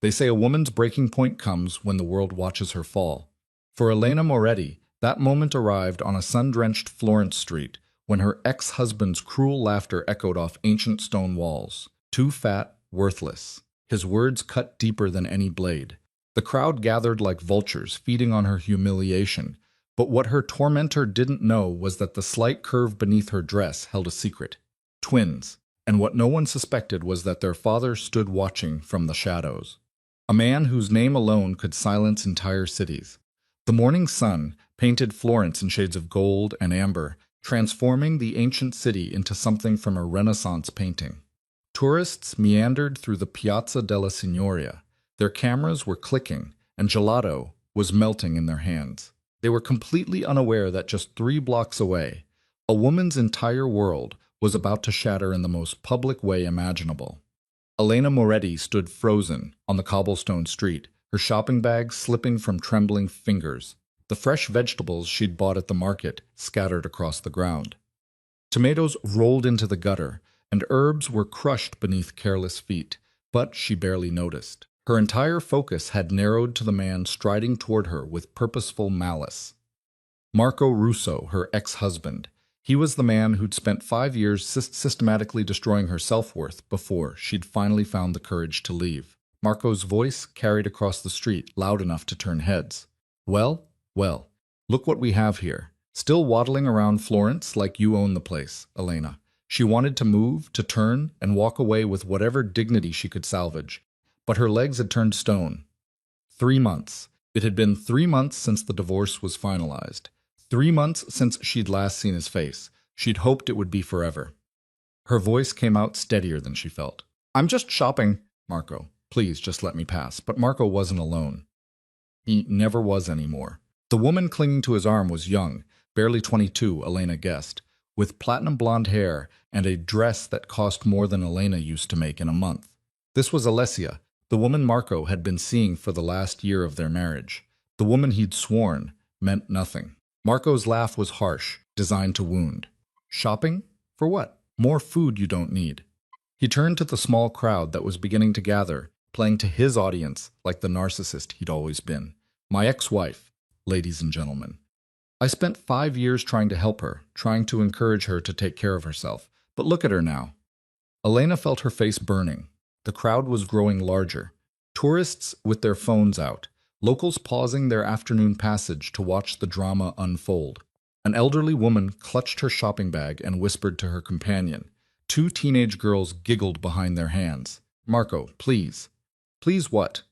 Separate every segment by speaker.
Speaker 1: They say a woman's breaking point comes when the world watches her fall. For Elena Moretti, that moment arrived on a sun-drenched Florence street when her ex-husband's cruel laughter echoed off ancient stone walls. Too fat, worthless. His words cut deeper than any blade. The crowd gathered like vultures, feeding on her humiliation. But what her tormentor didn't know was that the slight curve beneath her dress held a secret. Twins. And what no one suspected was that their father stood watching from the shadows. A man whose name alone could silence entire cities. The morning sun painted Florence in shades of gold and amber, transforming the ancient city into something from a Renaissance painting. Tourists meandered through the Piazza della Signoria. Their cameras were clicking, and gelato was melting in their hands. They were completely unaware that just 3 blocks away, a woman's entire world was about to shatter in the most public way imaginable. Elena Moretti stood frozen on the cobblestone street, her shopping bag slipping from trembling fingers. The fresh vegetables she'd bought at the market scattered across the ground. Tomatoes rolled into the gutter, and herbs were crushed beneath careless feet, but she barely noticed. Her entire focus had narrowed to the man striding toward her with purposeful malice. Marco Russo, her ex-husband. He was the man who'd spent 5 years systematically destroying her self-worth before she'd finally found the courage to leave. Marco's voice carried across the street, loud enough to turn heads. Well, look what we have here. Still waddling around Florence like you own the place, Elena. She wanted to move, to turn, and walk away with whatever dignity she could salvage. But her legs had turned stone. 3 months. It had been 3 months since the divorce was finalized. 3 months since she'd last seen his face. She'd hoped it would be forever. Her voice came out steadier than she felt. I'm just shopping, Marco. Please, just let me pass. But Marco wasn't alone. He never was anymore. The woman clinging to his arm was young, barely 22, Elena guessed, with platinum blonde hair and a dress that cost more than Elena used to make in a month. This was Alessia, the woman Marco had been seeing for the last year of their marriage. The woman he'd sworn meant nothing. Marco's laugh was harsh, designed to wound. Shopping? For what? More food you don't need. He turned to the small crowd that was beginning to gather, playing to his audience like the narcissist he'd always been. My ex-wife, ladies and gentlemen. I spent 5 years trying to help her, trying to encourage her to take care of herself. But look at her now. Elena felt her face burning. The crowd was growing larger. Tourists with their phones out. Locals pausing their afternoon passage to watch the drama unfold. An elderly woman clutched her shopping bag and whispered to her companion. 2 teenage girls giggled behind their hands. Marco, please. Please what?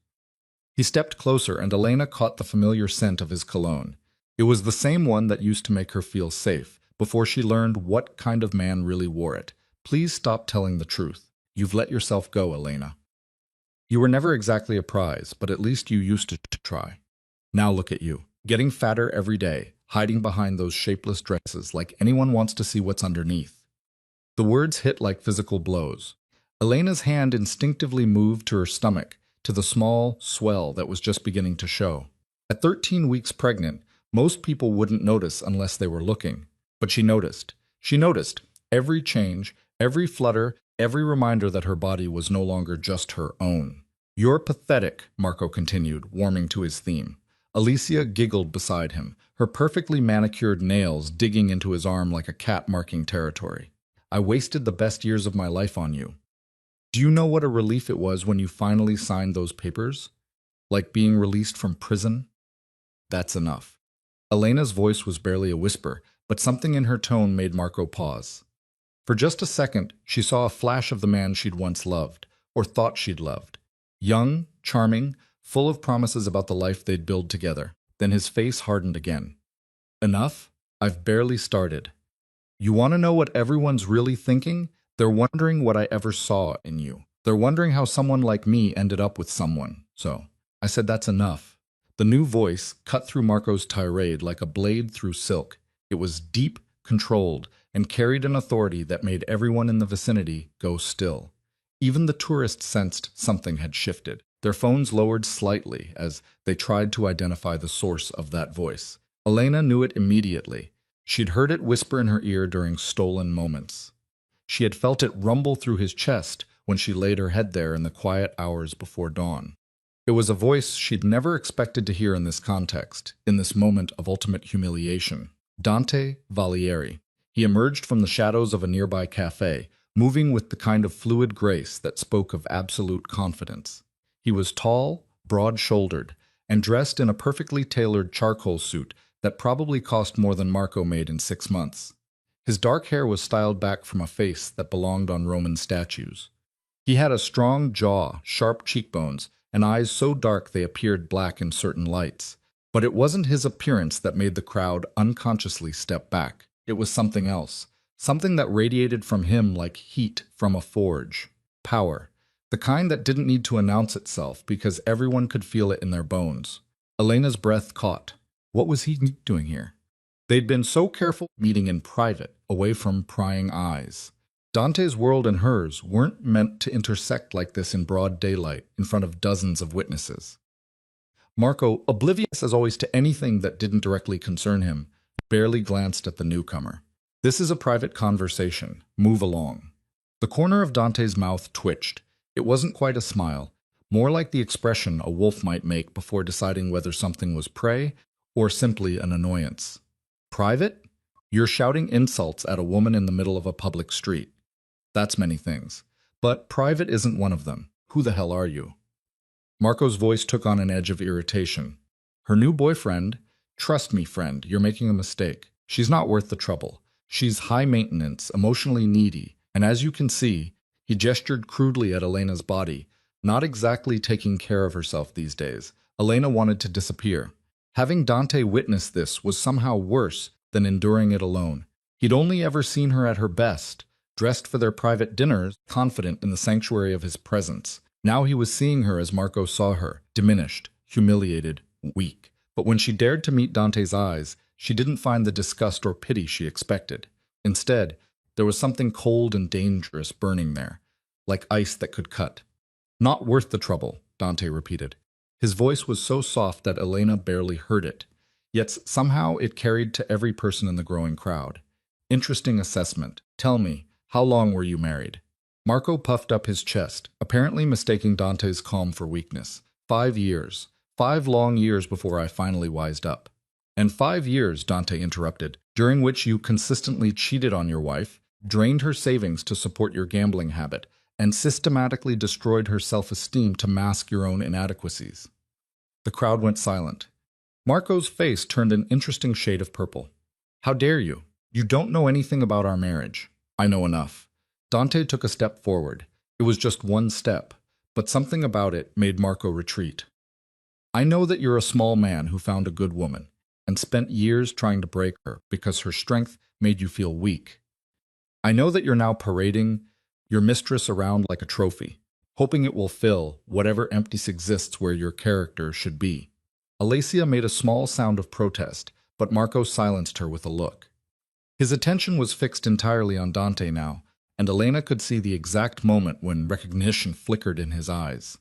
Speaker 1: He stepped closer and Elena caught the familiar scent of his cologne. It was the same one that used to make her feel safe, before she learned what kind of man really wore it. Please stop telling the truth. You've let yourself go, Elena. You were never exactly a prize, but at least you used to try. Now look at you, getting fatter every day, hiding behind those shapeless dresses like anyone wants to see what's underneath. The words hit like physical blows. Elena's hand instinctively moved to her stomach, to the small swell that was just beginning to show. At 13 weeks pregnant, most people wouldn't notice unless they were looking. But she noticed. She noticed every change, every flutter, every reminder that her body was no longer just her own. You're pathetic, Marco continued, warming to his theme. Alicia giggled beside him, her perfectly manicured nails digging into his arm like a cat marking territory. I wasted the best years of my life on you. Do you know what a relief it was when you finally signed those papers? Like being released from prison? That's enough. Elena's voice was barely a whisper, but something in her tone made Marco pause. For just a second, she saw a flash of the man she'd once loved, or thought she'd loved. Young, charming, full of promises about the life they'd build together. Then his face hardened again. Enough? I've barely started. You want to know what everyone's really thinking? They're wondering what I ever saw in you. They're wondering how someone like me ended up with someone. So, I said that's enough. The new voice cut through Marco's tirade like a blade through silk. It was deep, controlled, and carried an authority that made everyone in the vicinity go still. Even the tourists sensed something had shifted. Their phones lowered slightly as they tried to identify the source of that voice. Elena knew it immediately. She'd heard it whisper in her ear during stolen moments. She had felt it rumble through his chest when she laid her head there in the quiet hours before dawn. It was a voice she'd never expected to hear in this context, in this moment of ultimate humiliation. Dante Valieri. He emerged from the shadows of a nearby cafe, moving with the kind of fluid grace that spoke of absolute confidence. He was tall, broad-shouldered, and dressed in a perfectly tailored charcoal suit that probably cost more than Marco made in 6 months. His dark hair was styled back from a face that belonged on Roman statues. He had a strong jaw, sharp cheekbones, and eyes so dark they appeared black in certain lights. But it wasn't his appearance that made the crowd unconsciously step back. It was something else, something that radiated from him like heat from a forge. Power. The kind that didn't need to announce itself because everyone could feel it in their bones. Elena's breath caught. What was he doing here? They'd been so careful meeting in private, away from prying eyes. Dante's world and hers weren't meant to intersect like this in broad daylight, in front of dozens of witnesses. Marco, oblivious as always to anything that didn't directly concern him, barely glanced at the newcomer. This is a private conversation. Move along. The corner of Dante's mouth twitched. It wasn't quite a smile, more like the expression a wolf might make before deciding whether something was prey or simply an annoyance. Private? You're shouting insults at a woman in the middle of a public street. That's many things. But private isn't one of them. Who the hell are you? Marco's voice took on an edge of irritation. Her new boyfriend? Trust me, friend, you're making a mistake. She's not worth the trouble. She's high maintenance, emotionally needy, and as you can see, he gestured crudely at Elena's body, not exactly taking care of herself these days. Elena wanted to disappear. Having Dante witness this was somehow worse than enduring it alone. He'd only ever seen her at her best, dressed for their private dinners, confident in the sanctuary of his presence. Now he was seeing her as Marco saw her, diminished, humiliated, weak. But when she dared to meet Dante's eyes, she didn't find the disgust or pity she expected. Instead, there was something cold and dangerous burning there, like ice that could cut. Not worth the trouble, Dante repeated. His voice was so soft that Elena barely heard it, yet somehow it carried to every person in the growing crowd. Interesting assessment. Tell me, how long were you married? Marco puffed up his chest, apparently mistaking Dante's calm for weakness. 5 years. 5 long years before I finally wised up. And 5 years, Dante interrupted, during which you consistently cheated on your wife, drained her savings to support your gambling habit, and systematically destroyed her self-esteem to mask your own inadequacies. The crowd went silent. Marco's face turned an interesting shade of purple. How dare you? You don't know anything about our marriage. I know enough. Dante took a step forward. It was just one step, but something about it made Marco retreat. I know that you're a small man who found a good woman and spent years trying to break her because her strength made you feel weak. I know that you're now parading your mistress around like a trophy, hoping it will fill whatever emptiness exists where your character should be. Alacia made a small sound of protest, but Marco silenced her with a look. His attention was fixed entirely on Dante now, and Elena could see the exact moment when recognition flickered in his eyes.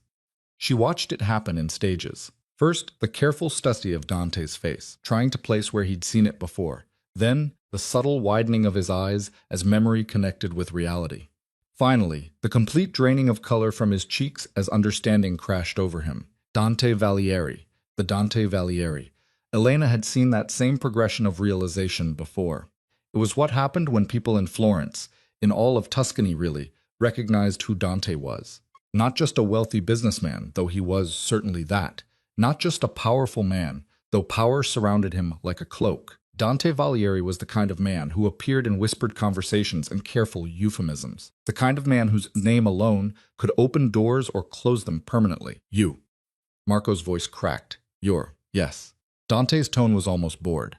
Speaker 1: She watched it happen in stages. First, the careful study of Dante's face, trying to place where he'd seen it before. Then, the subtle widening of his eyes as memory connected with reality. Finally, the complete draining of color from his cheeks as understanding crashed over him. Dante Valieri. The Dante Valieri. Elena had seen that same progression of realization before. It was what happened when people in Florence, in all of Tuscany really, recognized who Dante was. Not just a wealthy businessman, though he was certainly that. Not just a powerful man, though power surrounded him like a cloak. Dante Valieri was the kind of man who appeared in whispered conversations and careful euphemisms. The kind of man whose name alone could open doors or close them permanently. You. Marco's voice cracked. Yes. Dante's tone was almost bored.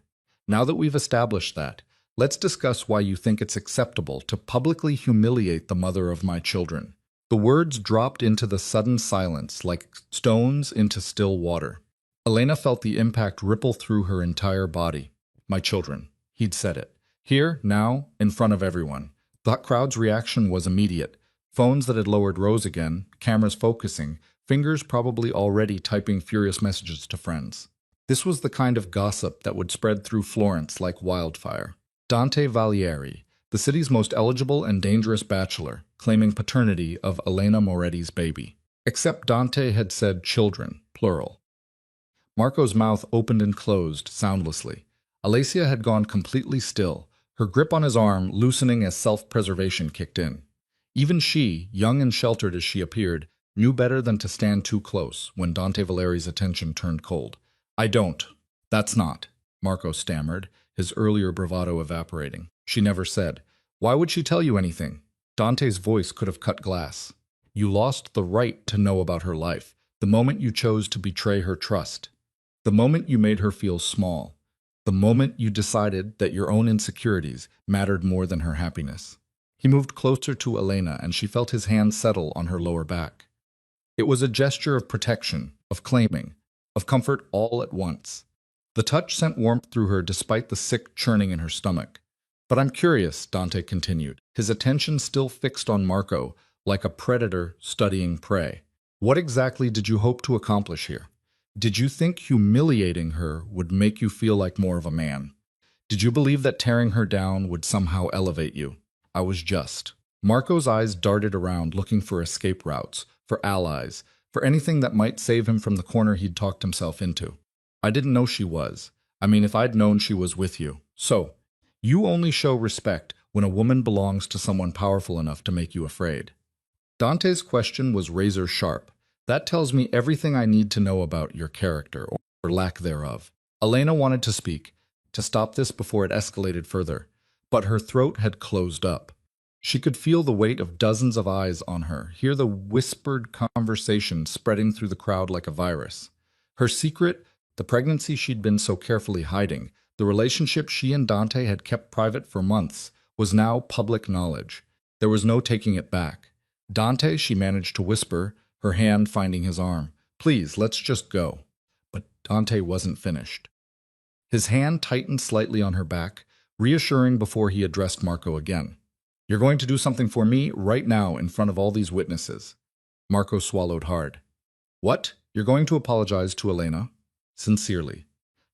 Speaker 1: Now that we've established that, let's discuss why you think it's acceptable to publicly humiliate the mother of my children. The words dropped into the sudden silence like stones into still water. Elena felt the impact ripple through her entire body. My children. He'd said it. Here, now, in front of everyone. The crowd's reaction was immediate. Phones that had lowered rose again, cameras focusing, fingers probably already typing furious messages to friends. This was the kind of gossip that would spread through Florence like wildfire. Dante Valieri, the city's most eligible and dangerous bachelor, claiming paternity of Elena Moretti's baby. Except Dante had said children, plural. Marco's mouth opened and closed soundlessly. Alacia had gone completely still, her grip on his arm loosening as self-preservation kicked in. Even she, young and sheltered as she appeared, knew better than to stand too close when Dante Valeri's attention turned cold. I don't. That's not, Marco stammered, his earlier bravado evaporating. She never said. Why would she tell you anything? Dante's voice could have cut glass. You lost the right to know about her life, the moment you chose to betray her trust. The moment you made her feel small. The moment you decided that your own insecurities mattered more than her happiness. He moved closer to Elena and she felt his hand settle on her lower back. It was a gesture of protection, of claiming, of comfort all at once. The touch sent warmth through her despite the sick churning in her stomach. But I'm curious, Dante continued, his attention still fixed on Marco, like a predator studying prey. What exactly did you hope to accomplish here? Did you think humiliating her would make you feel like more of a man? Did you believe that tearing her down would somehow elevate you? I was just. Marco's eyes darted around looking for escape routes, for allies, for anything that might save him from the corner he'd talked himself into. I didn't know she was. I mean, if I'd known she was with you. So, you only show respect when a woman belongs to someone powerful enough to make you afraid. Dante's question was razor sharp. That tells me everything I need to know about your character, or lack thereof. Elena wanted to speak, to stop this before it escalated further, but her throat had closed up. She could feel the weight of dozens of eyes on her, hear the whispered conversation spreading through the crowd like a virus. Her secret, the pregnancy she'd been so carefully hiding, the relationship she and Dante had kept private for months, was now public knowledge. There was no taking it back. Dante, she managed to whisper, her hand finding his arm. Please, let's just go. But Dante wasn't finished. His hand tightened slightly on her back, reassuring before he addressed Marco again. You're going to do something for me right now in front of all these witnesses. Marco swallowed hard. What? You're going to apologize to Elena? Sincerely.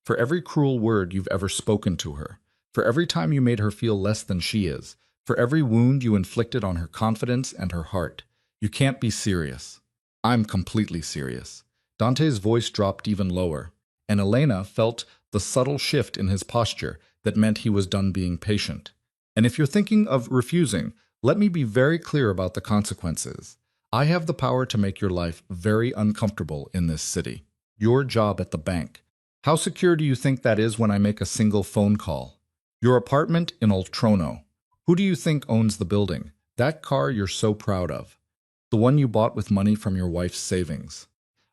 Speaker 1: For every cruel word you've ever spoken to her, for every time you made her feel less than she is, for every wound you inflicted on her confidence and her heart. You can't be serious. I'm completely serious. Dante's voice dropped even lower, and Elena felt the subtle shift in his posture that meant he was done being patient. And if you're thinking of refusing, let me be very clear about the consequences. I have the power to make your life very uncomfortable in this city. Your job at the bank. How secure do you think that is when I make a single phone call? Your apartment in Oltrono. Who do you think owns the building? That car you're so proud of. The one you bought with money from your wife's savings.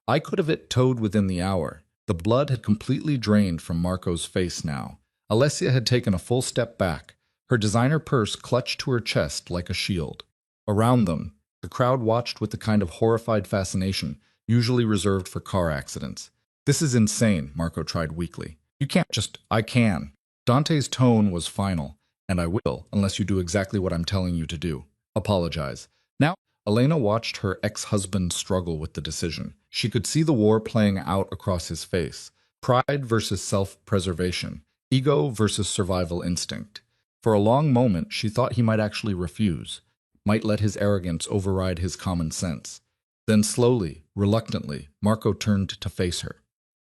Speaker 1: I could have it towed within the hour. The blood had completely drained from Marco's face now. Alessia had taken a full step back, her designer purse clutched to her chest like a shield. Around them, the crowd watched with the kind of horrified fascination usually reserved for car accidents. This is insane, Marco tried weakly. You can't just, I can. Dante's tone was final, and I will, unless you do exactly what I'm telling you to do. Apologize. Now, Elena watched her ex-husband struggle with the decision. She could see the war playing out across his face. Pride versus self-preservation. Ego versus survival instinct. For a long moment, she thought he might actually refuse, might let his arrogance override his common sense. Then slowly, reluctantly, Marco turned to face her.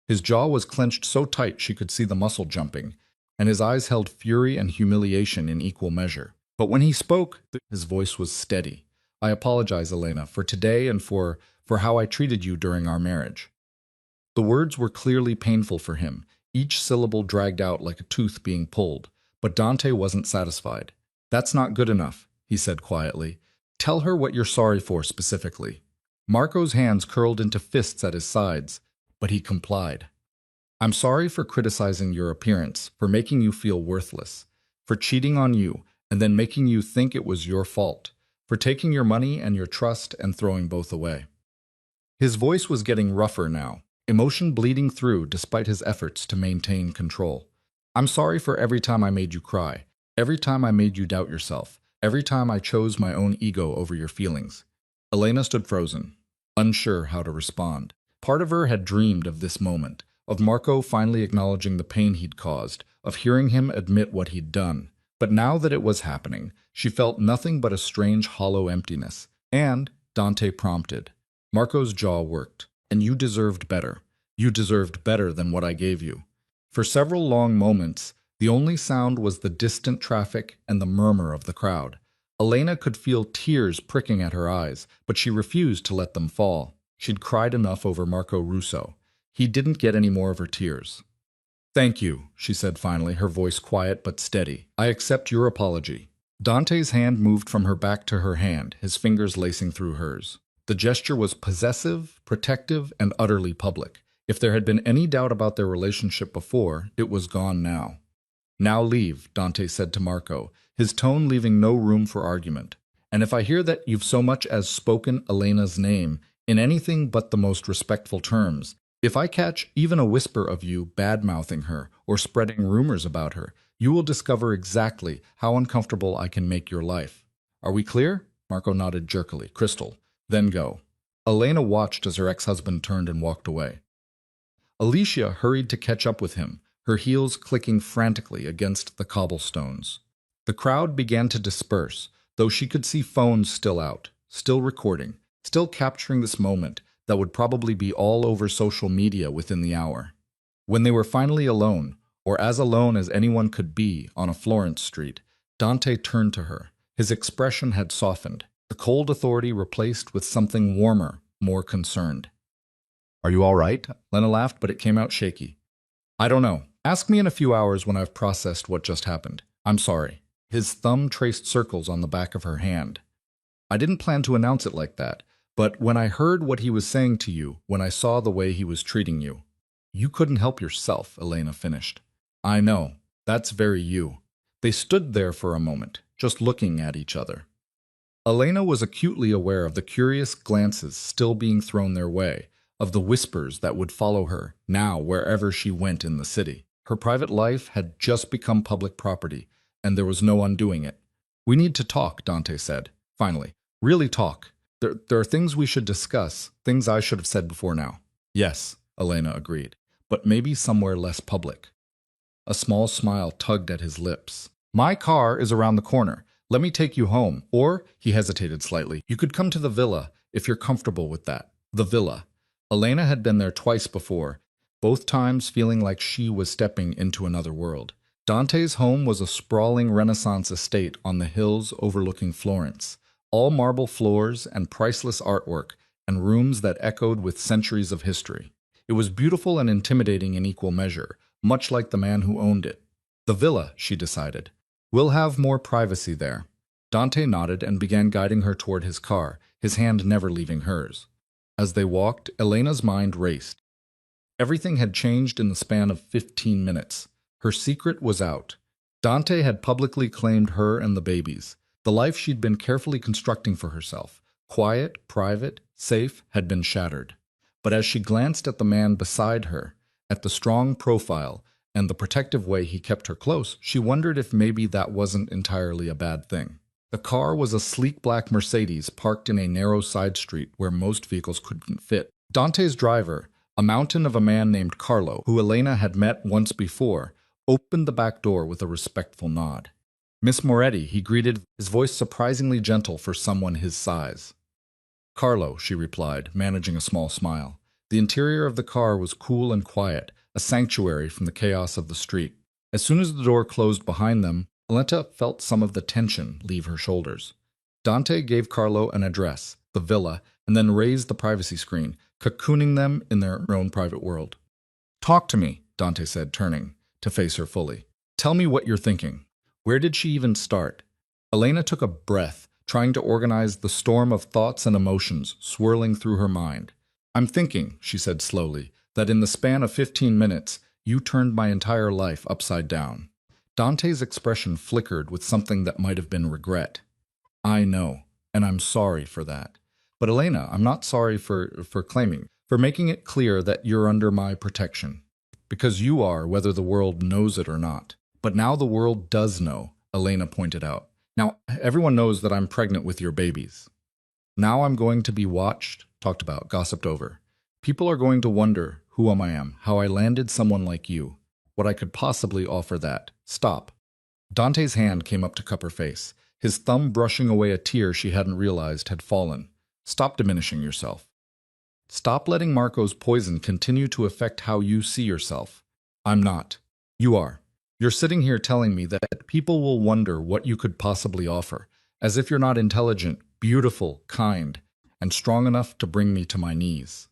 Speaker 1: His jaw was clenched so tight she could see the muscle jumping, and his eyes held fury and humiliation in equal measure. But when he spoke, his voice was steady. I apologize, Elena, for today and for how I treated you during our marriage. The words were clearly painful for him, each syllable dragged out like a tooth being pulled. But Dante wasn't satisfied. That's not good enough, he said quietly. Tell her what you're sorry for specifically. Marco's hands curled into fists at his sides, but he complied. I'm sorry for criticizing your appearance, for making you feel worthless, for cheating on you and then making you think it was your fault, for taking your money and your trust and throwing both away. His voice was getting rougher now, emotion bleeding through despite his efforts to maintain control. I'm sorry for every time I made you cry, every time I made you doubt yourself, every time I chose my own ego over your feelings. Elena stood frozen, unsure how to respond. Part of her had dreamed of this moment, of Marco finally acknowledging the pain he'd caused, of hearing him admit what he'd done. But now that it was happening, she felt nothing but a strange hollow emptiness. And, Dante prompted, Marco's jaw worked. And you deserved better. You deserved better than what I gave you. For several long moments, the only sound was the distant traffic and the murmur of the crowd. Elena could feel tears pricking at her eyes, but she refused to let them fall. She'd cried enough over Marco Russo. He didn't get any more of her tears. "Thank you," she said finally, her voice quiet but steady. "I accept your apology." Dante's hand moved from her back to her hand, his fingers lacing through hers. The gesture was possessive, protective, and utterly public. If there had been any doubt about their relationship before, it was gone now. "Now leave," Dante said to Marco, his tone leaving no room for argument. "And if I hear that you've so much as spoken Elena's name in anything but the most respectful terms, if I catch even a whisper of you bad-mouthing her or spreading rumors about her, you will discover exactly how uncomfortable I can make your life. Are we clear?" Marco nodded jerkily. "Crystal. Then go." Elena watched as her ex-husband turned and walked away. Alicia hurried to catch up with him, her heels clicking frantically against the cobblestones. The crowd began to disperse, though she could see phones still out, still recording, still capturing this moment that would probably be all over social media within the hour. When they were finally alone, or as alone as anyone could be on a Florence street, Dante turned to her. His expression had softened, the cold authority replaced with something warmer, more concerned. "Are you all right?" Lena laughed, but it came out shaky. "I don't know. Ask me in a few hours when I've processed what just happened. I'm sorry." His thumb traced circles on the back of her hand. "I didn't plan to announce it like that, but when I heard what he was saying to you, when I saw the way he was treating you—" "You couldn't help yourself," Elena finished. "I know. That's very you." They stood there for a moment, just looking at each other. Elena was acutely aware of the curious glances still being thrown their way, of the whispers that would follow her now wherever she went in the city. Her private life had just become public property, and there was no undoing it. "We need to talk," Dante said, finally. "Really talk. There are things we should discuss, things I should have said before now." "Yes," Elena agreed, "but maybe somewhere less public." A small smile tugged at his lips. "My car is around the corner. Let me take you home. Or," he hesitated slightly, "you could come to the villa, if you're comfortable with that." The villa. Elena had been there twice before, both times feeling like she was stepping into another world. Dante's home was a sprawling Renaissance estate on the hills overlooking Florence, all marble floors and priceless artwork, and rooms that echoed with centuries of history. It was beautiful and intimidating in equal measure, much like the man who owned it. "The villa," she decided. "We'll have more privacy there." Dante nodded and began guiding her toward his car, his hand never leaving hers. As they walked, Elena's mind raced. Everything had changed in the span of 15 minutes. Her secret was out. Dante had publicly claimed her and the babies. The life she'd been carefully constructing for herself, quiet, private, safe, had been shattered. But as she glanced at the man beside her, at the strong profile and the protective way he kept her close, she wondered if maybe that wasn't entirely a bad thing. The car was a sleek black Mercedes parked in a narrow side street where most vehicles couldn't fit. Dante's driver, a mountain of a man named Carlo, who Elena had met once before, opened the back door with a respectful nod. "Miss Moretti," he greeted, his voice surprisingly gentle for someone his size. "Carlo," she replied, managing a small smile. The interior of the car was cool and quiet, a sanctuary from the chaos of the street. As soon as the door closed behind them, Elena felt some of the tension leave her shoulders. Dante gave Carlo an address, the villa, and then raised the privacy screen, cocooning them in their own private world. "Talk to me," Dante said, turning to face her fully. "Tell me what you're thinking." Where did she even start? Elena took a breath, trying to organize the storm of thoughts and emotions swirling through her mind. "I'm thinking," she said slowly, "that in the span of 15 minutes, you turned my entire life upside down." Dante's expression flickered with something that might have been regret. "I know, and I'm sorry for that. But Elena, I'm not sorry for making it clear that you're under my protection. Because you are, whether the world knows it or not. But now the world does know," Elena pointed out. "Now, everyone knows that I'm pregnant with your babies. Now I'm going to be watched, talked about, gossiped over. People are going to wonder who I am, how I landed someone like you, what I could possibly offer that." "Stop." Dante's hand came up to cup her face, his thumb brushing away a tear she hadn't realized had fallen. "Stop diminishing yourself. Stop letting Marco's poison continue to affect how you see yourself. I'm not. You are. You're sitting here telling me that people will wonder what you could possibly offer, as if you're not intelligent, beautiful, kind, and strong enough to bring me to my knees.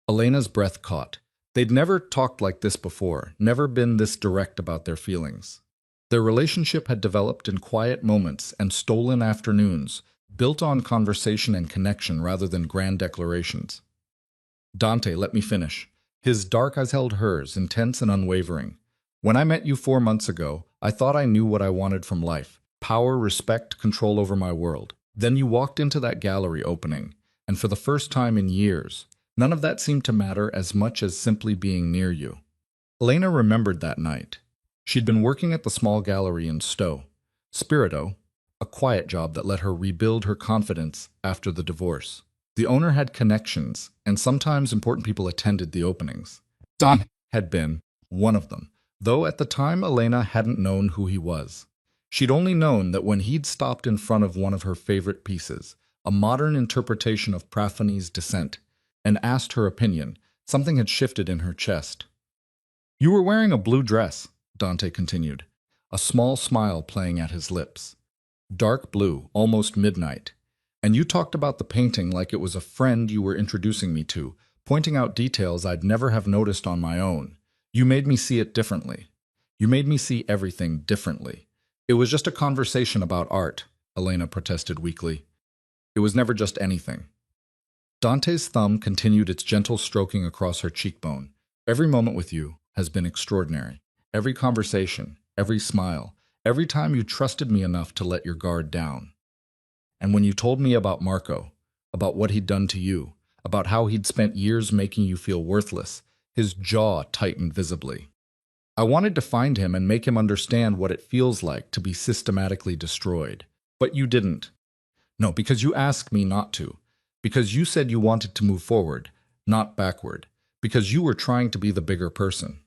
Speaker 1: Elena's breath caught. They'd never talked like this before, never been this direct about their feelings. Their relationship had developed in quiet moments and stolen afternoons, built on conversation and connection rather than grand declarations. Dante, let me finish. His dark eyes held hers, intense and unwavering. When I met you 4 months ago, I thought I knew what I wanted from life. Power, respect, control over my world. Then you walked into that gallery opening, and for the first time in years, none of that seemed to matter as much as simply being near you. Elena remembered that night. She'd been working at the small gallery in Stowe, Spirito, a quiet job that let her rebuild her confidence after the divorce. The owner had connections, and sometimes important people attended the openings. Don had been one of them, though at the time Elena hadn't known who he was. She'd only known that when he'd stopped in front of one of her favorite pieces, a modern interpretation of Praphani's Descent, and asked her opinion, something had shifted in her chest. You were wearing a blue dress, Dante continued, a small smile playing at his lips. Dark blue, almost midnight. And you talked about the painting like it was a friend you were introducing me to, pointing out details I'd never have noticed on my own. You made me see it differently. You made me see everything differently. It was just a conversation about art, Elena protested weakly. It was never just anything. Dante's thumb continued its gentle stroking across her cheekbone. Every moment with you has been extraordinary. Every conversation, every smile, every time you trusted me enough to let your guard down. And when you told me about Marco, about what he'd done to you, about how he'd spent years making you feel worthless, his jaw tightened visibly. I wanted to find him and make him understand what it feels like to be systematically destroyed. But you didn't. No, because you asked me not to. Because you said you wanted to move forward, not backward. Because you were trying to be the bigger person.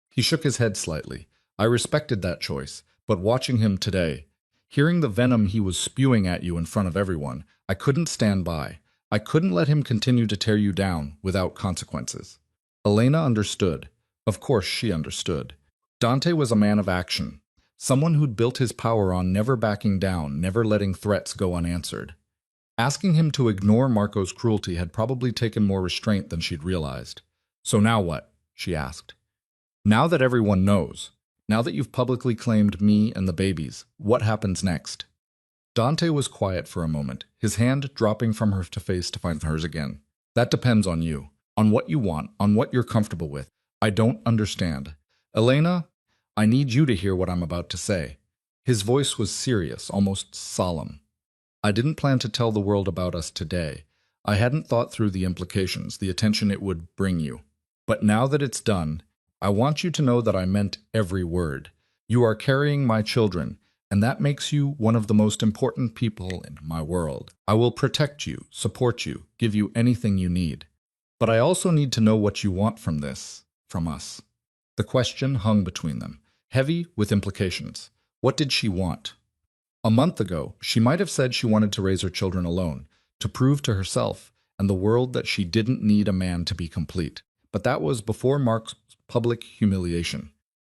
Speaker 1: He shook his head slightly. I respected that choice, but watching him today, hearing the venom he was spewing at you in front of everyone, I couldn't stand by. I couldn't let him continue to tear you down without consequences. Elena understood. Of course she understood. Dante was a man of action, someone who'd built his power on never backing down, never letting threats go unanswered. Asking him to ignore Marco's cruelty had probably taken more restraint than she'd realized. So now what? She asked. Now that everyone knows, now that you've publicly claimed me and the babies, what happens next? Dante was quiet for a moment, his hand dropping from her face to find hers again. That depends on you, on what you want, on what you're comfortable with. I don't understand. Elena, I need you to hear what I'm about to say. His voice was serious, almost solemn. I didn't plan to tell the world about us today. I hadn't thought through the implications, the attention it would bring you. But now that it's done, I want you to know that I meant every word. You are carrying my children, and that makes you one of the most important people in my world. I will protect you, support you, give you anything you need. But I also need to know what you want from this, from us. The question hung between them, heavy with implications. What did she want? A month ago, she might have said she wanted to raise her children alone, to prove to herself and the world that she didn't need a man to be complete. But that was before Mark's public humiliation,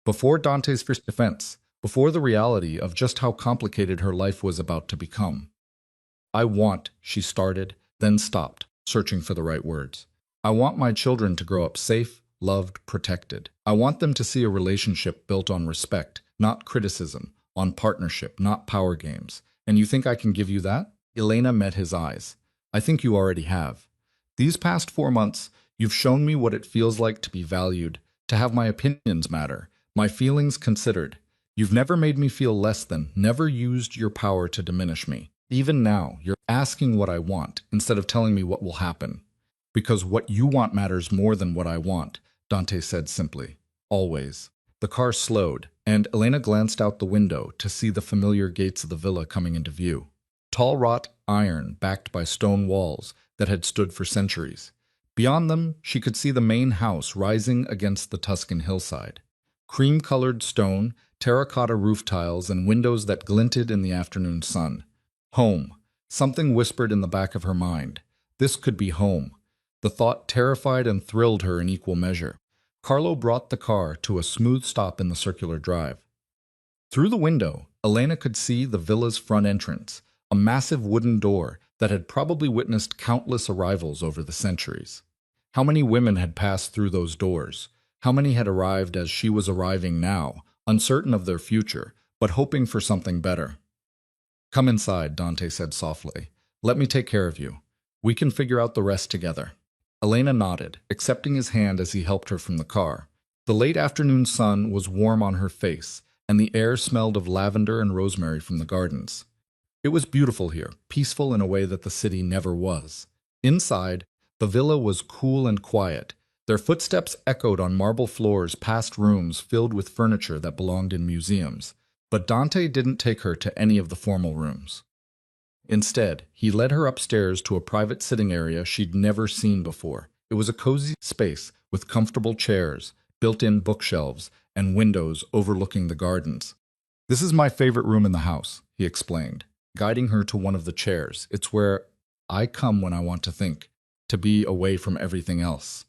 Speaker 1: before Dante's first defense, before the reality of just how complicated her life was about to become. I want, she started, then stopped, searching for the right words. I want my children to grow up safe, loved, protected. I want them to see a relationship built on respect, not criticism, on partnership, not power games. And you think I can give you that? Elena met his eyes. I think you already have. These past 4 months, you've shown me what it feels like to be valued, to have my opinions matter, my feelings considered. You've never made me feel less than, never used your power to diminish me. Even now, you're asking what I want instead of telling me what will happen. Because what you want matters more than what I want, Dante said simply. Always. The car slowed, and Elena glanced out the window to see the familiar gates of the villa coming into view. Tall wrought iron backed by stone walls that had stood for centuries. Beyond them, she could see the main house rising against the Tuscan hillside. Cream-colored stone, terracotta roof tiles, and windows that glinted in the afternoon sun. Home. Something whispered in the back of her mind. This could be home. The thought terrified and thrilled her in equal measure. Carlo brought the car to a smooth stop in the circular drive. Through the window, Elena could see the villa's front entrance, a massive wooden door that had probably witnessed countless arrivals over the centuries. How many women had passed through those doors? How many had arrived as she was arriving now, uncertain of their future, but hoping for something better? "Come inside," Dante said softly. "Let me take care of you. We can figure out the rest together." Elena nodded, accepting his hand as he helped her from the car. The late afternoon sun was warm on her face, and the air smelled of lavender and rosemary from the gardens. It was beautiful here, peaceful in a way that the city never was. Inside, the villa was cool and quiet. Their footsteps echoed on marble floors past rooms filled with furniture that belonged in museums. But Dante didn't take her to any of the formal rooms. Instead, he led her upstairs to a private sitting area she'd never seen before. It was a cozy space with comfortable chairs, built-in bookshelves, and windows overlooking the gardens. "This is my favorite room in the house," he explained, guiding her to one of the chairs. "It's where I come when I want to think, to be away from everything else."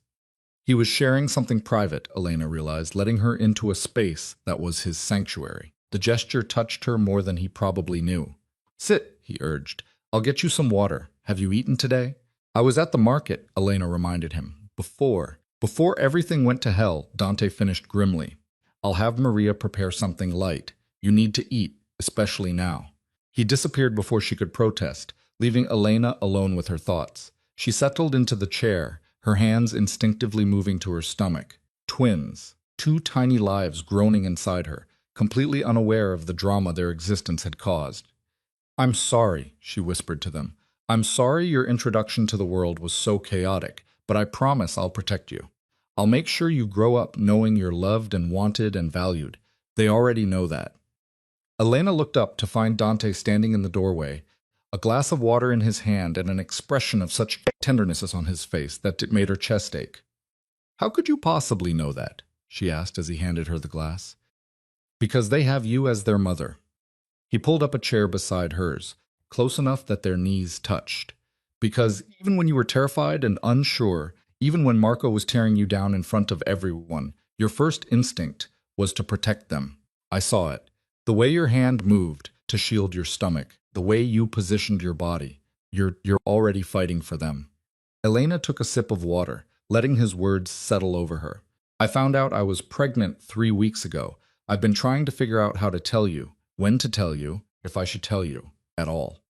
Speaker 1: He was sharing something private, Elena realized, letting her into a space that was his sanctuary. The gesture touched her more than he probably knew. "Sit," he urged. "I'll get you some water. Have you eaten today?" "I was at the market," Elena reminded him. Before everything went to hell," Dante finished grimly. "I'll have Maria prepare something light. You need to eat, especially now." He disappeared before she could protest, leaving Elena alone with her thoughts. She settled into the chair, her hands instinctively moving to her stomach. Twins, two tiny lives groaning inside her, completely unaware of the drama their existence had caused. "I'm sorry," she whispered to them. "I'm sorry your introduction to the world was so chaotic, but I promise I'll protect you. I'll make sure you grow up knowing you're loved and wanted and valued. They already know that." Elena looked up to find Dante standing in the doorway, a glass of water in his hand and an expression of such tenderness on his face that it made her chest ache. "How could you possibly know that?" she asked as he handed her the glass. "Because they have you as their mother." He pulled up a chair beside hers, close enough that their knees touched. "Because even when you were terrified and unsure, even when Marco was tearing you down in front of everyone, your first instinct was to protect them. I saw it. The way your hand moved to shield your stomach, the way you positioned your body. You're already fighting for them." Elena took a sip of water, letting his words settle over her. "I found out I was pregnant 3 weeks ago. I've been trying to figure out how to tell you, when to tell you, if I should tell you, at all."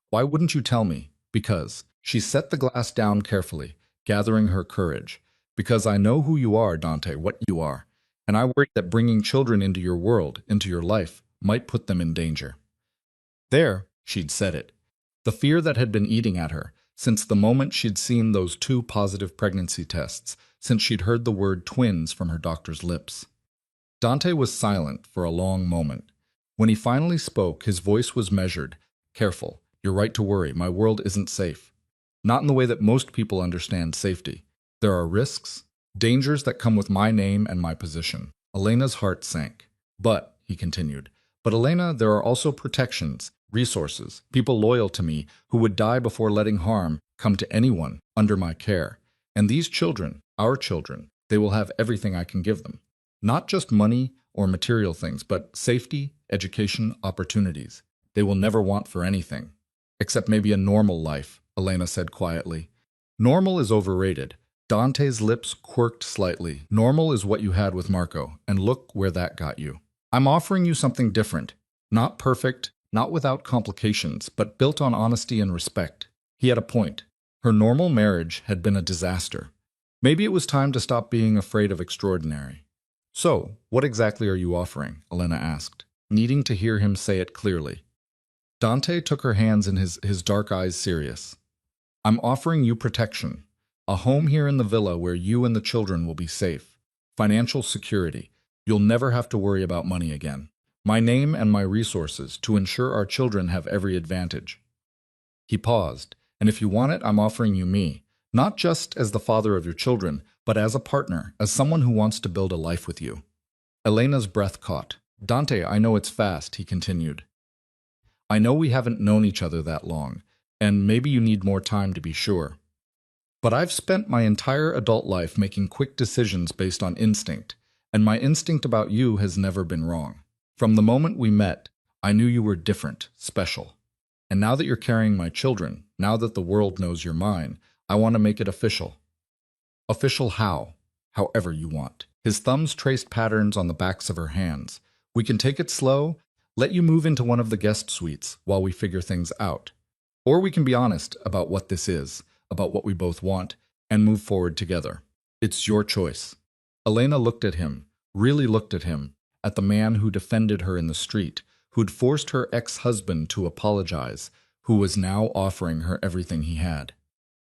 Speaker 1: "Why wouldn't you tell me?" "Because." She set the glass down carefully, gathering her courage. "Because I know who you are, Dante, what you are. And I worry that bringing children into your world, into your life, might put them in danger." There, she'd said it. The fear that had been eating at her, since the moment she'd seen those 2 positive pregnancy tests, since she'd heard the word twins from her doctor's lips. Dante was silent for a long moment. When he finally spoke, his voice was measured, careful. "You're right to worry. My world isn't safe. Not in the way that most people understand safety. There are risks, dangers that come with my name and my position." Elena's heart sank. "But," he continued, "but Elena, there are also protections, resources, people loyal to me who would die before letting harm come to anyone under my care. And these children, our children, they will have everything I can give them. Not just money or material things, but safety, education, opportunities. They will never want for anything. Except maybe a normal life," Elena said quietly. "Normal is overrated." Dante's lips quirked slightly. "Normal is what you had with Marco, and look where that got you. I'm offering you something different. Not perfect, not without complications, but built on honesty and respect." He had a point. Her normal marriage had been a disaster. Maybe it was time to stop being afraid of extraordinary. "So, what exactly are you offering?" Elena asked, needing to hear him say it clearly. Dante took her hands in his dark eyes serious. "I'm offering you protection. A home here in the villa where you and the children will be safe. Financial security. You'll never have to worry about money again. My name and my resources to ensure our children have every advantage." He paused. "And if you want it, I'm offering you me. Not just as the father of your children, but as a partner, as someone who wants to build a life with you." Elena's breath caught. "Dante, I know it's fast," he continued. "I know we haven't known each other that long, and maybe you need more time to be sure. But I've spent my entire adult life making quick decisions based on instinct, and my instinct about you has never been wrong. From the moment we met, I knew you were different, special. And now that you're carrying my children, now that the world knows you're mine, I want to make it official. Official how? However you want. His thumbs traced patterns on the backs of her hands. We can take it slow, let you move into one of the guest suites while we figure things out. Or we can be honest about what this is, about what we both want, and move forward together. It's your choice. Elena looked at him, really looked at him, at the man who defended her in the street, who'd forced her ex-husband to apologize, who was now offering her everything he had.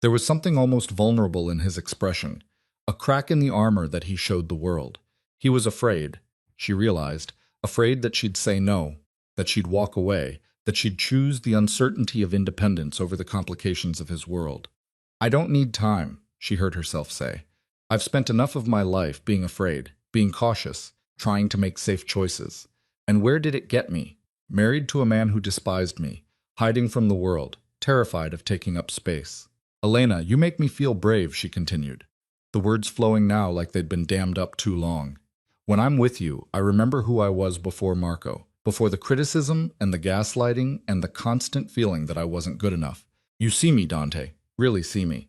Speaker 1: There was something almost vulnerable in his expression, a crack in the armor that he showed the world. He was afraid, she realized, afraid that she'd say no, that she'd walk away, that she'd choose the uncertainty of independence over the complications of his world. I don't need time, she heard herself say. I've spent enough of my life being afraid, being cautious, trying to make safe choices. And where did it get me? Married to a man who despised me, hiding from the world, terrified of taking up space. Elena, you make me feel brave, she continued, the words flowing now like they'd been dammed up too long. When I'm with you, I remember who I was before Marco, before the criticism and the gaslighting and the constant feeling that I wasn't good enough. You see me, Dante, really see me.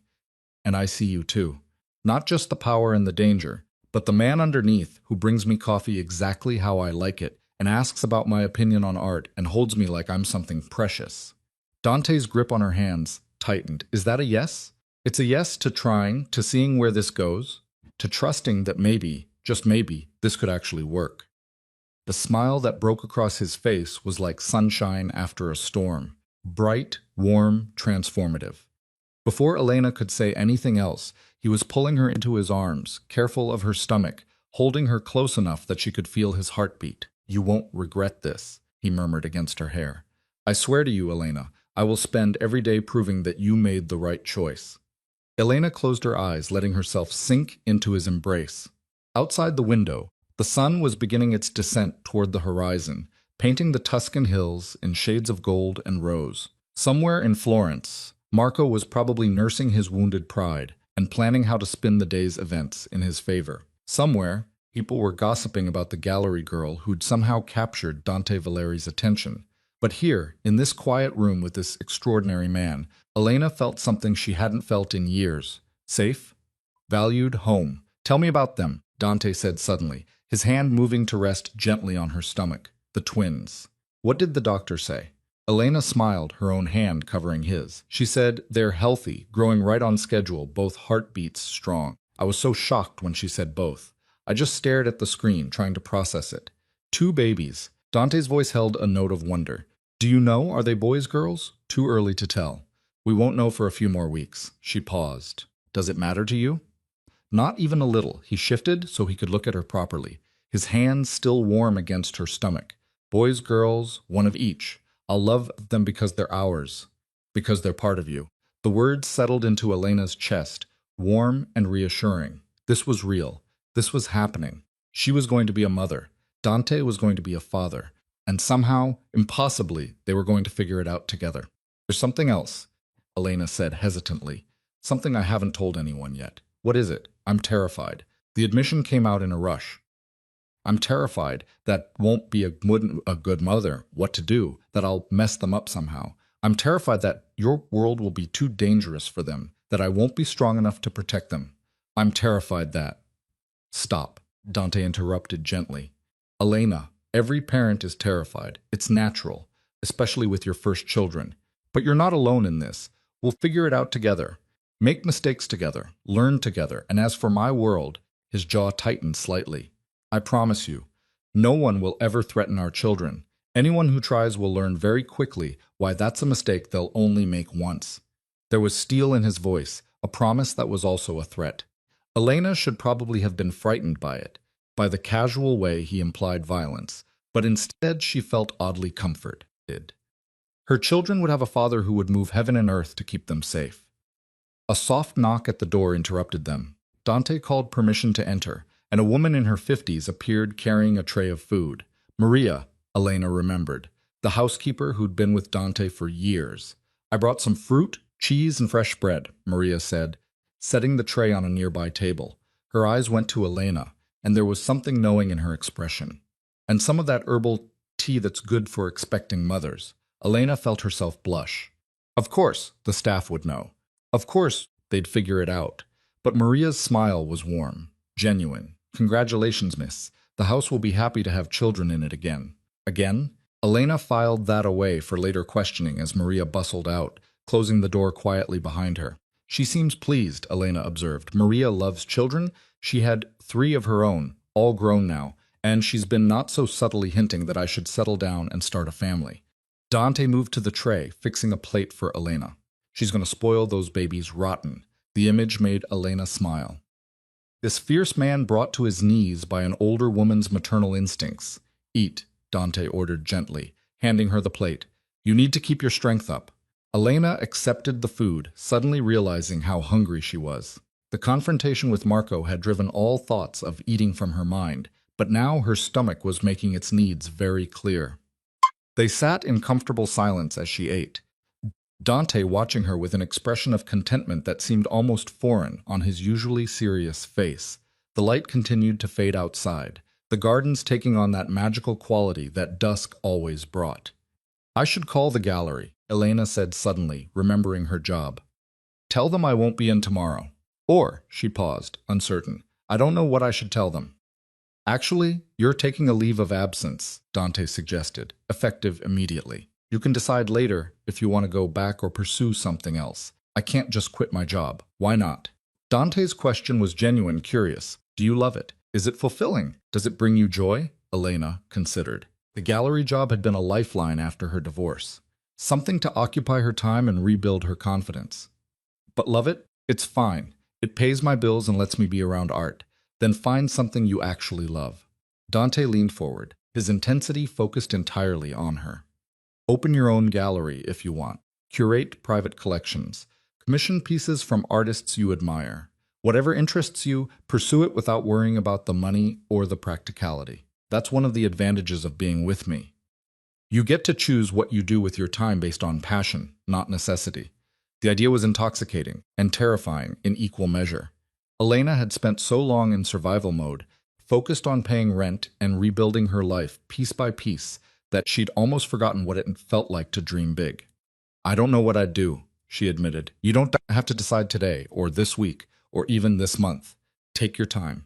Speaker 1: And I see you too. Not just the power and the danger, but the man underneath who brings me coffee exactly how I like it and asks about my opinion on art and holds me like I'm something precious. Dante's grip on her hands tightened. Is that a yes? It's a yes to trying, to seeing where this goes, to trusting that maybe, just maybe, this could actually work. The smile that broke across his face was like sunshine after a storm, bright, warm, transformative. Before Elena could say anything else, he was pulling her into his arms, careful of her stomach, holding her close enough that she could feel his heartbeat. You won't regret this, he murmured against her hair. I swear to you, Elena, I will spend every day proving that you made the right choice. Elena closed her eyes, letting herself sink into his embrace. Outside the window, the sun was beginning its descent toward the horizon, painting the Tuscan hills in shades of gold and rose. Somewhere in Florence, Marco was probably nursing his wounded pride and planning how to spin the day's events in his favor. Somewhere, people were gossiping about the gallery girl who'd somehow captured Dante Valeri's attention. But here, in this quiet room with this extraordinary man, Elena felt something she hadn't felt in years. Safe, valued, home. Tell me about them, Dante said suddenly, his hand moving to rest gently on her stomach. The twins. What did the doctor say? Elena smiled, her own hand covering his. She said, they're healthy, growing right on schedule, both heartbeats strong. I was so shocked when she said both. I just stared at the screen, trying to process it. 2 babies. Dante's voice held a note of wonder. Do you know, are they boys, girls? Too early to tell. We won't know for a few more weeks. She paused. Does it matter to you? Not even a little. He shifted so he could look at her properly, his hands still warm against her stomach. Boys, girls, one of each. I'll love them because they're ours, because they're part of you. The words settled into Elena's chest, warm and reassuring. This was real. This was happening. She was going to be a mother. Dante was going to be a father. And somehow, impossibly, they were going to figure it out together. There's something else, Elena said hesitantly. Something I haven't told anyone yet. What is it? I'm terrified. The admission came out in a rush. I'm terrified that won't be a good mother, what to do, that I'll mess them up somehow. I'm terrified that your world will be too dangerous for them, that I won't be strong enough to protect them. I'm terrified that... Stop, Dante interrupted gently. Elena, every parent is terrified. It's natural, especially with your first children. But you're not alone in this. We'll figure it out together. Make mistakes together, learn together, and as for my world, his jaw tightened slightly. I promise you, no one will ever threaten our children. Anyone who tries will learn very quickly why that's a mistake they'll only make once. There was steel in his voice, a promise that was also a threat. Elena should probably have been frightened by it, by the casual way he implied violence, but instead she felt oddly comforted. Her children would have a father who would move heaven and earth to keep them safe. A soft knock at the door interrupted them. Dante called permission to enter, and a woman in her 50s appeared carrying a tray of food. Maria, Elena remembered, the housekeeper who'd been with Dante for years. I brought some fruit, cheese, and fresh bread, Maria said, setting the tray on a nearby table. Her eyes went to Elena, and there was something knowing in her expression. And some of that herbal tea that's good for expecting mothers. Elena felt herself blush. Of course, the staff would know. Of course, they'd figure it out. But Maria's smile was warm, genuine. Congratulations, miss. The house will be happy to have children in it again. Again? Elena filed that away for later questioning as Maria bustled out, closing the door quietly behind her. She seems pleased, Elena observed. Maria loves children. She had 3 of her own, all grown now, and she's been not so subtly hinting that I should settle down and start a family. Dante moved to the tray, fixing a plate for Elena. She's going to spoil those babies rotten. The image made Elena smile. This fierce man brought to his knees by an older woman's maternal instincts. Eat, Dante ordered gently, handing her the plate. You need to keep your strength up. Elena accepted the food, suddenly realizing how hungry she was. The confrontation with Marco had driven all thoughts of eating from her mind, but now her stomach was making its needs very clear. They sat in comfortable silence as she ate, Dante watching her with an expression of contentment that seemed almost foreign on his usually serious face. The light continued to fade outside, the gardens taking on that magical quality that dusk always brought. I should call the gallery, Elena said suddenly, remembering her job. Tell them I won't be in tomorrow. Or, she paused, uncertain, I don't know what I should tell them. Actually, you're taking a leave of absence, Dante suggested, effective immediately. You can decide later if you want to go back or pursue something else. I can't just quit my job. Why not? Dante's question was genuine, curious. Do you love it? Is it fulfilling? Does it bring you joy? Elena considered. The gallery job had been a lifeline after her divorce. Something to occupy her time and rebuild her confidence. But love it? It's fine. It pays my bills and lets me be around art. Then find something you actually love. Dante leaned forward, his intensity focused entirely on her. Open your own gallery if you want. Curate private collections. Commission pieces from artists you admire. Whatever interests you, pursue it without worrying about the money or the practicality. That's one of the advantages of being with me. You get to choose what you do with your time based on passion, not necessity. The idea was intoxicating and terrifying in equal measure. Elena had spent so long in survival mode, focused on paying rent and rebuilding her life piece by piece, that she'd almost forgotten what it felt like to dream big. I don't know what I'd do, she admitted. You don't have to decide today, or this week, or even this month. Take your time.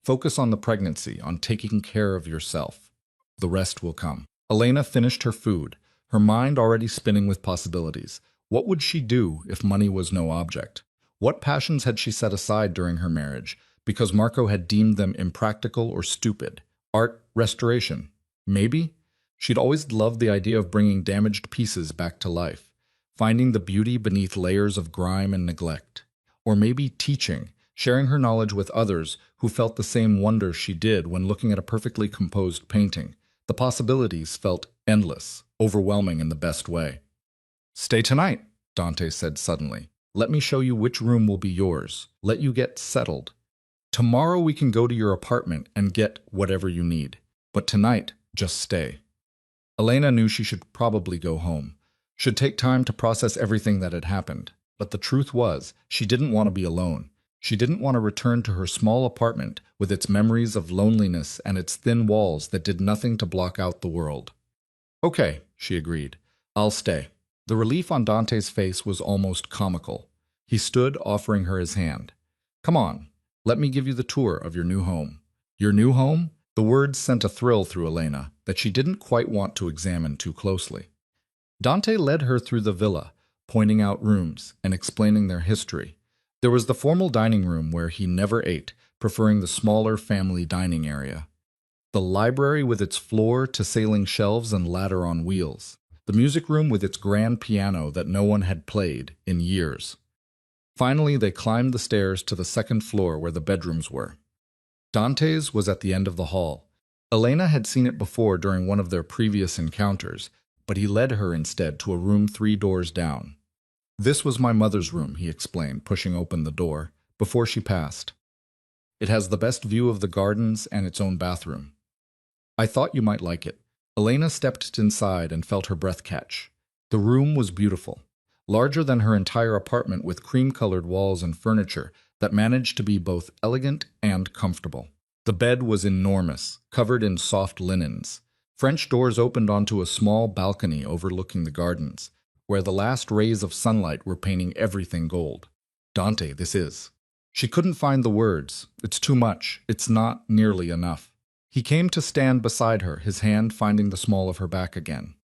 Speaker 1: Focus on the pregnancy, on taking care of yourself. The rest will come. Elena finished her food, her mind already spinning with possibilities. What would she do if money was no object? What passions had she set aside during her marriage because Marco had deemed them impractical or stupid? Art, restoration. Maybe? She'd always loved the idea of bringing damaged pieces back to life, finding the beauty beneath layers of grime and neglect. Or maybe teaching, sharing her knowledge with others who felt the same wonder she did when looking at a perfectly composed painting. The possibilities felt endless, overwhelming in the best way. Stay tonight, Dante said suddenly. Let me show you which room will be yours. Let you get settled. Tomorrow we can go to your apartment and get whatever you need. But tonight, just stay. Elena knew she should probably go home, should take time to process everything that had happened. But the truth was, she didn't want to be alone. She didn't want to return to her small apartment with its memories of loneliness and its thin walls that did nothing to block out the world. Okay, she agreed. I'll stay. The relief on Dante's face was almost comical. He stood, offering her his hand. Come on, let me give you the tour of your new home. Your new home? The words sent a thrill through Elena that she didn't quite want to examine too closely. Dante led her through the villa, pointing out rooms and explaining their history. There was the formal dining room where he never ate, preferring the smaller family dining area. The library with its floor-to-ceiling shelves and ladder on wheels. The music room with its grand piano that no one had played in years. Finally, they climbed the stairs to the second floor where the bedrooms were. Dante's was at the end of the hall. Elena had seen it before during one of their previous encounters, but he led her instead to a room 3 doors down. This was my mother's room, he explained, pushing open the door, before she passed. It has the best view of the gardens and its own bathroom. I thought you might like it. Elena stepped inside and felt her breath catch. The room was beautiful. larger than her entire apartment with cream-colored walls and furniture that managed to be both elegant and comfortable. The bed was enormous, covered in soft linens. French doors opened onto a small balcony overlooking the gardens, where the last rays of sunlight were painting everything gold. Dante, this is. She couldn't find the words. It's too much. It's not nearly enough. He came to stand beside her, his hand finding the small of her back again.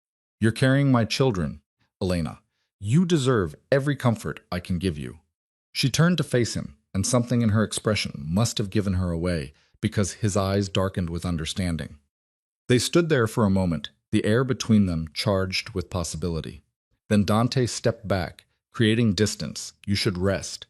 Speaker 1: You're carrying my children, Elena. You deserve every comfort I can give you. She turned to face him, and something in her expression must have given her away, because his eyes darkened with understanding. They stood there for a moment, the air between them charged with possibility. Then Dante stepped back, creating distance. You should rest.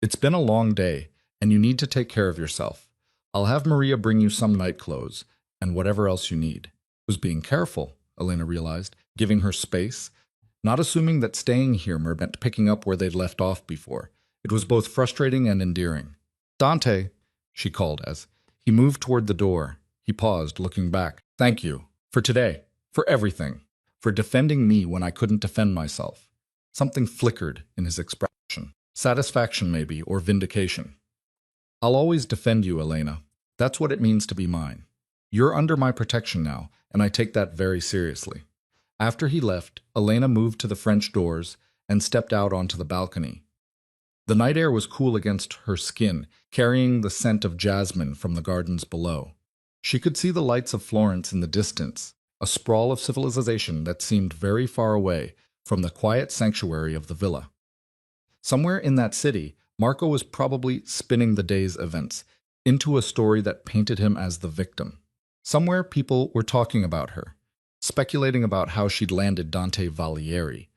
Speaker 1: It's been a long day, and you need to take care of yourself. I'll have Maria bring you some night clothes, and whatever else you need. Was being careful, Elena realized, giving her space, not assuming that staying here meant picking up where they'd left off before. It was both frustrating and endearing. Dante, she called as he moved toward the door. He paused, looking back. Thank you. For today. For everything. For defending me when I couldn't defend myself. Something flickered in his expression. Satisfaction, maybe, or vindication. I'll always defend you, Elena. That's what it means to be mine. You're under my protection now, and I take that very seriously. After he left, Elena moved to the French doors and stepped out onto the balcony. The night air was cool against her skin, carrying the scent of jasmine from the gardens below. She could see the lights of Florence in the distance, a sprawl of civilization that seemed very far away from the quiet sanctuary of the villa. Somewhere in that city, Marco was probably spinning the day's events into a story that painted him as the victim. Somewhere people were talking about her, speculating about how she'd landed Dante Valieri,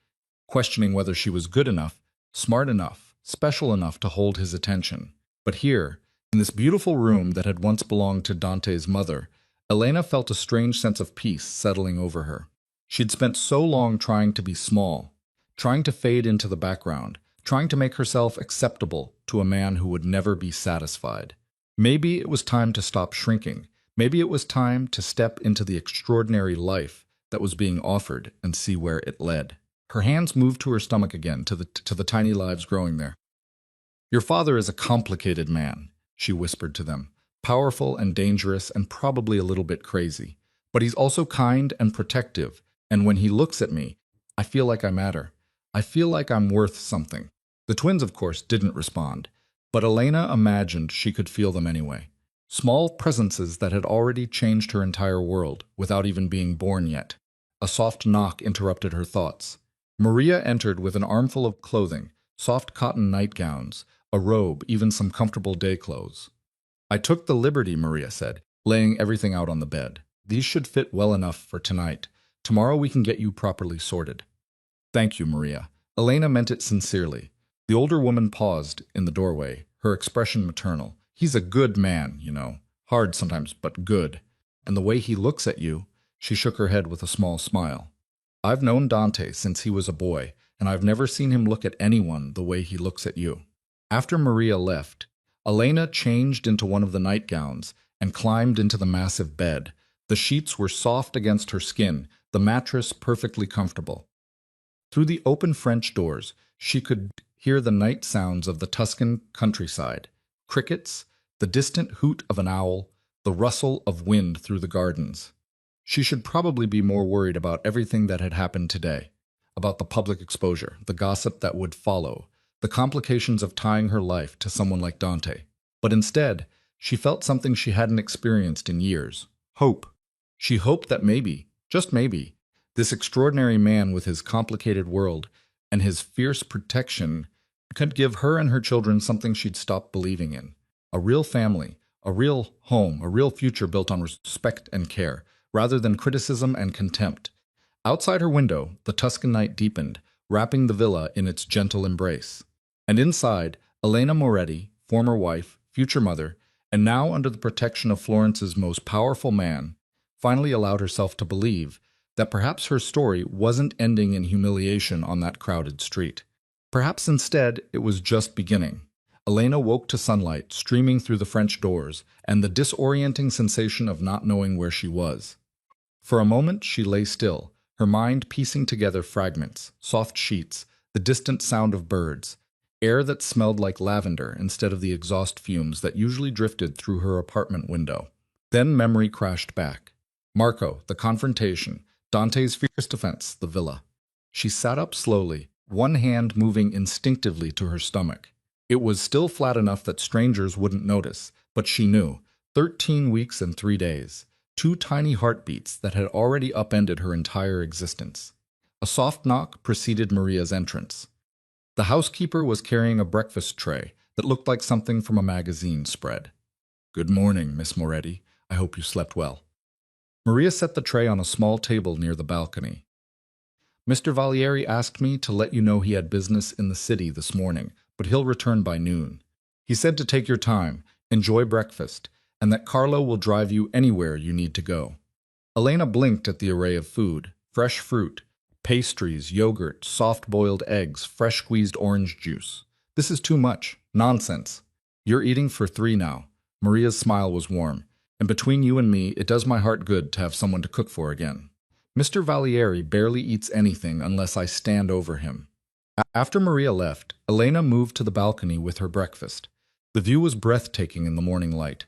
Speaker 1: questioning whether she was good enough, smart enough, special enough to hold his attention. But here, in this beautiful room that had once belonged to Dante's mother, Elena felt a strange sense of peace settling over her. She'd spent so long trying to be small, trying to fade into the background, trying to make herself acceptable to a man who would never be satisfied. Maybe it was time to stop shrinking. Maybe it was time to step into the extraordinary life that was being offered and see where it led. Her hands moved to her stomach again, to the tiny lives growing there. Your father is a complicated man, she whispered to them. Powerful and dangerous and probably a little bit crazy. But he's also kind and protective, and when he looks at me, I feel like I matter. I feel like I'm worth something. The twins, of course, didn't respond, but Elena imagined she could feel them anyway. Small presences that had already changed her entire world without even being born yet. A soft knock interrupted her thoughts. Maria entered with an armful of clothing, soft cotton nightgowns, a robe, even some comfortable day clothes. I took the liberty, Maria said, laying everything out on the bed. These should fit well enough for tonight. Tomorrow we can get you properly sorted. Thank you, Maria. Elena meant it sincerely. The older woman paused in the doorway, her expression maternal. He's a good man, you know. Hard sometimes, but good. And the way he looks at you, she shook her head with a small smile. I've known Dante since he was a boy, and I've never seen him look at anyone the way he looks at you. After Maria left, Elena changed into one of the nightgowns and climbed into the massive bed. The sheets were soft against her skin, the mattress perfectly comfortable. Through the open French doors, she could hear the night sounds of the Tuscan countryside. Crickets, the distant hoot of an owl, the rustle of wind through the gardens. She should probably be more worried about everything that had happened today, about the public exposure, the gossip that would follow, the complications of tying her life to someone like Dante. But instead, she felt something she hadn't experienced in years. Hope. She hoped that maybe, just maybe, this extraordinary man with his complicated world and his fierce protection could give her and her children something she'd stopped believing in. A real family, a real home, a real future built on respect and care, rather than criticism and contempt. Outside her window, the Tuscan night deepened, wrapping the villa in its gentle embrace. And inside, Elena Moretti, former wife, future mother, and now under the protection of Florence's most powerful man, finally allowed herself to believe that perhaps her story wasn't ending in humiliation on that crowded street. Perhaps instead it was just beginning. Elena woke to sunlight streaming through the French doors and the disorienting sensation of not knowing where she was. For a moment she lay still, her mind piecing together fragments, soft sheets, the distant sound of birds, air that smelled like lavender instead of the exhaust fumes that usually drifted through her apartment window. Then memory crashed back. Marco, the confrontation, Dante's fierce defense, the villa. She sat up slowly, one hand moving instinctively to her stomach. It was still flat enough that strangers wouldn't notice, but she knew. 13 weeks and 3 days. 2 tiny heartbeats that had already upended her entire existence. A soft knock preceded Maria's entrance. The housekeeper was carrying a breakfast tray that looked like something from a magazine spread. "Good morning, Miss Moretti. I hope you slept well." Maria set the tray on a small table near the balcony. "Mr. Valieri asked me to let you know he had business in the city this morning, but he'll return by noon. He said to take your time, enjoy breakfast, and that Carlo will drive you anywhere you need to go." Elena blinked at the array of food: fresh fruit, pastries, yogurt, soft-boiled eggs, fresh squeezed orange juice. "This is too much. Nonsense. You're eating for 3 now." Maria's smile was warm. "And between you and me, it does my heart good to have someone to cook for again. Mr. Valieri barely eats anything unless I stand over him." After Maria left, Elena moved to the balcony with her breakfast. The view was breathtaking in the morning light.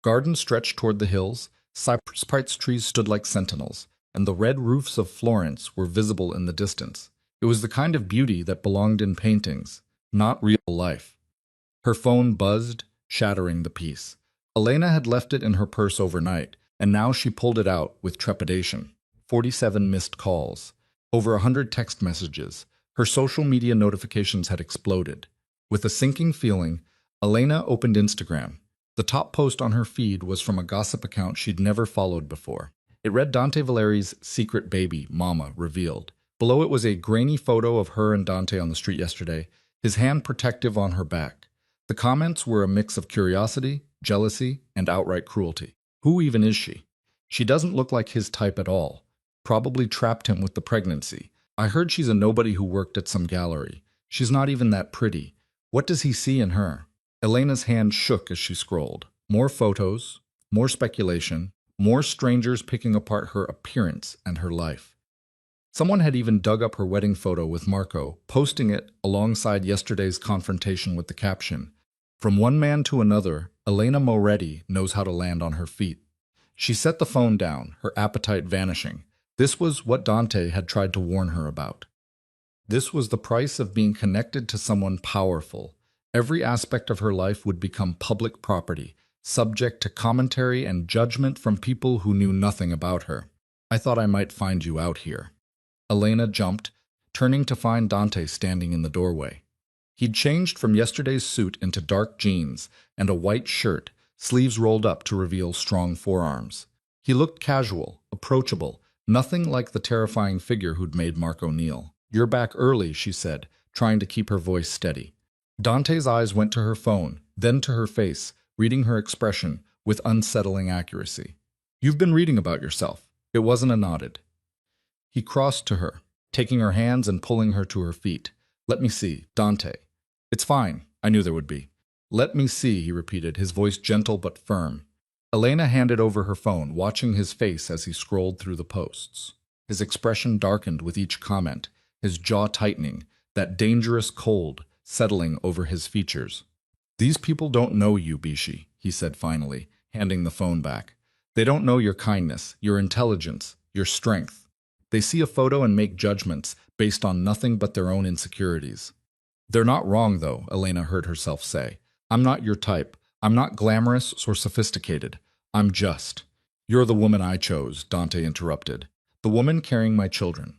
Speaker 1: Gardens stretched toward the hills, cypress trees stood like sentinels, and the red roofs of Florence were visible in the distance. It was the kind of beauty that belonged in paintings, not real life. Her phone buzzed, shattering the peace. Elena had left it in her purse overnight, and now she pulled it out with trepidation. 47 missed calls, over 100 text messages. Her social media notifications had exploded. With a sinking feeling, Elena opened Instagram. The top post on her feed was from a gossip account she'd never followed before. It read Dante Valeri's secret baby, Mama, revealed. Below it was a grainy photo of her and Dante on the street yesterday, his hand protective on her back. The comments were a mix of curiosity, jealousy, and outright cruelty. Who even is she? She doesn't look like his type at all. Probably trapped him with the pregnancy. I heard she's a nobody who worked at some gallery. She's not even that pretty. What does he see in her? Elena's hand shook as she scrolled. More photos, more speculation, more strangers picking apart her appearance and her life. Someone had even dug up her wedding photo with Marco, posting it alongside yesterday's confrontation with the caption, "From one man to another, Elena Moretti knows how to land on her feet." She set the phone down, her appetite vanishing. This was what Dante had tried to warn her about. This was the price of being connected to someone powerful. Every aspect of her life would become public property, subject to commentary and judgment from people who knew nothing about her. "I thought I might find you out here." Elena jumped, turning to find Dante standing in the doorway. He'd changed from yesterday's suit into dark jeans and a white shirt, sleeves rolled up to reveal strong forearms. He looked casual, approachable, nothing like the terrifying figure who'd made Marco kneel. "You're back early," she said, trying to keep her voice steady. Dante's eyes went to her phone, then to her face, reading her expression with unsettling accuracy. "You've been reading about yourself." It wasn't a nodded. He crossed to her, taking her hands and pulling her to her feet. "Let me see, Dante." "It's fine. I knew there would be." "Let me see," he repeated, his voice gentle but firm. Elena handed over her phone, watching his face as he scrolled through the posts. His expression darkened with each comment, his jaw tightening, that dangerous cold settling over his features. "These people don't know you, Bishi," he said finally, handing the phone back. "They don't know your kindness, your intelligence, your strength. They see a photo and make judgments based on nothing but their own insecurities." "They're not wrong, though," Elena heard herself say. "I'm not your type. I'm not glamorous or sophisticated. I'm just." "You're the woman I chose," Dante interrupted. "The woman carrying my children.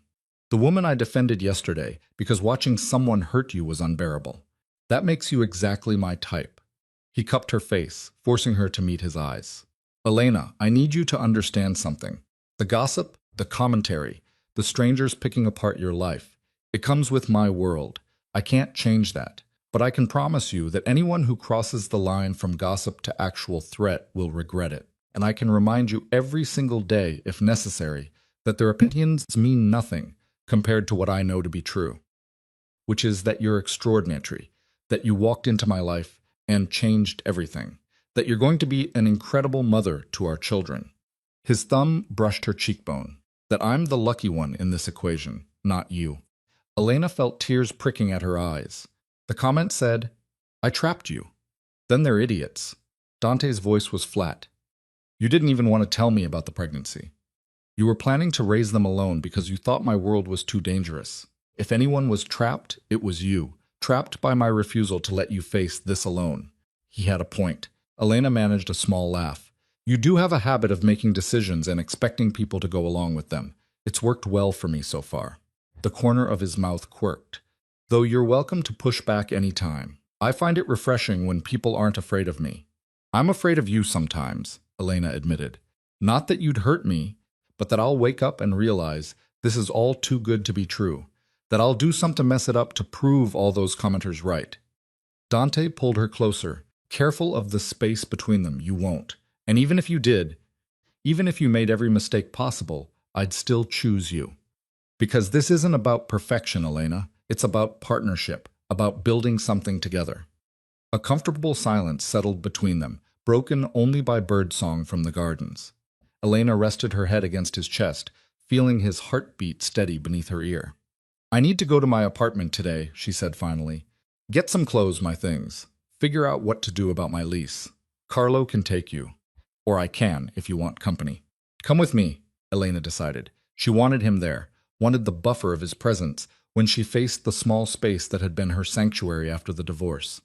Speaker 1: The woman I defended yesterday because watching someone hurt you was unbearable. That makes you exactly my type." He cupped her face, forcing her to meet his eyes. "Elena, I need you to understand something. The gossip, the commentary, the strangers picking apart your life, it comes with my world. I can't change that. But I can promise you that anyone who crosses the line from gossip to actual threat will regret it. And I can remind you every single day, if necessary, that their opinions mean nothing compared to what I know to be true. Which is that you're extraordinary, that you walked into my life and changed everything, that you're going to be an incredible mother to our children." His thumb brushed her cheekbone. "That I'm the lucky one in this equation, not you." Elena felt tears pricking at her eyes. The comment said, "I trapped you." Then they're idiots. Dante's voice was flat. "You didn't even want to tell me about the pregnancy. You were planning to raise them alone because you thought my world was too dangerous. If anyone was trapped, it was you. Trapped by my refusal to let you face this alone." He had a point. Elena managed a small laugh. "You do have a habit of making decisions and expecting people to go along with them. It's worked well for me so far." The corner of his mouth quirked. "Though you're welcome to push back any time. I find it refreshing when people aren't afraid of me." "I'm afraid of you sometimes," Elena admitted. "Not that you'd hurt me, but that I'll wake up and realize this is all too good to be true. That I'll do something to mess it up to prove all those commenters right." Dante pulled her closer. "Careful of the space between them, you won't. And even if you did, even if you made every mistake possible, I'd still choose you. Because this isn't about perfection, Elena. It's about partnership, about building something together." A comfortable silence settled between them, broken only by birdsong from the gardens. Elena rested her head against his chest, feeling his heartbeat steady beneath her ear. "I need to go to my apartment today," she said finally. "Get some clothes, my things. Figure out what to do about my lease. Carlo can take you. Or I can, if you want company." "Come with me," Elena decided. She wanted him there, wanted the buffer of his presence when she faced the small space that had been her sanctuary after the divorce.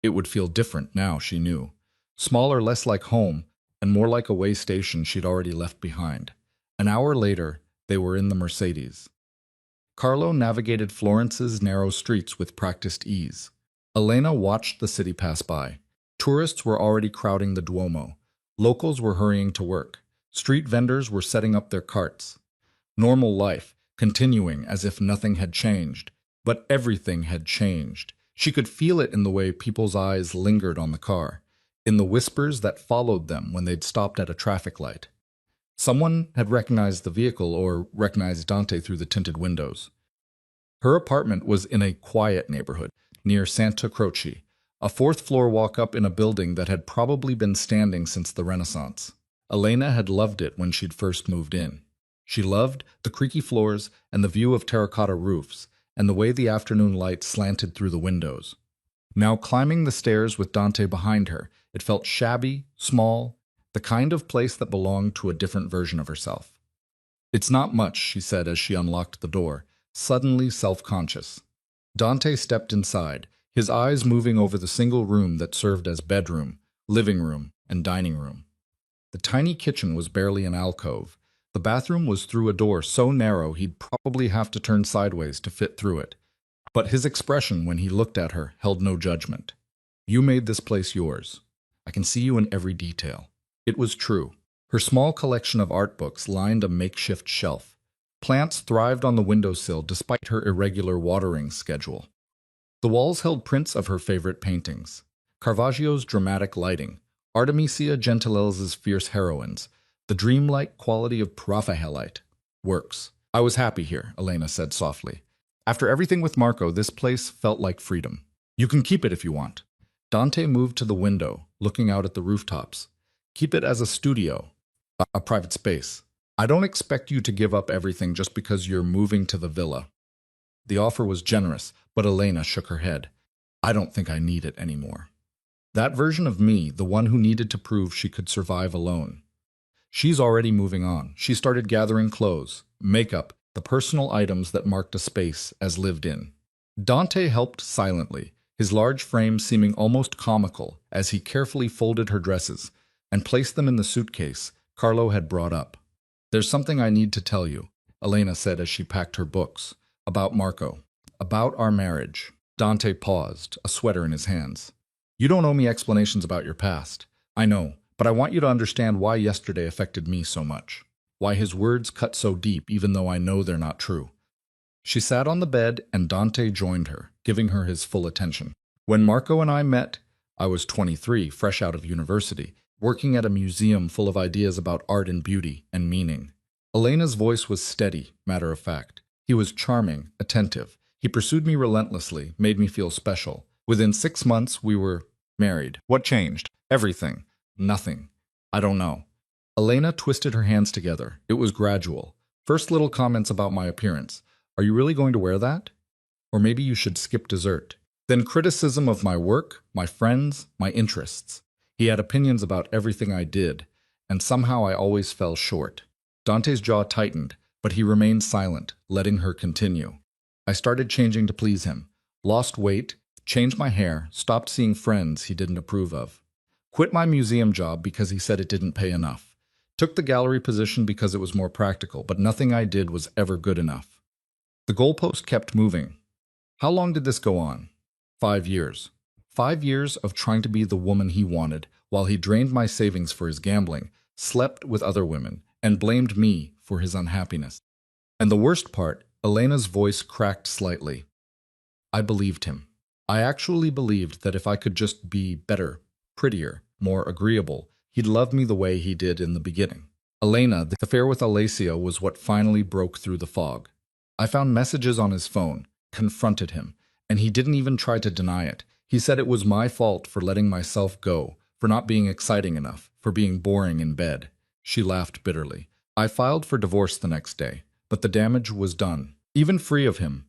Speaker 1: It would feel different now, she knew. Smaller, less like home, and more like a way station she'd already left behind. An hour later, they were in the Mercedes. Carlo navigated Florence's narrow streets with practiced ease. Elena watched the city pass by. Tourists were already crowding the Duomo. Locals were hurrying to work. Street vendors were setting up their carts. Normal life, continuing as if nothing had changed. But everything had changed. She could feel it in the way people's eyes lingered on the car, in the whispers that followed them when they'd stopped at a traffic light. Someone had recognized the vehicle or recognized Dante through the tinted windows. Her apartment was in a quiet neighborhood near Santa Croce, a fourth-floor walk-up in a building that had probably been standing since the Renaissance. Elena had loved it when she'd first moved in. She loved the creaky floors and the view of terracotta roofs, and the way the afternoon light slanted through the windows. Now climbing the stairs with Dante behind her, it felt shabby, small, the kind of place that belonged to a different version of herself. "It's not much," she said as she unlocked the door, suddenly self-conscious. Dante stepped inside, his eyes moving over the single room that served as bedroom, living room, and dining room. The tiny kitchen was barely an alcove. The bathroom was through a door so narrow he'd probably have to turn sideways to fit through it. But his expression when he looked at her held no judgment. "You made this place yours. I can see you in every detail." It was true. Her small collection of art books lined a makeshift shelf. Plants thrived on the windowsill despite her irregular watering schedule. The walls held prints of her favorite paintings. Caravaggio's dramatic lighting, Artemisia Gentiles's fierce heroines, the dreamlike quality of Raphaelite works. "I was happy here," Elena said softly. "After everything with Marco, this place felt like freedom. You can keep it if you want." Dante moved to the window, looking out at the rooftops. "Keep it as a studio, a private space. I don't expect you to give up everything just because you're moving to the villa." The offer was generous, but Elena shook her head. "I don't think I need it anymore. That version of me, the one who needed to prove she could survive alone. She's already moving on." She started gathering clothes, makeup, the personal items that marked a space as lived in. Dante helped silently, his large frame seeming almost comical as he carefully folded her dresses and placed them in the suitcase Carlo had brought up. "There's something I need to tell you," Elena said as she packed her books. "About Marco. About our marriage." Dante paused, a sweater in his hands. "You don't owe me explanations about your past. I know, but I want you to understand why yesterday affected me so much. Why his words cut so deep even though I know they're not true." She sat on the bed and Dante joined her, giving her his full attention. "When Marco and I met, I was 23, fresh out of university, working at a museum full of ideas about art and beauty and meaning." Elena's voice was steady, matter of fact. "He was charming, attentive. He pursued me relentlessly, made me feel special. Within 6 months, we were married. What changed? Everything. Nothing. I don't know." Elena twisted her hands together. It was gradual. First little comments about my appearance. "Are you really going to wear that?" Or maybe you should skip dessert. Then criticism of my work, my friends, my interests. He had opinions about everything I did, and somehow I always fell short. Dante's jaw tightened, but he remained silent, letting her continue. I started changing to please him. Lost weight, changed my hair, stopped seeing friends he didn't approve of. Quit my museum job because he said it didn't pay enough. Took the gallery position because it was more practical, but nothing I did was ever good enough. The goalpost kept moving. How long did this go on? 5 years. 5 years of trying to be the woman he wanted, while he drained my savings for his gambling, slept with other women, and blamed me for his unhappiness. And the worst part, Elena's voice cracked slightly. I believed him. I actually believed that if I could just be better, prettier, more agreeable, he'd love me the way he did in the beginning. Elena, the affair with Alacia was what finally broke through the fog. I found messages on his phone, confronted him, and he didn't even try to deny it. He said it was my fault for letting myself go, for not being exciting enough, for being boring in bed. She laughed bitterly. I filed for divorce the next day, but the damage was done. Even free of him,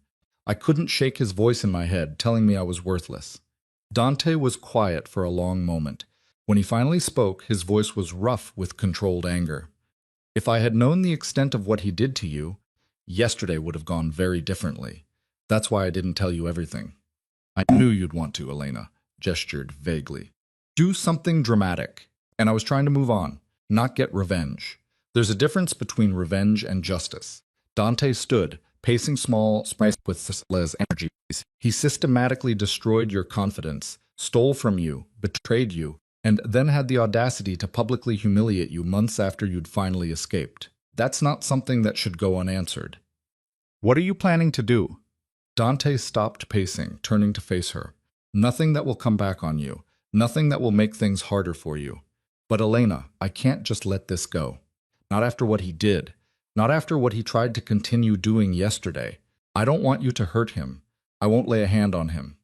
Speaker 1: I couldn't shake his voice in my head, telling me I was worthless. Dante was quiet for a long moment. When he finally spoke, his voice was rough with controlled anger. If I had known the extent of what he did to you, yesterday would have gone very differently. That's why I didn't tell you everything. I knew you'd want to, Elena gestured vaguely. Do something dramatic. And I was trying to move on, not get revenge. There's a difference between revenge and justice. Dante stood, pacing small space with less energy. He systematically destroyed your confidence, stole from you, betrayed you, and then had the audacity to publicly humiliate you months after you'd finally escaped. That's not something that should go unanswered. What are you planning to do? Dante stopped pacing, turning to face her. Nothing that will come back on you. Nothing that will make things harder for you. But Elena, I can't just let this go. Not after what he did. Not after what he tried to continue doing yesterday. I don't want you to hurt him. I won't lay a hand on him.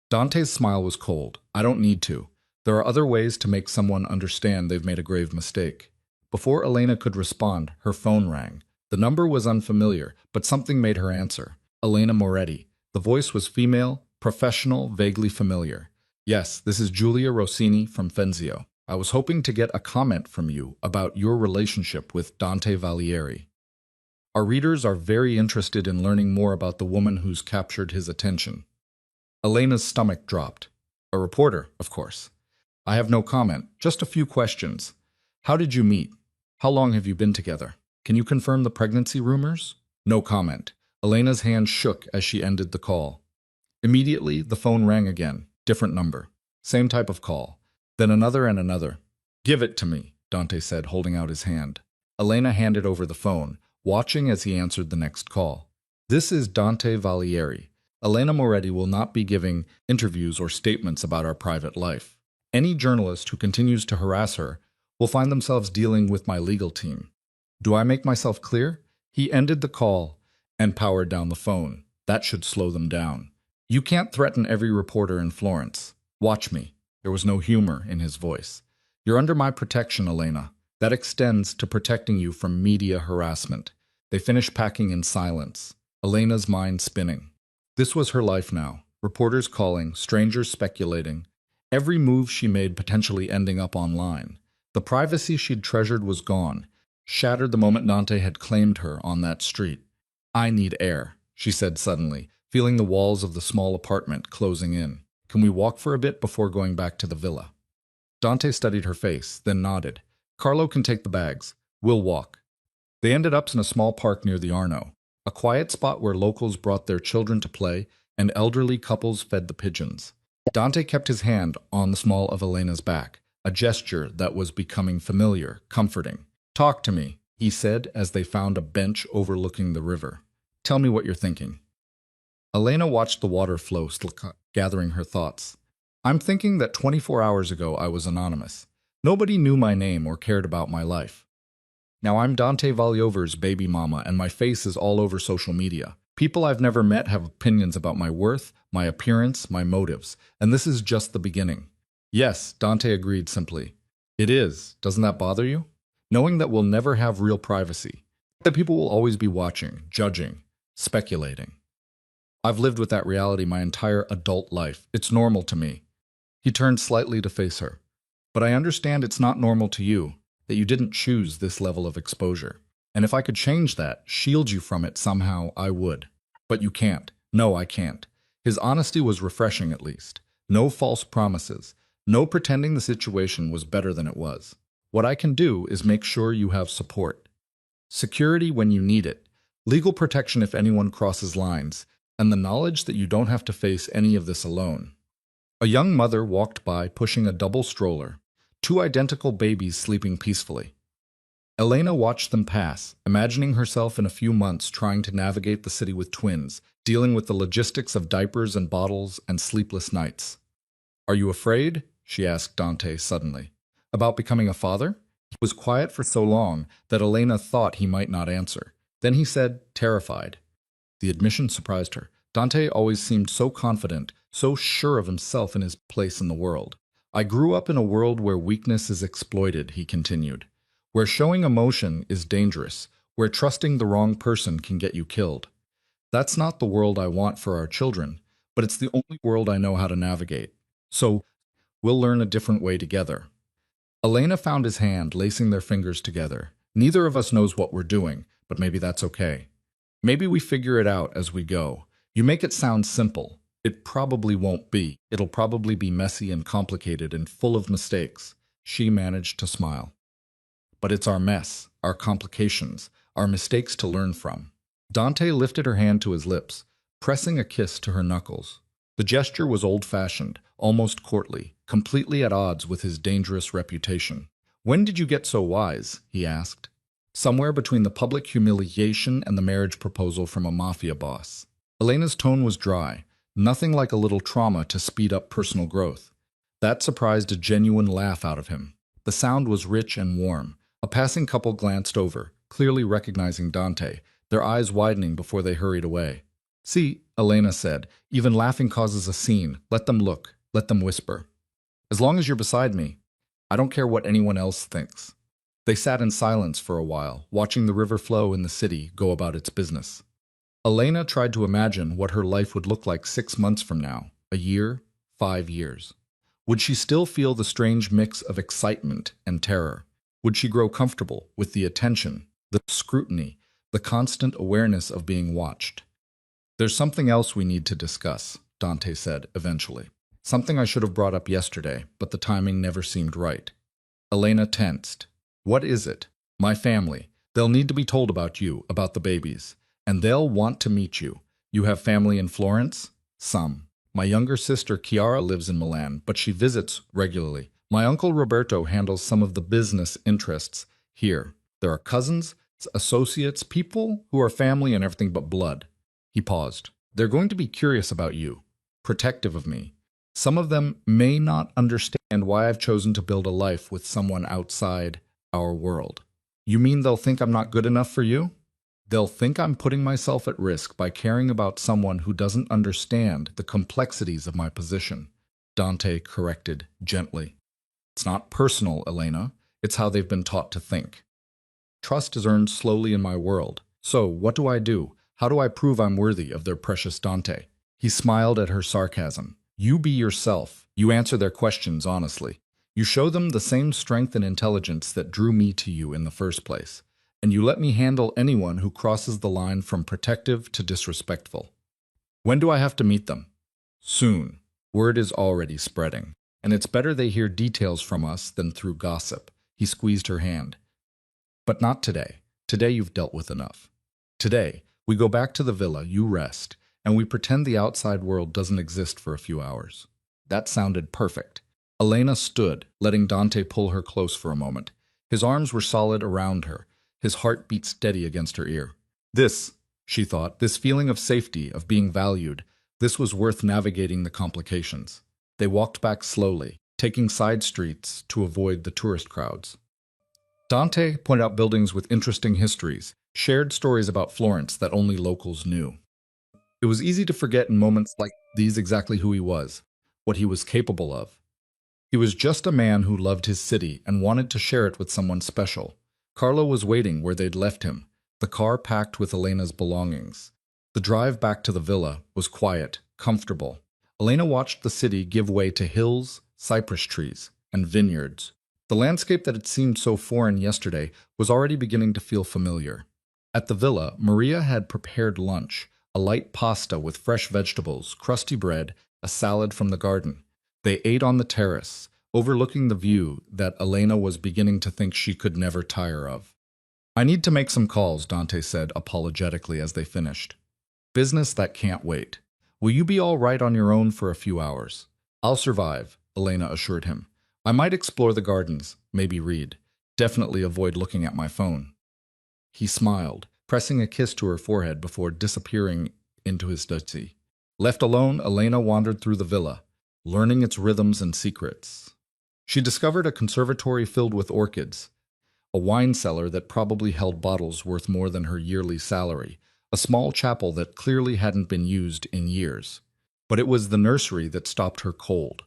Speaker 1: Dante's smile was cold. I don't need to. There are other ways to make someone understand they've made a grave mistake. Before Elena could respond, her phone rang. The number was unfamiliar, but something made her answer. Elena Moretti. The voice was female, professional, vaguely familiar. Yes, this is Giulia Rossini from Fenzio. I was hoping to get a comment from you about your relationship with Dante Valieri. Our readers are very interested in learning more about the woman who's captured his attention. Elena's stomach dropped. A reporter, of course. I have no comment, just a few questions. How did you meet? How long have you been together? Can you confirm the pregnancy rumors? No comment. Elena's hand shook as she ended the call. Immediately, the phone rang again. Different number. Same type of call. Then another and another. Give it to me, Dante said, holding out his hand. Elena handed over the phone, watching as he answered the next call. This is Dante Valieri. Elena Moretti will not be giving interviews or statements about our private life. Any journalist who continues to harass her will find themselves dealing with my legal team. Do I make myself clear? He ended the call and powered down the phone. That should slow them down. You can't threaten every reporter in Florence. Watch me. There was no humor in his voice. You're under my protection, Elena. That extends to protecting you from media harassment. They finished packing in silence, Elena's mind spinning. This was her life now. Reporters calling, strangers speculating. Every move she made potentially ending up online. The privacy she'd treasured was gone, shattered the moment Dante had claimed her on that street. I need air, she said suddenly, feeling the walls of the small apartment closing in. Can we walk for a bit before going back to the villa? Dante studied her face, then nodded. Carlo can take the bags. We'll walk. They ended up in a small park near the Arno, a quiet spot where locals brought their children to play and elderly couples fed the pigeons. Dante kept his hand on the small of Elena's back, a gesture that was becoming familiar, comforting. Talk to me, he said as they found a bench overlooking the river. Tell me what you're thinking. Elena watched the water flow, gathering her thoughts. I'm thinking that 24 hours ago I was anonymous. Nobody knew my name or cared about my life. Now I'm Dante Valiover's baby mama and my face is all over social media. People I've never met have opinions about my worth, my appearance, my motives, and this is just the beginning. Yes, Dante agreed simply. It is. Doesn't that bother you? Knowing that we'll never have real privacy. That people will always be watching, judging, speculating. I've lived with that reality my entire adult life. It's normal to me. He turned slightly to face her. But I understand it's not normal to you, that you didn't choose this level of exposure. And if I could change that, shield you from it somehow, I would. But you can't. No, I can't. His honesty was refreshing at least. No false promises. No pretending the situation was better than it was. What I can do is make sure you have support. Security when you need it. Legal protection if anyone crosses lines. And the knowledge that you don't have to face any of this alone. A young mother walked by pushing a double stroller. 2 identical babies sleeping peacefully. Elena watched them pass, imagining herself in a few months trying to navigate the city with twins, dealing with the logistics of diapers and bottles and sleepless nights. "Are you afraid?" she asked Dante suddenly. "About becoming a father?" He was quiet for so long that Elena thought he might not answer. Then he said, terrified. The admission surprised her. Dante always seemed so confident, so sure of himself and his place in the world. "I grew up in a world where weakness is exploited," he continued. "Where showing emotion is dangerous, where trusting the wrong person can get you killed. That's not the world I want for our children, but it's the only world I know how to navigate. So, we'll learn a different way together." Elena found his hand, lacing their fingers together. "Neither of us knows what we're doing, but maybe that's okay. Maybe we figure it out as we go. You make it sound simple. It probably won't be. It'll probably be messy and complicated and full of mistakes." She managed to smile. "But it's our mess, our complications, our mistakes to learn from." Dante lifted her hand to his lips, pressing a kiss to her knuckles. The gesture was old-fashioned, almost courtly, completely at odds with his dangerous reputation. "When did you get so wise?" he asked. "Somewhere between the public humiliation and the marriage proposal from a mafia boss." Elena's tone was dry, nothing like a little trauma to speed up personal growth. That surprised a genuine laugh out of him. The sound was rich and warm. A passing couple glanced over, clearly recognizing Dante, their eyes widening before they hurried away. "See," Elena said, "even laughing causes a scene. Let them look. Let them whisper. As long as you're beside me, I don't care what anyone else thinks." They sat in silence for a while, watching the river flow in the city go about its business. Elena tried to imagine what her life would look like 6 months from now, a year, 5 years. Would she still feel the strange mix of excitement and terror? Would she grow comfortable with the attention, the scrutiny, the constant awareness of being watched? "There's something else we need to discuss," Dante said eventually. "Something I should have brought up yesterday, but the timing never seemed right." Elena tensed. "What is it?" "My family. They'll need to be told about you, about the babies. And they'll want to meet you. You have family in Florence?" "Some. My younger sister Chiara lives in Milan, but she visits regularly. My uncle Roberto handles some of the business interests here. There are cousins, associates, people who are family and everything but blood." He paused. "They're going to be curious about you, protective of me. Some of them may not understand why I've chosen to build a life with someone outside our world." "You mean they'll think I'm not good enough for you?" "They'll think I'm putting myself at risk by caring about someone who doesn't understand the complexities of my position," Dante corrected gently. "It's not personal, Elena. It's how they've been taught to think. Trust is earned slowly in my world. So, what do I do? How do I prove I'm worthy of their precious Dante?" He smiled at her sarcasm. "You be yourself. You answer their questions honestly. You show them the same strength and intelligence that drew me to you in the first place. And you let me handle anyone who crosses the line from protective to disrespectful." "When do I have to meet them?" "Soon. Word is already spreading. And it's better they hear details from us than through gossip." He squeezed her hand. "But not today. Today you've dealt with enough. Today, we go back to the villa, you rest, and we pretend the outside world doesn't exist for a few hours." That sounded perfect. Elena stood, letting Dante pull her close for a moment. His arms were solid around her. His heart beat steady against her ear. This, she thought, this feeling of safety, of being valued, this was worth navigating the complications. They walked back slowly, taking side streets to avoid the tourist crowds. Dante pointed out buildings with interesting histories, shared stories about Florence that only locals knew. It was easy to forget in moments like these exactly who he was, what he was capable of. He was just a man who loved his city and wanted to share it with someone special. Carlo was waiting where they'd left him, the car packed with Elena's belongings. The drive back to the villa was quiet, comfortable. Elena watched the city give way to hills, cypress trees, and vineyards. The landscape that had seemed so foreign yesterday was already beginning to feel familiar. At the villa, Maria had prepared lunch, a light pasta with fresh vegetables, crusty bread, a salad from the garden. They ate on the terrace, overlooking the view that Elena was beginning to think she could never tire of. I need to make some calls, Dante said apologetically as they finished. Business that can't wait. Will you be all right on your own for a few hours? I'll survive, Elena assured him. I might explore the gardens, maybe read. Definitely avoid looking at my phone. He smiled, pressing a kiss to her forehead before disappearing into his study. Left alone, Elena wandered through the villa, learning its rhythms and secrets. She discovered a conservatory filled with orchids, a wine cellar that probably held bottles worth more than her yearly salary, a small chapel that clearly hadn't been used in years. But it was the nursery that stopped her cold.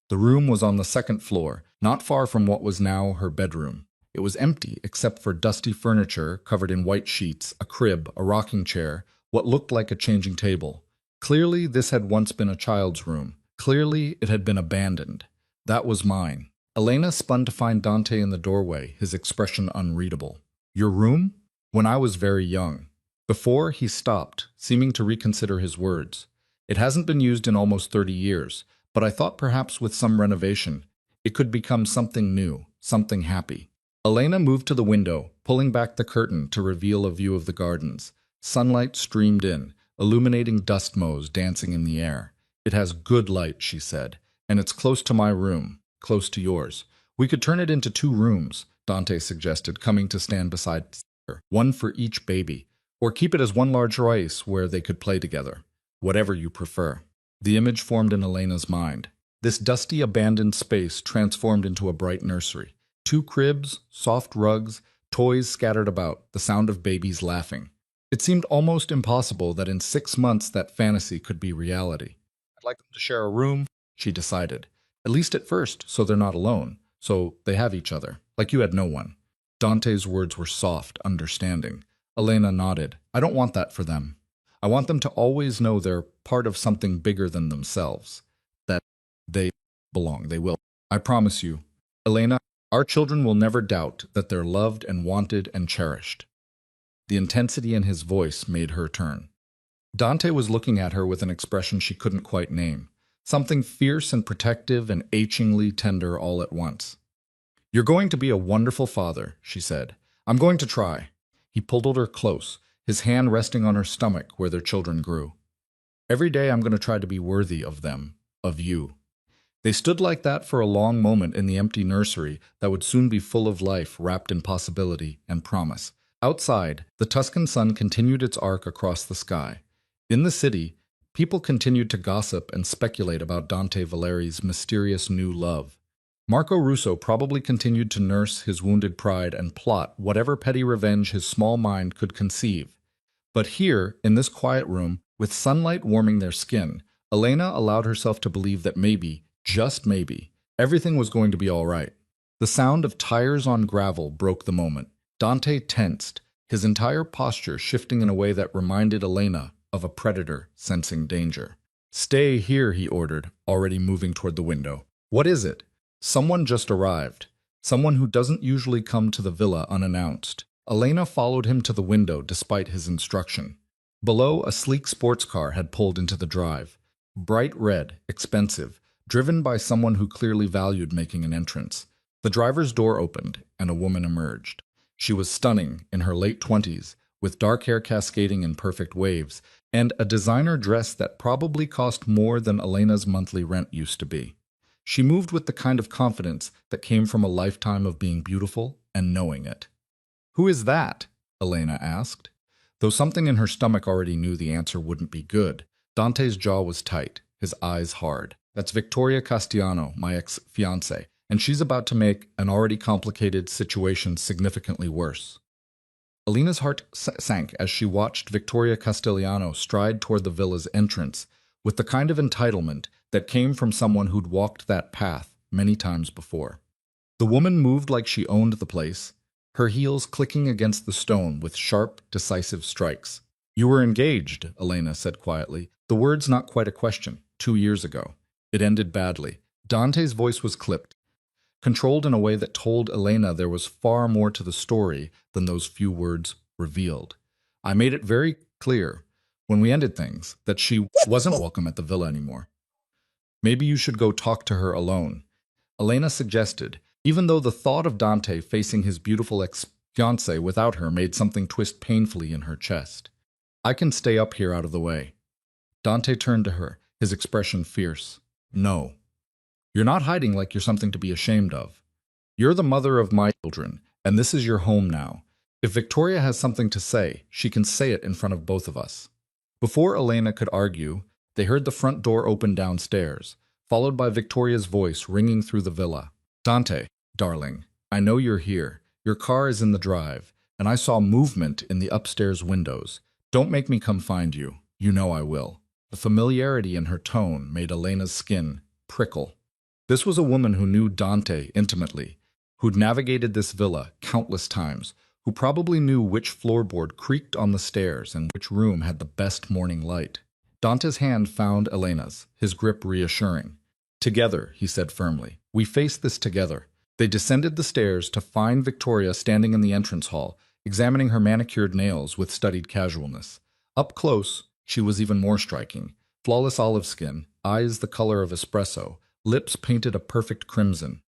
Speaker 1: The room was on the second floor, not far from what was now her bedroom. It was empty except for dusty furniture covered in white sheets, a crib, a rocking chair, what looked like a changing table. Clearly, this had once been a child's room. Clearly, it had been abandoned. That was mine. Elena spun to find Dante in the doorway, his expression unreadable. Your room? When I was very young. Before, he stopped, seeming to reconsider his words. It hasn't been used in almost 30 years, but I thought perhaps with some renovation, it could become something new, something happy. Elena moved to the window, pulling back the curtain to reveal a view of the gardens. Sunlight streamed in, illuminating dust motes dancing in the air. It has good light, she said, and it's close to my room, close to yours. We could turn it into 2 rooms, Dante suggested, coming to stand beside her, one for each baby. Or keep it as one large race where they could play together. Whatever you prefer. The image formed in Elena's mind. This dusty, abandoned space transformed into a bright nursery. 2 cribs, soft rugs, toys scattered about, the sound of babies laughing. It seemed almost impossible that in 6 months that fantasy could be reality. I'd like them to share a room, she decided. At least at first, so they're not alone. So they have each other, like you had no one. Dante's words were soft, understanding. Elena nodded. I don't want that for them. I want them to always know they're part of something bigger than themselves. That they belong. They will. I promise you. Elena, our children will never doubt that they're loved and wanted and cherished. The intensity in his voice made her turn. Dante was looking at her with an expression she couldn't quite name. Something fierce and protective and achingly tender all at once. You're going to be a wonderful father, she said. I'm going to try. He pulled her close, his hand resting on her stomach where their children grew. Every day I'm going to try to be worthy of them, of you. They stood like that for a long moment in the empty nursery that would soon be full of life wrapped in possibility and promise. Outside, the Tuscan sun continued its arc across the sky. In the city, people continued to gossip and speculate about Dante Valeri's mysterious new love. Marco Russo probably continued to nurse his wounded pride and plot whatever petty revenge his small mind could conceive. But here, in this quiet room, with sunlight warming their skin, Elena allowed herself to believe that maybe, just maybe, everything was going to be all right. The sound of tires on gravel broke the moment. Dante tensed, his entire posture shifting in a way that reminded Elena of a predator sensing danger. Stay here, he ordered, already moving toward the window. What is it? Someone just arrived. Someone who doesn't usually come to the villa unannounced. Elena followed him to the window despite his instruction. Below, a sleek sports car had pulled into the drive. Bright red, expensive, driven by someone who clearly valued making an entrance. The driver's door opened, and a woman emerged. She was stunning, in her late 20s, with dark hair cascading in perfect waves, and a designer dress that probably cost more than Elena's monthly rent used to be. She moved with the kind of confidence that came from a lifetime of being beautiful and knowing it. Who is that? Elena asked. Though something in her stomach already knew the answer wouldn't be good, Dante's jaw was tight, his eyes hard. That's Victoria Castellano, my ex-fiancée, and she's about to make an already complicated situation significantly worse. Elena's heart sank as she watched Victoria Castellano stride toward the villa's entrance with the kind of entitlement that came from someone who'd walked that path many times before. The woman moved like she owned the place, her heels clicking against the stone with sharp, decisive strikes. You were engaged, Elena said quietly. The word's not quite a question. 2 years ago. It ended badly. Dante's voice was clipped, controlled in a way that told Elena there was far more to the story than those few words revealed. I made it very clear, when we ended things, that she wasn't welcome at the villa anymore. Maybe you should go talk to her alone, Elena suggested, even though the thought of Dante facing his beautiful ex-fiancée without her made something twist painfully in her chest. I can stay up here out of the way. Dante turned to her, his expression fierce. No. You're not hiding like you're something to be ashamed of. You're the mother of my children, and this is your home now. If Victoria has something to say, she can say it in front of both of us. Before Elena could argue, they heard the front door open downstairs, followed by Victoria's voice ringing through the villa. Dante, darling, I know you're here. Your car is in the drive, and I saw movement in the upstairs windows. Don't make me come find you. You know I will. The familiarity in her tone made Elena's skin prickle. This was a woman who knew Dante intimately, who'd navigated this villa countless times, who probably knew which floorboard creaked on the stairs and which room had the best morning light. Dante's hand found Elena's, his grip reassuring. Together, he said firmly. We face this together. They descended the stairs to find Victoria standing in the entrance hall, examining her manicured nails with studied casualness. Up close, she was even more striking. Flawless olive skin, eyes the color of espresso, lips painted a perfect crimson.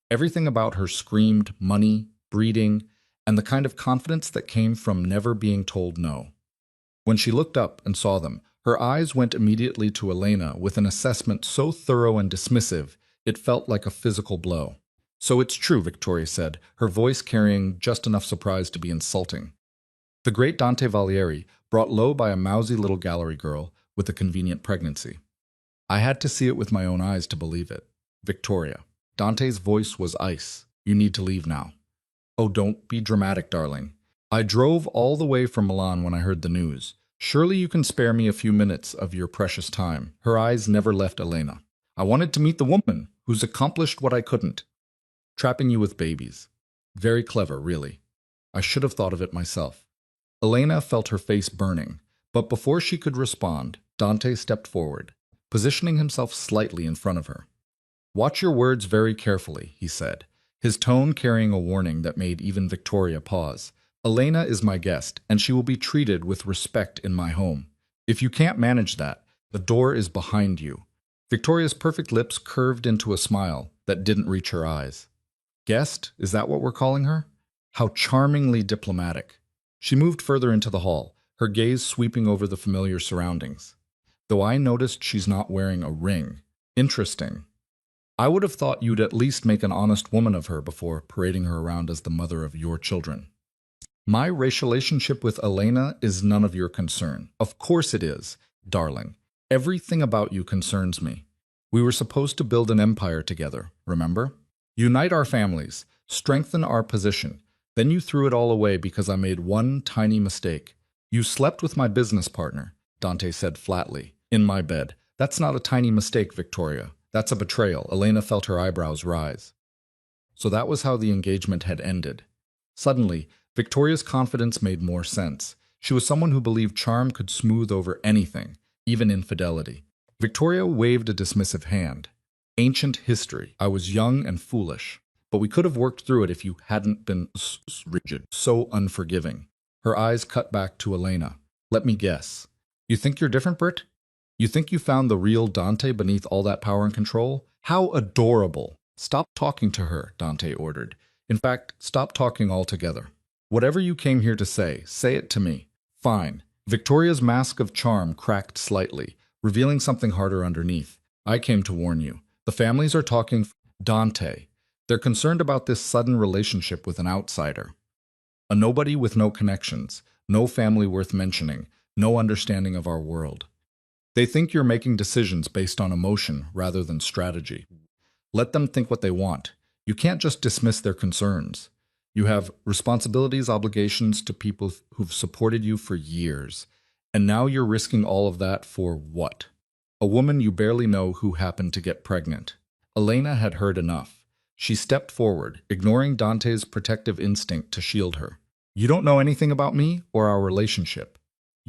Speaker 1: Everything about her screamed money, breeding, and the kind of confidence that came from never being told no. When she looked up and saw them, her eyes went immediately to Elena with an assessment so thorough and dismissive, it felt like a physical blow. So it's true, Victoria said, her voice carrying just enough surprise to be insulting. The great Dante Valieri, brought low by a mousy little gallery girl with a convenient pregnancy. I had to see it with my own eyes to believe it. Victoria. Dante's voice was ice. You need to leave now. Oh, don't be dramatic, darling. I drove all the way from Milan when I heard the news. Surely you can spare me a few minutes of your precious time. Her eyes never left Elena. I wanted to meet the woman who's accomplished what I couldn't. Trapping you with babies. Very clever, really. I should have thought of it myself. Elena felt her face burning, but before she could respond, Dante stepped forward, positioning himself slightly in front of her. Watch your words very carefully, he said, his tone carrying a warning that made even Victoria pause. Elena is my guest, and she will be treated with respect in my home. If you can't manage that, the door is behind you. Victoria's perfect lips curved into a smile that didn't reach her eyes. Guest, is that what we're calling her? How charmingly diplomatic. She moved further into the hall, her gaze sweeping over the familiar surroundings. Though I noticed she's not wearing a ring. Interesting. I would have thought you'd at least make an honest woman of her before parading her around as the mother of your children. My racial relationship with Elena is none of your concern. Of course it is, darling. Everything about you concerns me. We were supposed to build an empire together, remember? Unite our families, strengthen our position. Then you threw it all away because I made one tiny mistake. You slept with my business partner, Dante said flatly, in my bed. That's not a tiny mistake, Victoria. That's a betrayal. Elena felt her eyebrows rise. So that was how the engagement had ended. Suddenly, Victoria's confidence made more sense. She was someone who believed charm could smooth over anything, even infidelity. Victoria waved a dismissive hand. Ancient history. I was young and foolish, but we could have worked through it if you hadn't been rigid, so unforgiving. Her eyes cut back to Elena. Let me guess. You think you're different, Britt? You think you found the real Dante beneath all that power and control? How adorable. Stop talking to her, Dante ordered. In fact, stop talking altogether. Whatever you came here to say it to me. Fine. Victoria's mask of charm cracked slightly, revealing something harder underneath. I came to warn you. The families are talking Dante. They're concerned about this sudden relationship with an outsider. A nobody with no connections, no family worth mentioning, no understanding of our world. They think you're making decisions based on emotion rather than strategy. Let them think what they want. You can't just dismiss their concerns. You have responsibilities, obligations to people who've supported you for years. And now you're risking all of that for what? A woman you barely know who happened to get pregnant. Elena had heard enough. She stepped forward, ignoring Dante's protective instinct to shield her. You don't know anything about me or our relationship.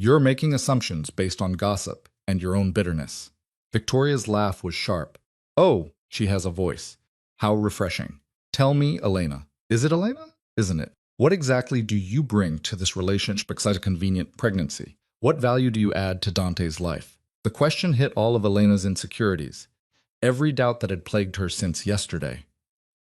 Speaker 1: You're making assumptions based on gossip and your own bitterness. Victoria's laugh was sharp. Oh, she has a voice. How refreshing. Tell me, Elena. Is it Elena? Isn't it? What exactly do you bring to this relationship besides a convenient pregnancy? What value do you add to Dante's life? The question hit all of Elena's insecurities, every doubt that had plagued her since yesterday.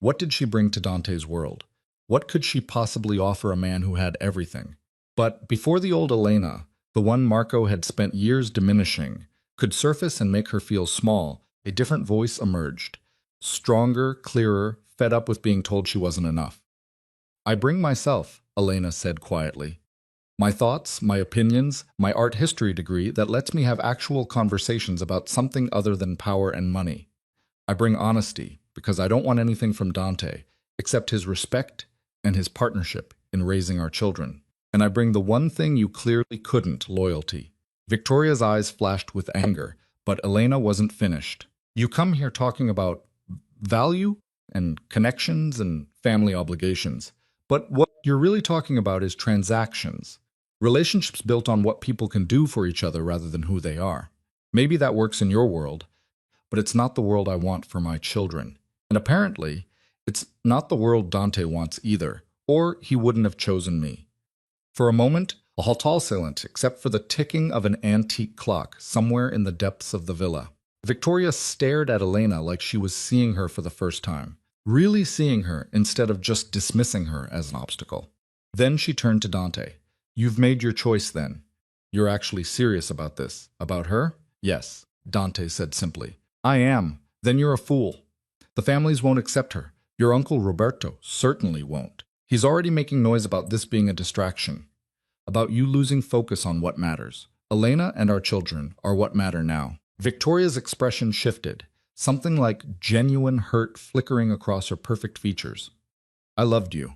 Speaker 1: What did she bring to Dante's world? What could she possibly offer a man who had everything? But before the old Elena, the one Marco had spent years diminishing, could surface and make her feel small, a different voice emerged. Stronger, clearer, fed up with being told she wasn't enough. I bring myself, Elena said quietly. My thoughts, my opinions, my art history degree that lets me have actual conversations about something other than power and money. I bring honesty, because I don't want anything from Dante, except his respect and his partnership in raising our children. And I bring the one thing you clearly couldn't, loyalty. Victoria's eyes flashed with anger, but Elena wasn't finished. You come here talking about value and connections and family obligations, but what you're really talking about is transactions. Relationships built on what people can do for each other rather than who they are. Maybe that works in your world, but it's not the world I want for my children. And apparently, it's not the world Dante wants either, or he wouldn't have chosen me. For a moment, all silent except for the ticking of an antique clock somewhere in the depths of the villa. Victoria stared at Elena like she was seeing her for the first time, really seeing her instead of just dismissing her as an obstacle. Then she turned to Dante. You've made your choice then. You're actually serious about this. About her? Yes, Dante said simply. I am. Then you're a fool. The families won't accept her. Your uncle Roberto certainly won't. He's already making noise about this being a distraction, about you losing focus on what matters. Elena and our children are what matter now. Victoria's expression shifted, something like genuine hurt flickering across her perfect features. I loved you,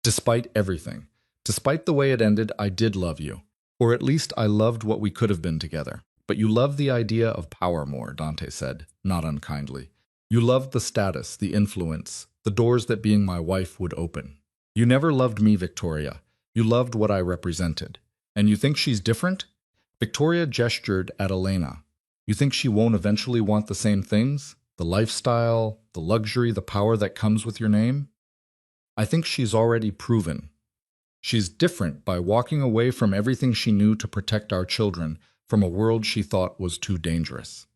Speaker 1: despite everything. Despite the way it ended, I did love you. Or at least I loved what we could have been together. But you loved the idea of power more, Dante said, not unkindly. You loved the status, the influence, the doors that being my wife would open. You never loved me, Victoria. You loved what I represented. And you think she's different? Victoria gestured at Elena. You think she won't eventually want the same things? The lifestyle, the luxury, the power that comes with your name? I think she's already proven. She's different by walking away from everything she knew to protect our children from a world she thought was too dangerous.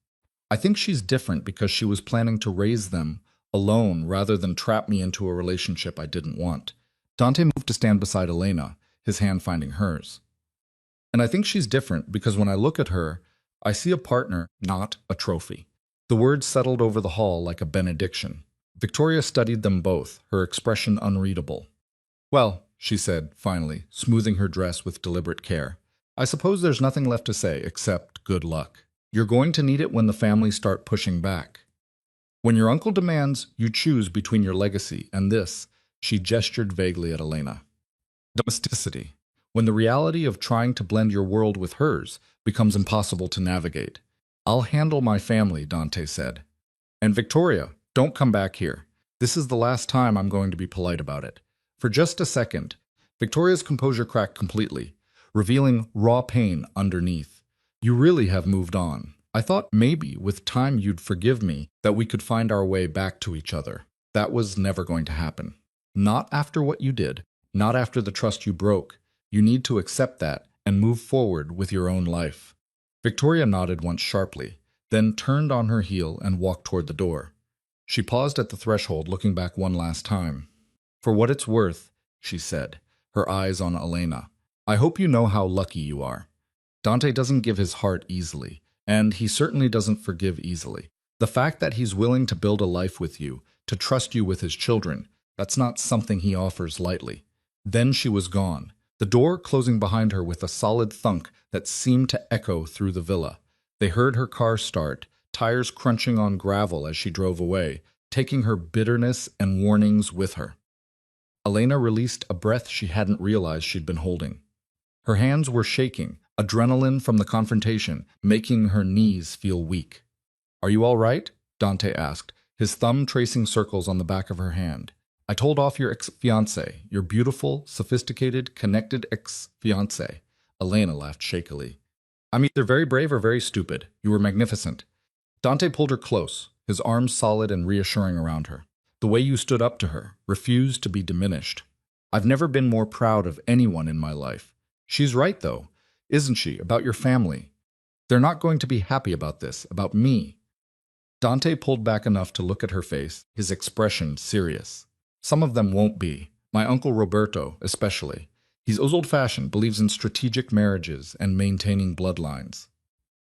Speaker 1: I think she's different because she was planning to raise them alone rather than trap me into a relationship I didn't want. Dante moved to stand beside Elena, his hand finding hers. And I think she's different because when I look at her, I see a partner, not a trophy. The words settled over the hall like a benediction. Victoria studied them both, her expression unreadable. Well, she said, finally, smoothing her dress with deliberate care, I suppose there's nothing left to say except good luck. You're going to need it when the families start pushing back. When your uncle demands, you choose between your legacy and this, she gestured vaguely at Elena. Domesticity. When the reality of trying to blend your world with hers becomes impossible to navigate. I'll handle my family, Dante said. And Victoria, don't come back here. This is the last time I'm going to be polite about it. For just a second, Victoria's composure cracked completely, revealing raw pain underneath. You really have moved on. I thought maybe with time you'd forgive me, that we could find our way back to each other. That was never going to happen. Not after what you did, not after the trust you broke. You need to accept that and move forward with your own life. Victoria nodded once sharply, then turned on her heel and walked toward the door. She paused at the threshold, looking back one last time. For what it's worth, she said, her eyes on Elena, I hope you know how lucky you are. Dante doesn't give his heart easily, and he certainly doesn't forgive easily. The fact that he's willing to build a life with you, to trust you with his children, that's not something he offers lightly. Then she was gone, the door closing behind her with a solid thunk that seemed to echo through the villa. They heard her car start, tires crunching on gravel as she drove away, taking her bitterness and warnings with her. Elena released a breath she hadn't realized she'd been holding. Her hands were shaking, adrenaline from the confrontation making her knees feel weak. Are you all right? Dante asked, his thumb tracing circles on the back of her hand. I told off your ex-fiancé, your beautiful, sophisticated, connected ex-fiancé. Elena laughed shakily. I'm either very brave or very stupid. You were magnificent. Dante pulled her close, his arms solid and reassuring around her. The way you stood up to her, refused to be diminished. I've never been more proud of anyone in my life. She's right, though, isn't she, about your family? They're not going to be happy about this, about me. Dante pulled back enough to look at her face, his expression serious. Some of them won't be. My uncle Roberto, especially. He's old-fashioned, believes in strategic marriages and maintaining bloodlines.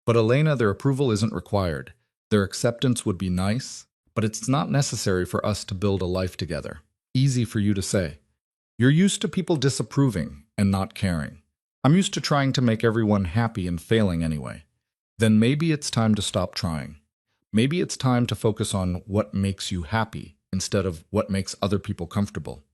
Speaker 1: But Elena, their approval isn't required. Their acceptance would be nice, but it's not necessary for us to build a life together. Easy for you to say. You're used to people disapproving and not caring. I'm used to trying to make everyone happy and failing anyway. Then maybe it's time to stop trying. Maybe it's time to focus on what makes you happy instead of what makes other people comfortable.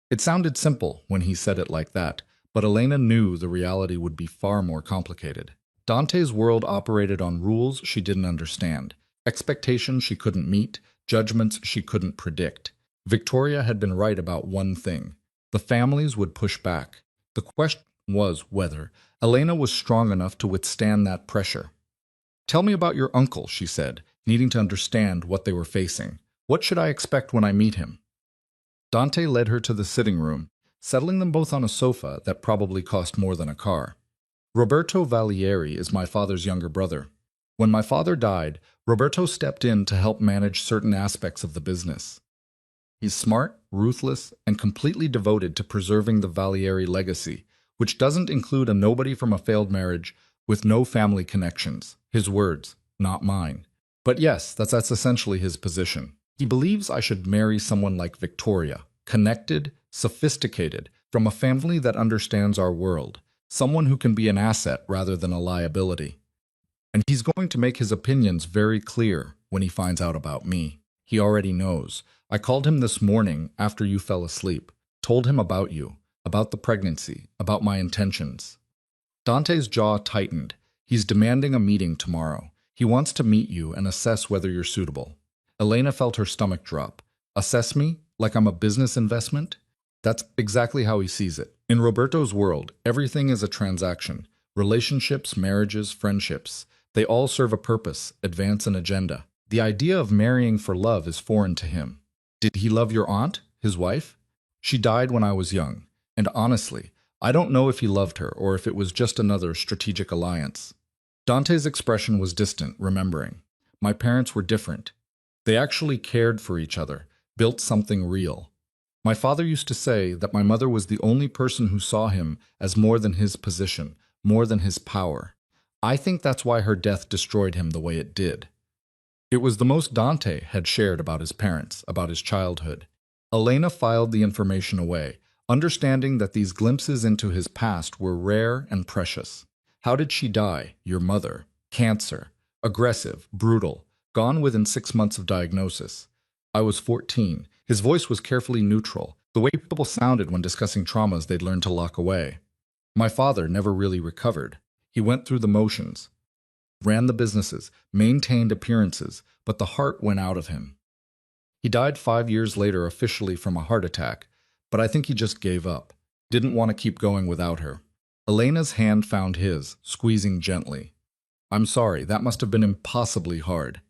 Speaker 1: It sounded simple when he said it like that, but Elena knew the reality would be far more complicated. Dante's world operated on rules she didn't understand, expectations she couldn't meet, judgments she couldn't predict. Victoria had been right about one thing. The families would push back. The question was whether Elena was strong enough to withstand that pressure. Tell me about your uncle, she said, needing to understand what they were facing. What should I expect when I meet him? Dante led her to the sitting room, settling them both on a sofa that probably cost more than a car. Roberto Valieri is my father's younger brother. When my father died, Roberto stepped in to help manage certain aspects of the business. He's smart, ruthless, and completely devoted to preserving the Valieri legacy, which doesn't include a nobody from a failed marriage with no family connections. His words, not mine. But yes, that's essentially his position. He believes I should marry someone like Victoria, connected, sophisticated, from a family that understands our world, someone who can be an asset rather than a liability. And he's going to make his opinions very clear when he finds out about me. He already knows. I called him this morning after you fell asleep, told him about you, about the pregnancy, about my intentions. Dante's jaw tightened. He's demanding a meeting tomorrow. He wants to meet you and assess whether you're suitable. Elena felt her stomach drop. Assess me? Like I'm a business investment? That's exactly how he sees it. In Roberto's world, everything is a transaction. Relationships, marriages, friendships. They all serve a purpose, advance an agenda. The idea of marrying for love is foreign to him. Did he love your aunt, his wife? She died when I was young. And honestly, I don't know if he loved her or if it was just another strategic alliance. Dante's expression was distant, remembering. My parents were different. They actually cared for each other, built something real. My father used to say that my mother was the only person who saw him as more than his position, more than his power. I think that's why her death destroyed him the way it did. It was the most Dante had shared about his parents, about his childhood. Elena filed the information away, understanding that these glimpses into his past were rare and precious. How did she die, your mother? Cancer. Aggressive, brutal, gone within 6 months of diagnosis. I was 14. His voice was carefully neutral, the way people sounded when discussing traumas they'd learned to lock away. My father never really recovered. He went through the motions, ran the businesses, maintained appearances, but the heart went out of him. He died 5 years later officially from a heart attack, but I think he just gave up. Didn't want to keep going without her. Elena's hand found his, squeezing gently. I'm sorry, that must have been impossibly hard.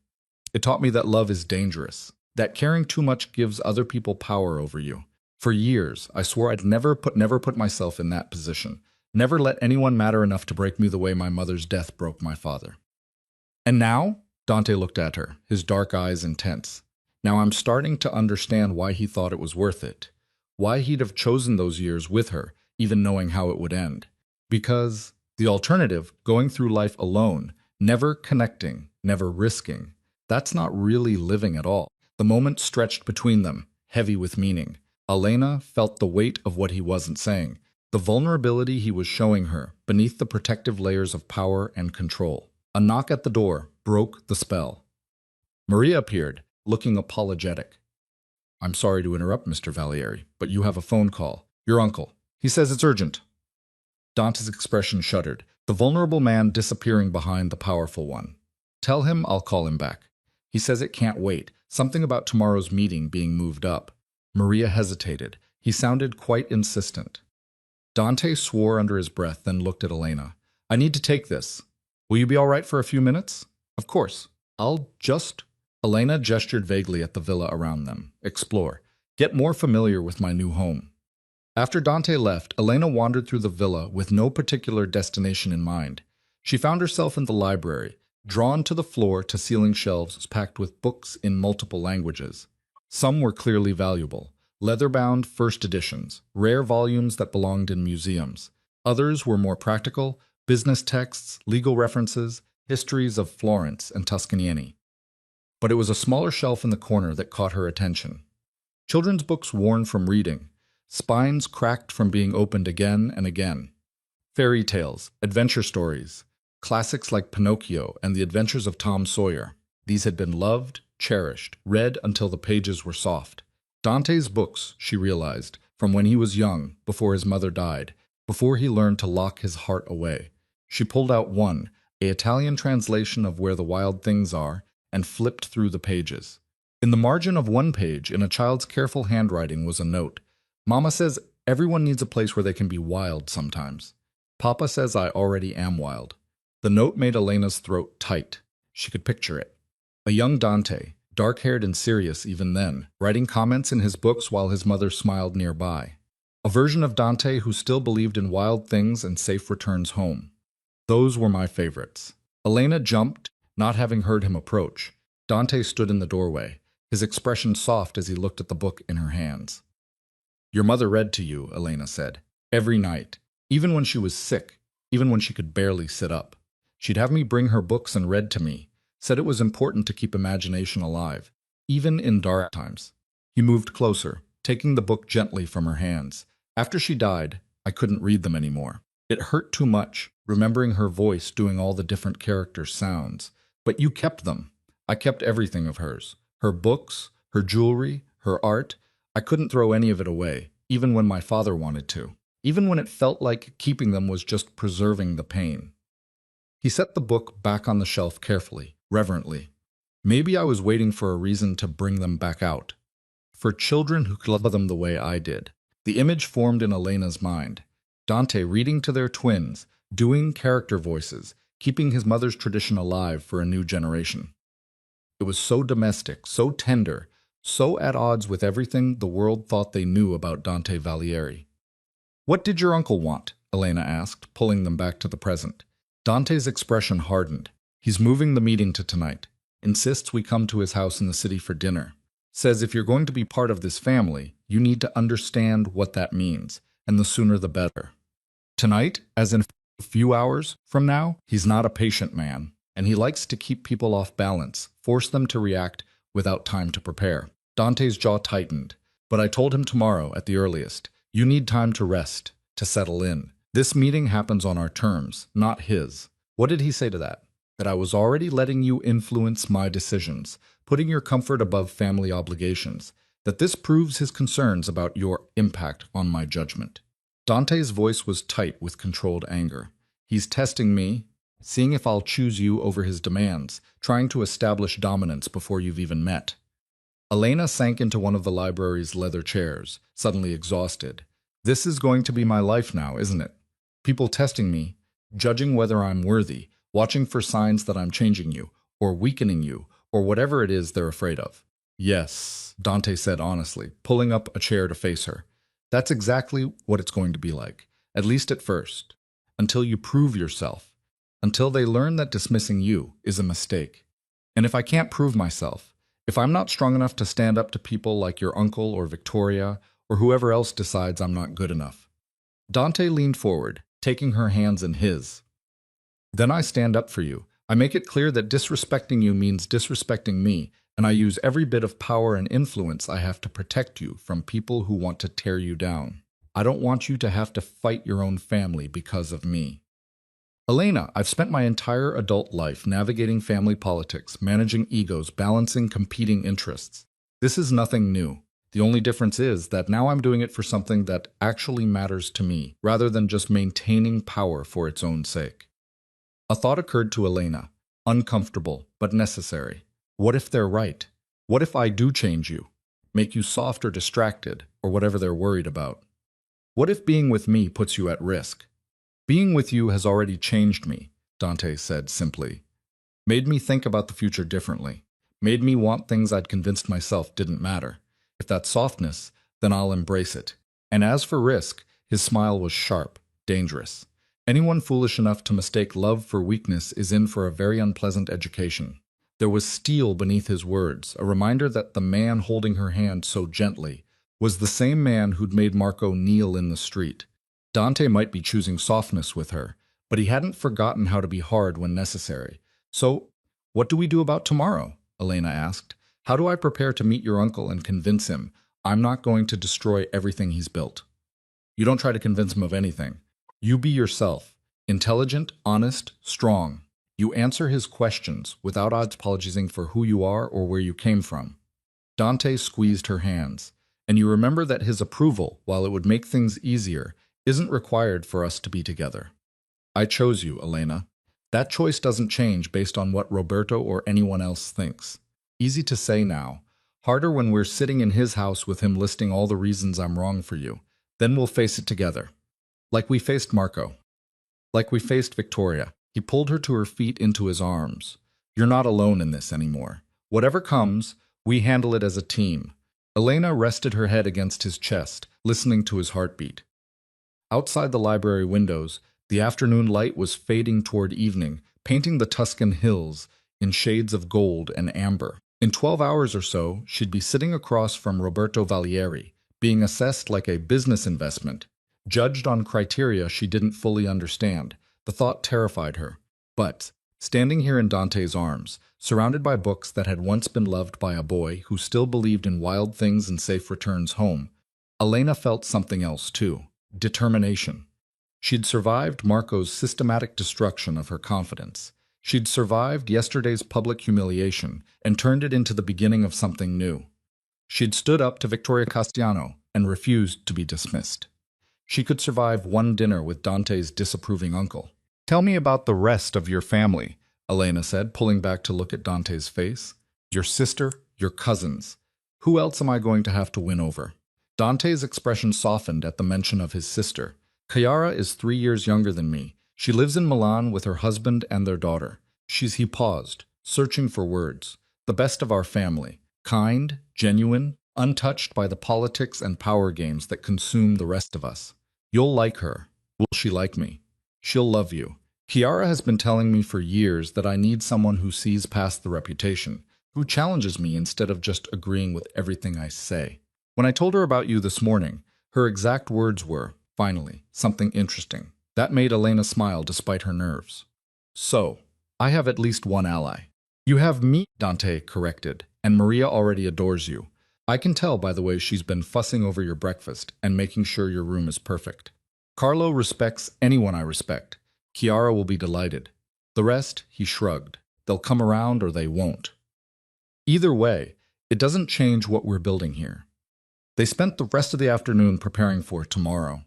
Speaker 1: It taught me that love is dangerous, that caring too much gives other people power over you. For years, I swore I'd never put myself in that position, never let anyone matter enough to break me the way my mother's death broke my father. And now? Dante looked at her, his dark eyes intense. Now I'm starting to understand why he thought it was worth it, why he'd have chosen those years with her, even knowing how it would end. Because the alternative, going through life alone, never connecting, never risking, that's not really living at all. The moment stretched between them, heavy with meaning. Elena felt the weight of what he wasn't saying, the vulnerability he was showing her beneath the protective layers of power and control. A knock at the door broke the spell. Maria appeared, looking apologetic. I'm sorry to interrupt, Mr. Valieri, but you have a phone call. Your uncle. He says it's urgent. Dante's expression shuddered, the vulnerable man disappearing behind the powerful one. Tell him I'll call him back. He says it can't wait, something about tomorrow's meeting being moved up. Maria hesitated. He sounded quite insistent. Dante swore under his breath, then looked at Elena. I need to take this. Will you be all right for a few minutes? Of course. I'll just... Elena gestured vaguely at the villa around them. Explore. Get more familiar with my new home. After Dante left, Elena wandered through the villa with no particular destination in mind. She found herself in the library, drawn to the floor-to-ceiling shelves packed with books in multiple languages. Some were clearly valuable. Leather-bound first editions, rare volumes that belonged in museums. Others were more practical, business texts, legal references, histories of Florence and Tuscany. But it was a smaller shelf in the corner that caught her attention. Children's books worn from reading, spines cracked from being opened again and again. Fairy tales, adventure stories, classics like Pinocchio and The Adventures of Tom Sawyer. These had been loved, cherished, read until the pages were soft. Dante's books, she realized, from when he was young, before his mother died, before he learned to lock his heart away. She pulled out one, an Italian translation of Where the Wild Things Are, and flipped through the pages. In the margin of one page, in a child's careful handwriting, was a note. Mama says everyone needs a place where they can be wild sometimes. Papa says I already am wild. The note made Elena's throat tight. She could picture it. A young Dante, dark-haired and serious even then, writing comments in his books while his mother smiled nearby. A version of Dante who still believed in wild things and safe returns home. Those were my favorites. Elena jumped, not having heard him approach. Dante stood in the doorway, his expression soft as he looked at the book in her hands. Your mother read to you, Elena said, every night, even when she was sick, even when she could barely sit up. She'd have me bring her books and read to me, said it was important to keep imagination alive, even in dark times. He moved closer, taking the book gently from her hands. After she died, I couldn't read them anymore. It hurt too much, remembering her voice doing all the different characters' sounds. But you kept them. I kept everything of hers. Her books, her jewelry, her art. I couldn't throw any of it away, even when my father wanted to. Even when it felt like keeping them was just preserving the pain. He set the book back on the shelf carefully, reverently. Maybe I was waiting for a reason to bring them back out. For children who could love them the way I did. The image formed in Elena's mind. Dante reading to their twins, doing character voices, keeping his mother's tradition alive for a new generation. It was so domestic, so tender, so at odds with everything the world thought they knew about Dante Alighieri. What did your uncle want? Elena asked, pulling them back to the present. Dante's expression hardened. He's moving the meeting to tonight. Insists we come to his house in the city for dinner. Says if you're going to be part of this family, you need to understand what that means, and the sooner the better. Tonight, as in a few hours from now, he's not a patient man, and he likes to keep people off balance, force them to react without time to prepare. Dante's jaw tightened, but I told him tomorrow at the earliest, you need time to rest, to settle in. This meeting happens on our terms, not his. What did he say to that? That I was already letting you influence my decisions, putting your comfort above family obligations, that this proves his concerns about your impact on my judgment. Dante's voice was tight with controlled anger. He's testing me, seeing if I'll choose you over his demands, trying to establish dominance before you've even met. Elena sank into one of the library's leather chairs, suddenly exhausted. This is going to be my life now, isn't it? People testing me, judging whether I'm worthy, watching for signs that I'm changing you, or weakening you, or whatever it is they're afraid of. Yes, Dante said honestly, pulling up a chair to face her. That's exactly what it's going to be like, at least at first, until you prove yourself, until they learn that dismissing you is a mistake. And if I can't prove myself, if I'm not strong enough to stand up to people like your uncle or Victoria or whoever else decides I'm not good enough. Dante leaned forward, taking her hands in his. Then I stand up for you. I make it clear that disrespecting you means disrespecting me, and I use every bit of power and influence I have to protect you from people who want to tear you down. I don't want you to have to fight your own family because of me. Elena, I've spent my entire adult life navigating family politics, managing egos, balancing competing interests. This is nothing new. The only difference is that now I'm doing it for something that actually matters to me, rather than just maintaining power for its own sake. A thought occurred to Elena, uncomfortable, but necessary. What if they're right? What if I do change you, make you soft or distracted, or whatever they're worried about? What if being with me puts you at risk? Being with you has already changed me, Dante said simply. Made me think about the future differently. Made me want things I'd convinced myself didn't matter. If that's softness, then I'll embrace it. And as for risk, his smile was sharp, dangerous. Anyone foolish enough to mistake love for weakness is in for a very unpleasant education. There was steel beneath his words, a reminder that the man holding her hand so gently was the same man who'd made Marco kneel in the street. Dante might be choosing softness with her, but he hadn't forgotten how to be hard when necessary. So, what do we do about tomorrow? Elena asked. How do I prepare to meet your uncle and convince him I'm not going to destroy everything he's built? You don't try to convince him of anything. You be yourself. Intelligent, honest, strong. You answer his questions without apologizing for who you are or where you came from. Dante squeezed her hands, and you remember that his approval, while it would make things easier, isn't required for us to be together. I chose you, Elena. That choice doesn't change based on what Roberto or anyone else thinks. Easy to say now. Harder when we're sitting in his house with him listing all the reasons I'm wrong for you. Then we'll face it together. Like we faced Marco. Like we faced Victoria. He pulled her to her feet into his arms. You're not alone in this anymore. Whatever comes, we handle it as a team. Elena rested her head against his chest, listening to his heartbeat. Outside the library windows, the afternoon light was fading toward evening, painting the Tuscan hills in shades of gold and amber. In 12 hours or so, she'd be sitting across from Roberto Valieri, being assessed like a business investment, judged on criteria she didn't fully understand. The thought terrified her. But, standing here in Dante's arms, surrounded by books that had once been loved by a boy who still believed in wild things and safe returns home, Elena felt something else too. Determination. She'd survived Marco's systematic destruction of her confidence. She'd survived yesterday's public humiliation and turned it into the beginning of something new. She'd stood up to Victoria Castellano and refused to be dismissed. She could survive one dinner with Dante's disapproving uncle. Tell me about the rest of your family, Elena said, pulling back to look at Dante's face. Your sister, your cousins. Who else am I going to have to win over? Dante's expression softened at the mention of his sister. Chiara is 3 years younger than me. She lives in Milan with her husband and their daughter. He paused, searching for words. The best of our family. Kind, genuine, untouched by the politics and power games that consume the rest of us. You'll like her. Will she like me? She'll love you. Chiara has been telling me for years that I need someone who sees past the reputation, who challenges me instead of just agreeing with everything I say. When I told her about you this morning, her exact words were, finally, something interesting. That made Elena smile despite her nerves. So, I have at least one ally. You have me, Dante corrected, and Maria already adores you. I can tell by the way she's been fussing over your breakfast and making sure your room is perfect. Carlo respects anyone I respect. Chiara will be delighted. The rest, he shrugged. They'll come around or they won't. Either way, it doesn't change what we're building here. They spent the rest of the afternoon preparing for tomorrow.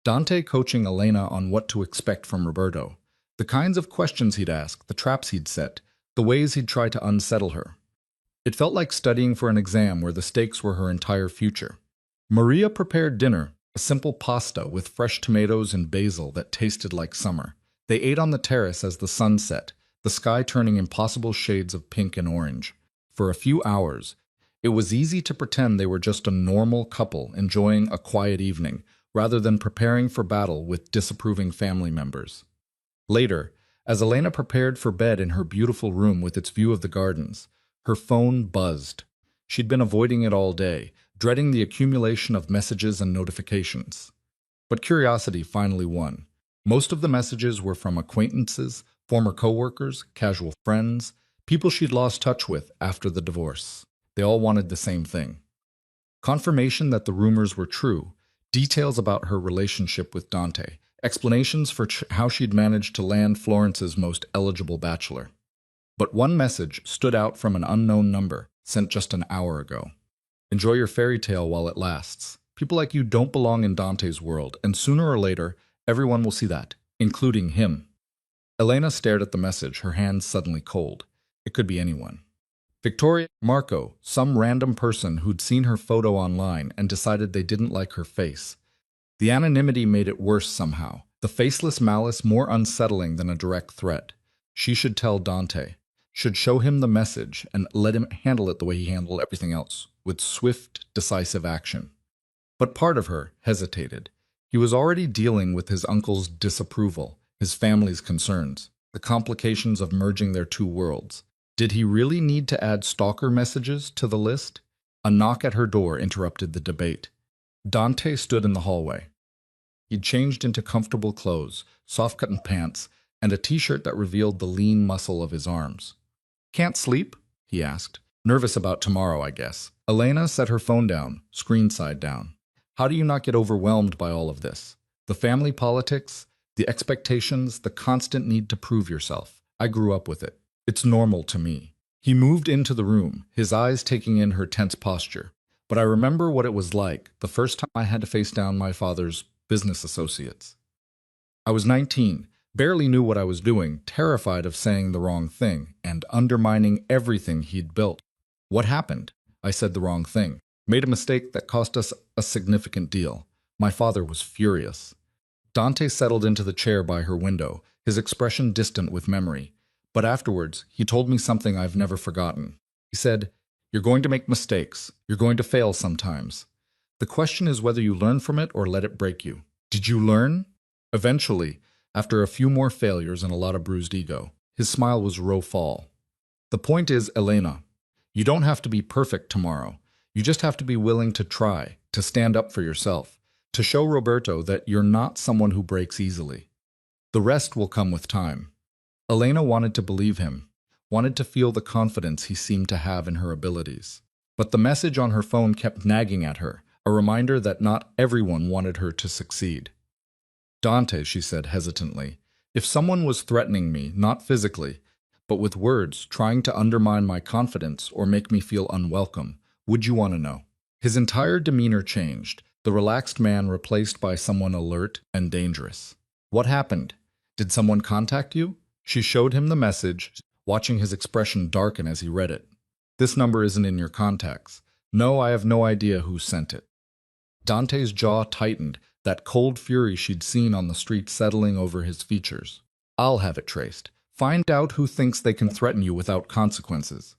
Speaker 1: Dante coaching Elena on what to expect from Roberto, the kinds of questions he'd ask, the traps he'd set, the ways he'd try to unsettle her. It felt like studying for an exam where the stakes were her entire future. Maria prepared dinner, a simple pasta with fresh tomatoes and basil that tasted like summer. They ate on the terrace as the sun set, the sky turning impossible shades of pink and orange. For a few hours, it was easy to pretend they were just a normal couple enjoying a quiet evening, rather than preparing for battle with disapproving family members. Later, as Elena prepared for bed in her beautiful room with its view of the gardens, her phone buzzed. She'd been avoiding it all day, dreading the accumulation of messages and notifications. But curiosity finally won. Most of the messages were from acquaintances, former coworkers, casual friends, people she'd lost touch with after the divorce. They all wanted the same thing. Confirmation that the rumors were true, details about her relationship with Dante, explanations for how she'd managed to land Florence's most eligible bachelor. But one message stood out from an unknown number, sent just an hour ago. Enjoy your fairy tale while it lasts. People like you don't belong in Dante's world, and sooner or later, everyone will see that, including him. Elena stared at the message, her hands suddenly cold. It could be anyone. Victoria, Marco, some random person who'd seen her photo online and decided they didn't like her face. The anonymity made it worse somehow, the faceless malice more unsettling than a direct threat. She should tell Dante, should show him the message and let him handle it the way he handled everything else, with swift, decisive action. But part of her hesitated. He was already dealing with his uncle's disapproval, his family's concerns, the complications of merging their two worlds. Did he really need to add stalker messages to the list? A knock at her door interrupted the debate. Dante stood in the hallway. He'd changed into comfortable clothes, soft-cotton pants, and a t-shirt that revealed the lean muscle of his arms. "Can't sleep?" he asked. "Nervous about tomorrow, I guess." Elena set her phone down, screen side down. "How do you not get overwhelmed by all of this? The family politics, the expectations, the constant need to prove yourself. I grew up with it. It's normal to me." He moved into the room, his eyes taking in her tense posture. "But I remember what it was like the first time I had to face down my father's business associates. I was 19, barely knew what I was doing, terrified of saying the wrong thing and undermining everything he'd built. What happened? I said the wrong thing. Made a mistake that cost us a significant deal. My father was furious." Dante settled into the chair by her window, his expression distant with memory. "But afterwards, he told me something I've never forgotten. He said, 'You're going to make mistakes. You're going to fail sometimes. The question is whether you learn from it or let it break you.' Did you learn?" Eventually, after a few more failures and a lot of bruised ego, his smile was row-fall. "The point is, Elena, you don't have to be perfect tomorrow. You just have to be willing to try, to stand up for yourself, to show Roberto that you're not someone who breaks easily. The rest will come with time." Elena wanted to believe him, wanted to feel the confidence he seemed to have in her abilities. But the message on her phone kept nagging at her, a reminder that not everyone wanted her to succeed. "Dante," she said hesitantly, "if someone was threatening me, not physically, but with words, trying to undermine my confidence or make me feel unwelcome, would you want to know?" His entire demeanor changed, the relaxed man replaced by someone alert and dangerous. "What happened? Did someone contact you?" She showed him the message, watching his expression darken as he read it. "This number isn't in your contacts. No, I have no idea who sent it." Dante's jaw tightened, that cold fury she'd seen on the street settling over his features. "I'll have it traced. Find out who thinks they can threaten you without consequences.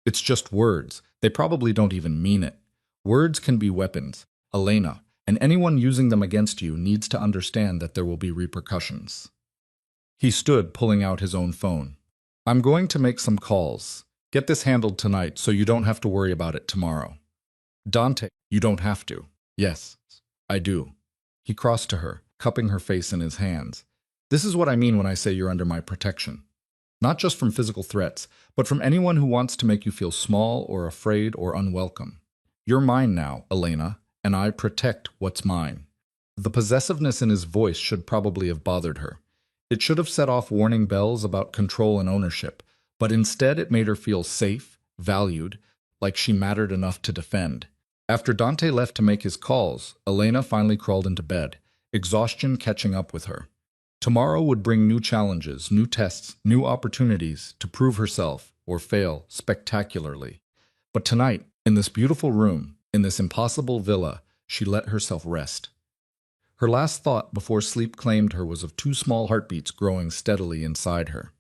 Speaker 1: It's just words. They probably don't even mean it. Words can be weapons, Elena, and anyone using them against you needs to understand that there will be repercussions." He stood, pulling out his own phone. "I'm going to make some calls. Get this handled tonight so you don't have to worry about it tomorrow." "Dante, you don't have to." "Yes, I do." He crossed to her, cupping her face in his hands. "This is what I mean when I say you're under my protection. Not just from physical threats, but from anyone who wants to make you feel small or afraid or unwelcome. You're mine now, Elena, and I protect what's mine." The possessiveness in his voice should probably have bothered her. It should have set off warning bells about control and ownership, but instead it made her feel safe, valued, like she mattered enough to defend. After Dante left to make his calls, Elena finally crawled into bed, exhaustion catching up with her. Tomorrow would bring new challenges, new tests, new opportunities to prove herself or fail spectacularly. But tonight, in this beautiful room, in this impossible villa, she let herself rest. Her last thought before sleep claimed her was of two small heartbeats growing steadily inside her.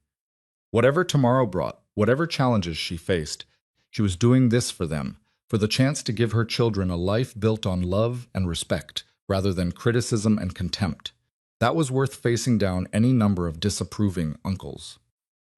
Speaker 1: Whatever tomorrow brought, whatever challenges she faced, she was doing this for them, for the chance to give her children a life built on love and respect, rather than criticism and contempt. That was worth facing down any number of disapproving uncles.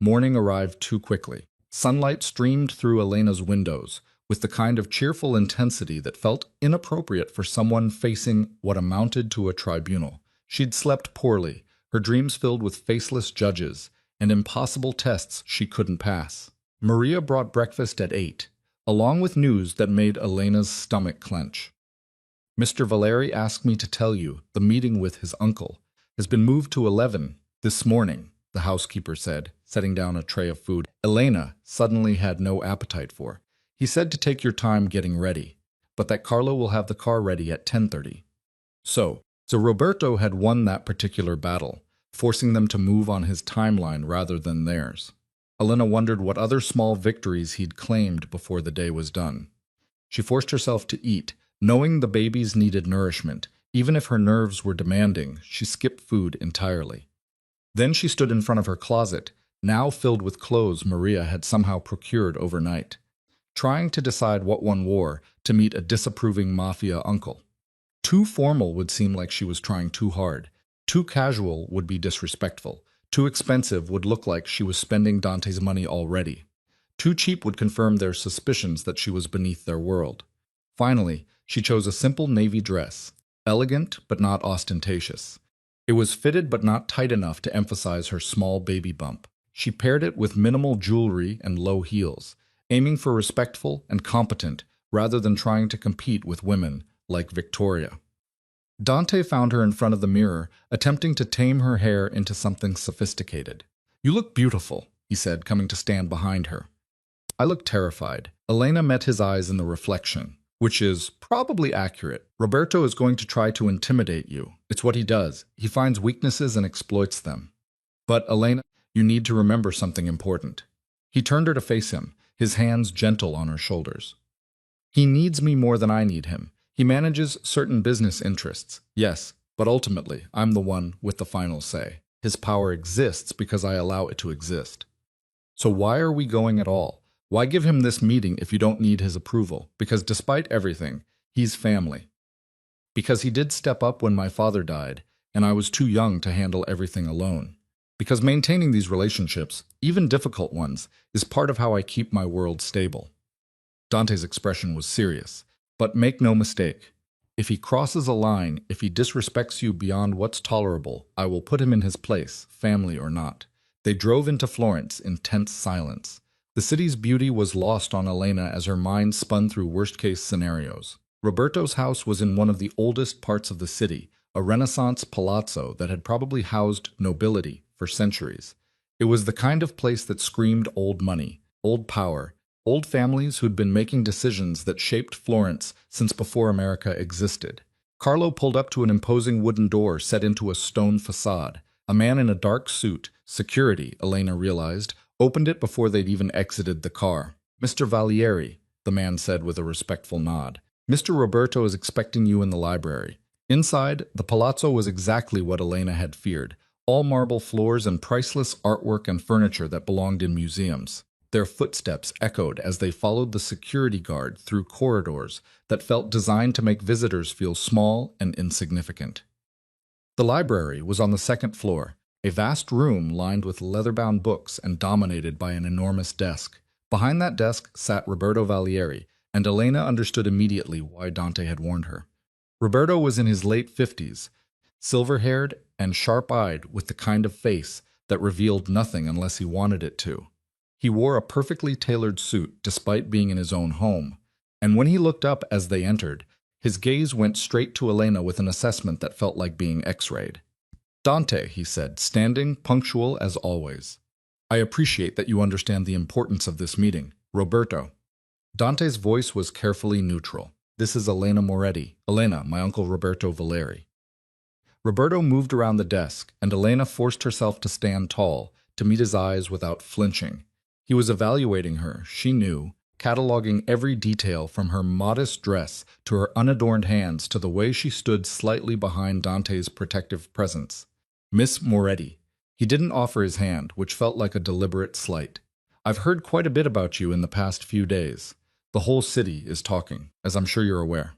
Speaker 1: Morning arrived too quickly. Sunlight streamed through Elena's windows, with the kind of cheerful intensity that felt inappropriate for someone facing what amounted to a tribunal. She'd slept poorly, her dreams filled with faceless judges and impossible tests she couldn't pass. Maria brought breakfast at 8, along with news that made Elena's stomach clench. "Mr. Valeri asked me to tell you the meeting with his uncle has been moved to 11 this morning," the housekeeper said, setting down a tray of food Elena suddenly had no appetite for. "He said to take your time getting ready, but that Carlo will have the car ready at 10:30. So Roberto had won that particular battle, forcing them to move on his timeline rather than theirs. Elena wondered what other small victories he'd claimed before the day was done. She forced herself to eat, knowing the babies needed nourishment, Even if her nerves were demanding, she skipped food entirely. Then she stood in front of her closet, now filled with clothes Maria had somehow procured overnight, trying to decide what one wore to meet a disapproving mafia uncle. Too formal would seem like she was trying too hard. Too casual would be disrespectful. Too expensive would look like she was spending Dante's money already. Too cheap would confirm their suspicions that she was beneath their world. Finally, she chose a simple navy dress, elegant but not ostentatious. It was fitted but not tight enough to emphasize her small baby bump. She paired it with minimal jewelry and low heels, aiming for respectful and competent rather than trying to compete with women like Victoria. Dante found her in front of the mirror, attempting to tame her hair into something sophisticated. "You look beautiful," he said, coming to stand behind her. I looked terrified. Elena met his eyes in the reflection, which is probably accurate. Roberto is going to try to intimidate you. It's what he does. He finds weaknesses and exploits them. But, Elena, you need to remember something important. He turned her to face him, his hands gentle on her shoulders. He needs me more than I need him. He manages certain business interests, yes, but ultimately, I'm the one with the final say. His power exists because I allow it to exist. So why are we going at all? Why give him this meeting if you don't need his approval? Because despite everything, he's family. Because he did step up when my father died, and I was too young to handle everything alone. Because maintaining these relationships, even difficult ones, is part of how I keep my world stable. Dante's expression was serious. But make no mistake, if he crosses a line, if he disrespects you beyond what's tolerable, I will put him in his place, family or not. They drove into Florence in tense silence. The city's beauty was lost on Elena as her mind spun through worst-case scenarios. Roberto's house was in one of the oldest parts of the city, a Renaissance palazzo that had probably housed nobility for centuries. It was the kind of place that screamed old money, old power, old families who'd been making decisions that shaped Florence since before America existed. Carlo pulled up to an imposing wooden door set into a stone facade. A man in a dark suit, security, Elena realized, opened it before they'd even exited the car. "Mr. Valieri," the man said with a respectful nod. "Mr. Roberto is expecting you in the library." Inside, the palazzo was exactly what Elena had feared. All marble floors and priceless artwork and furniture that belonged in museums. Their footsteps echoed as they followed the security guard through corridors that felt designed to make visitors feel small and insignificant. The library was on the second floor, a vast room lined with leather-bound books and dominated by an enormous desk. Behind that desk sat Roberto Valieri, and Elena understood immediately why Dante had warned her. Roberto was in his late 50s, silver-haired and sharp-eyed with the kind of face that revealed nothing unless he wanted it to. He wore a perfectly tailored suit despite being in his own home, and when he looked up as they entered, his gaze went straight to Elena with an assessment that felt like being X-rayed. "Dante," he said, standing punctual as always. "I appreciate that you understand the importance of this meeting. Roberto." Dante's voice was carefully neutral. "This is Elena Moretti. Elena, my uncle Roberto Valeri." Roberto moved around the desk, and Elena forced herself to stand tall, to meet his eyes without flinching. He was evaluating her, she knew, cataloging every detail from her modest dress to her unadorned hands to the way she stood slightly behind Dante's protective presence. "Miss Moretti." He didn't offer his hand, which felt like a deliberate slight. "I've heard quite a bit about you in the past few days. The whole city is talking, as I'm sure you're aware."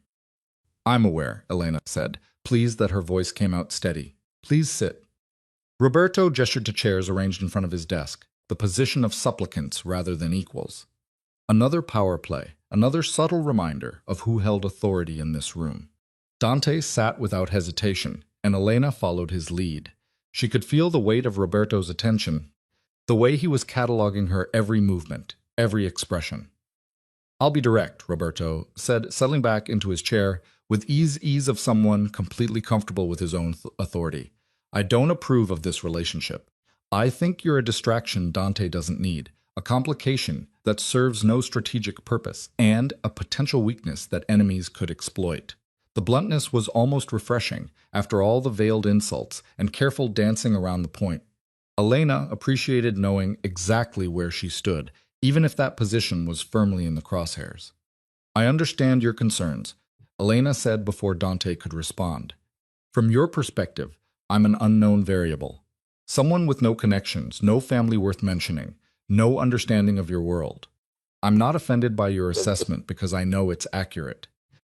Speaker 1: "I'm aware," Elena said, pleased that her voice came out steady. "Please sit." Roberto gestured to chairs arranged in front of his desk, the position of supplicants rather than equals. Another power play, another subtle reminder of who held authority in this room. Dante sat without hesitation, and Elena followed his lead. She could feel the weight of Roberto's attention, the way he was cataloging her every movement, every expression. "I'll be direct," Roberto said, settling back into his chair with ease of someone completely comfortable with his own authority. "I don't approve of this relationship. I think you're a distraction Dante doesn't need, a complication that serves no strategic purpose, and a potential weakness that enemies could exploit." The bluntness was almost refreshing after all the veiled insults and careful dancing around the point. Elena appreciated knowing exactly where she stood, even if that position was firmly in the crosshairs. "I understand your concerns," Elena said before Dante could respond. From your perspective, I'm an unknown variable. Someone with no connections, no family worth mentioning, no understanding of your world. I'm not offended by your assessment because I know it's accurate.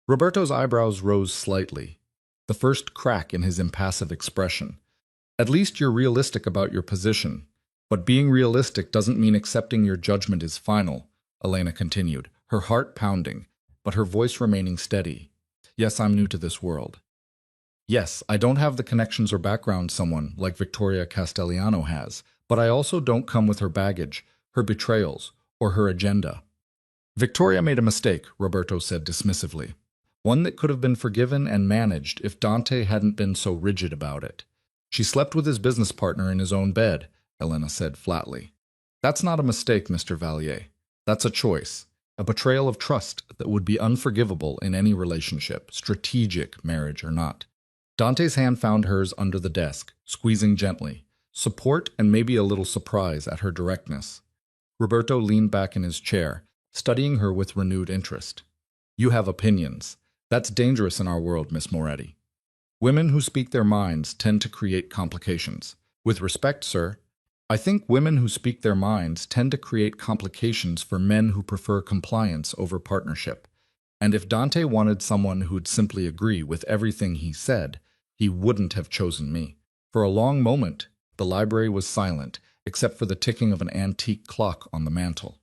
Speaker 1: Roberto's eyebrows rose slightly, the first crack in his impassive expression. At least you're realistic about your position. But being realistic doesn't mean accepting your judgment is final, Elena continued, her heart pounding, but her voice remaining steady. Yes, I'm new to this world. Yes, I don't have the connections or background someone like Victoria Castellano has, but I also don't come with her baggage, her betrayals, or her agenda. Victoria made a mistake, Roberto said dismissively. One that could have been forgiven and managed if Dante hadn't been so rigid about it. She slept with his business partner in his own bed, Elena said flatly. That's not a mistake, Mr. Vallier. That's a choice, a betrayal of trust that would be unforgivable in any relationship, strategic marriage or not. Dante's hand found hers under the desk, squeezing gently, support and maybe a little surprise at her directness. Roberto leaned back in his chair, studying her with renewed interest. You have opinions. That's dangerous in our world, Miss Moretti. Women who speak their minds tend to create complications. With respect, sir, I think women who speak their minds tend to create complications for men who prefer compliance over partnership. And if Dante wanted someone who'd simply agree with everything he said, he wouldn't have chosen me. For a long moment, the library was silent, except for the ticking of an antique clock on the mantel.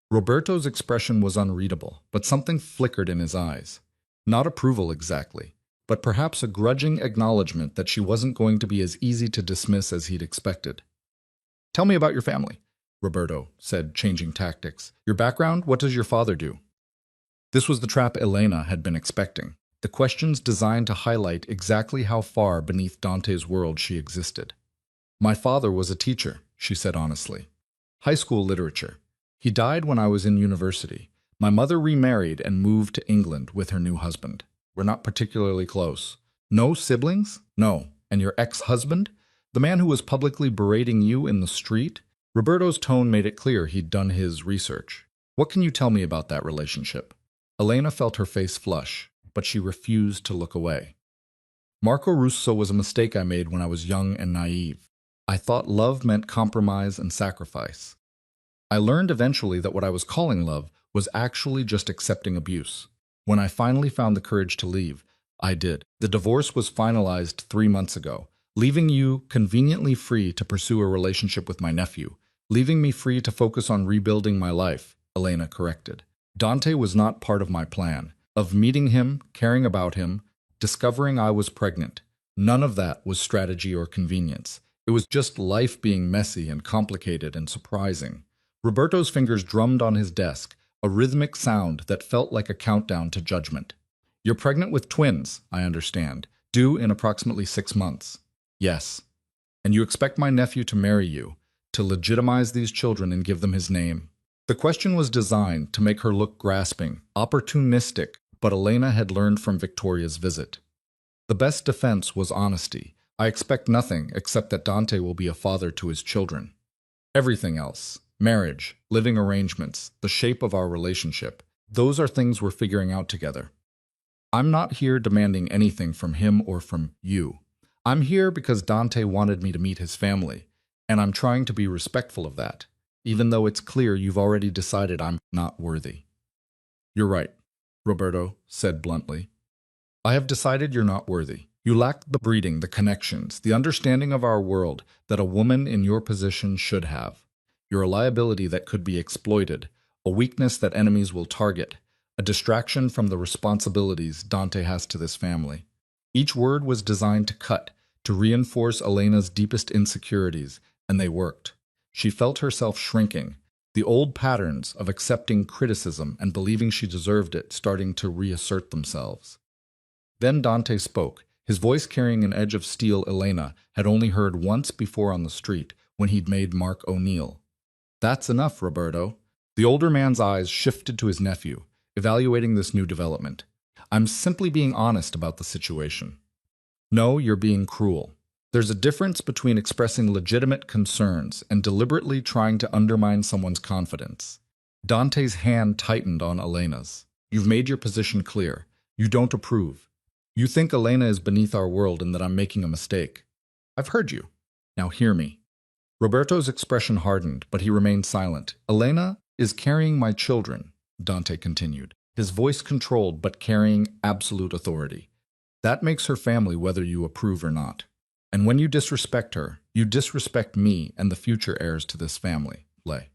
Speaker 1: Roberto's expression was unreadable, but something flickered in his eyes. Not approval exactly, but perhaps a grudging acknowledgement that she wasn't going to be as easy to dismiss as he'd expected. Tell me about your family, Roberto said, changing tactics. Your background, what does your father do? This was the trap Elena had been expecting, the questions designed to highlight exactly how far beneath Dante's world she existed. My father was a teacher, she said honestly. High school literature. He died when I was in university. My mother remarried and moved to England with her new husband. We're not particularly close. No siblings? No. And your ex-husband? The man who was publicly berating you in the street? Roberto's tone made it clear he'd done his research. What can you tell me about that relationship? Elena felt her face flush, but she refused to look away. Marco Russo was a mistake I made when I was young and naive. I thought love meant compromise and sacrifice. I learned eventually that what I was calling love was actually just accepting abuse. When I finally found the courage to leave, I did. The divorce was finalized 3 months ago, leaving you conveniently free to pursue a relationship with my nephew, leaving me free to focus on rebuilding my life, Elena corrected. Dante was not part of my plan, of meeting him, caring about him, discovering I was pregnant. None of that was strategy or convenience. It was just life being messy and complicated and surprising. Roberto's fingers drummed on his desk, a rhythmic sound that felt like a countdown to judgment. You're pregnant with twins, I understand, due in approximately 6 months. Yes. And you expect my nephew to marry you, to legitimize these children and give them his name. The question was designed to make her look grasping, opportunistic, but Elena had learned from Victoria's visit. The best defense was honesty. I expect nothing except that Dante will be a father to his children. Everything else, marriage, living arrangements, the shape of our relationship, those are things we're figuring out together. I'm not here demanding anything from him or from you. I'm here because Dante wanted me to meet his family, and I'm trying to be respectful of that, even though it's clear you've already decided I'm not worthy. You're right, Roberto said bluntly. I have decided you're not worthy. You lack the breeding, the connections, the understanding of our world that a woman in your position should have. You're a liability that could be exploited, a weakness that enemies will target, a distraction from the responsibilities Dante has to this family. Each word was designed to cut, to reinforce Elena's deepest insecurities, and they worked. She felt herself shrinking, the old patterns of accepting criticism and believing she deserved it starting to reassert themselves. Then Dante spoke, his voice carrying an edge of steel Elena had only heard once before on the street when he'd made Mark O'Neill. That's enough, Roberto. The older man's eyes shifted to his nephew, evaluating this new development. I'm simply being honest about the situation. No, you're being cruel. There's a difference between expressing legitimate concerns and deliberately trying to undermine someone's confidence. Dante's hand tightened on Elena's. You've made your position clear. You don't approve. You think Elena is beneath our world and that I'm making a mistake. I've heard you. Now hear me. Roberto's expression hardened, but he remained silent. Elena is carrying my children, Dante continued, his voice controlled but carrying absolute authority. That makes her family whether you approve or not. And when you disrespect her, you disrespect me and the future heirs to this family, Lay.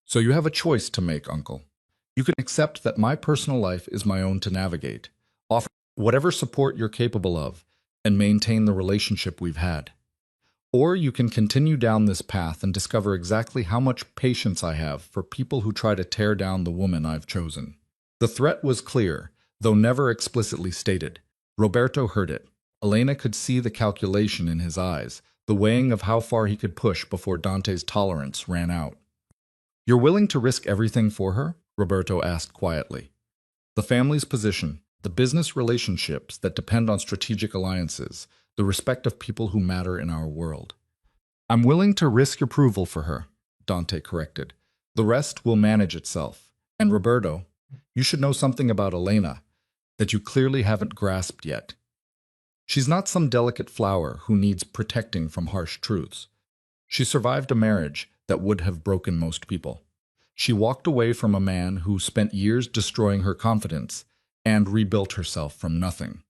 Speaker 1: So you have a choice to make, Uncle. You can accept that my personal life is my own to navigate, offer whatever support you're capable of, and maintain the relationship we've had. Or you can continue down this path and discover exactly how much patience I have for people who try to tear down the woman I've chosen. The threat was clear, though never explicitly stated. Roberto heard it. Elena could see the calculation in his eyes, the weighing of how far he could push before Dante's tolerance ran out. You're willing to risk everything for her? Roberto asked quietly. The family's position, the business relationships that depend on strategic alliances, the respect of people who matter in our world. I'm willing to risk approval for her, Dante corrected. The rest will manage itself. And Roberto, you should know something about Elena that you clearly haven't grasped yet. She's not some delicate flower who needs protecting from harsh truths. She survived a marriage that would have broken most people. She walked away from a man who spent years destroying her confidence and rebuilt herself from nothing.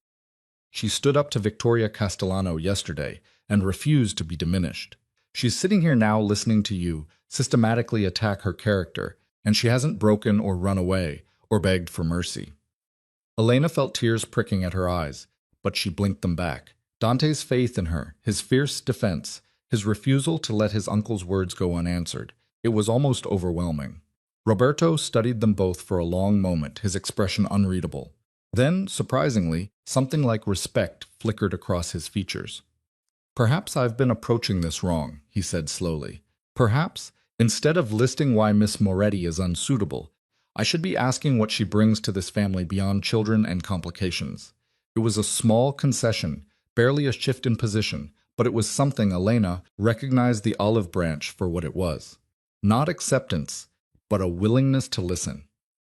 Speaker 1: She stood up to Victoria Castellano yesterday and refused to be diminished. She's sitting here now listening to you systematically attack her character, and she hasn't broken or run away or begged for mercy. Elena felt tears pricking at her eyes, but she blinked them back. Dante's faith in her, his fierce defense, his refusal to let his uncle's words go unanswered, it was almost overwhelming. Roberto studied them both for a long moment, his expression unreadable. Then, surprisingly, something like respect flickered across his features. Perhaps I've been approaching this wrong, he said slowly. Perhaps, instead of listing why Miss Moretti is unsuitable, I should be asking what she brings to this family beyond children and complications. It was a small concession, barely a shift in position, but it was something. Elena recognized the olive branch for what it was. Not acceptance, but a willingness to listen.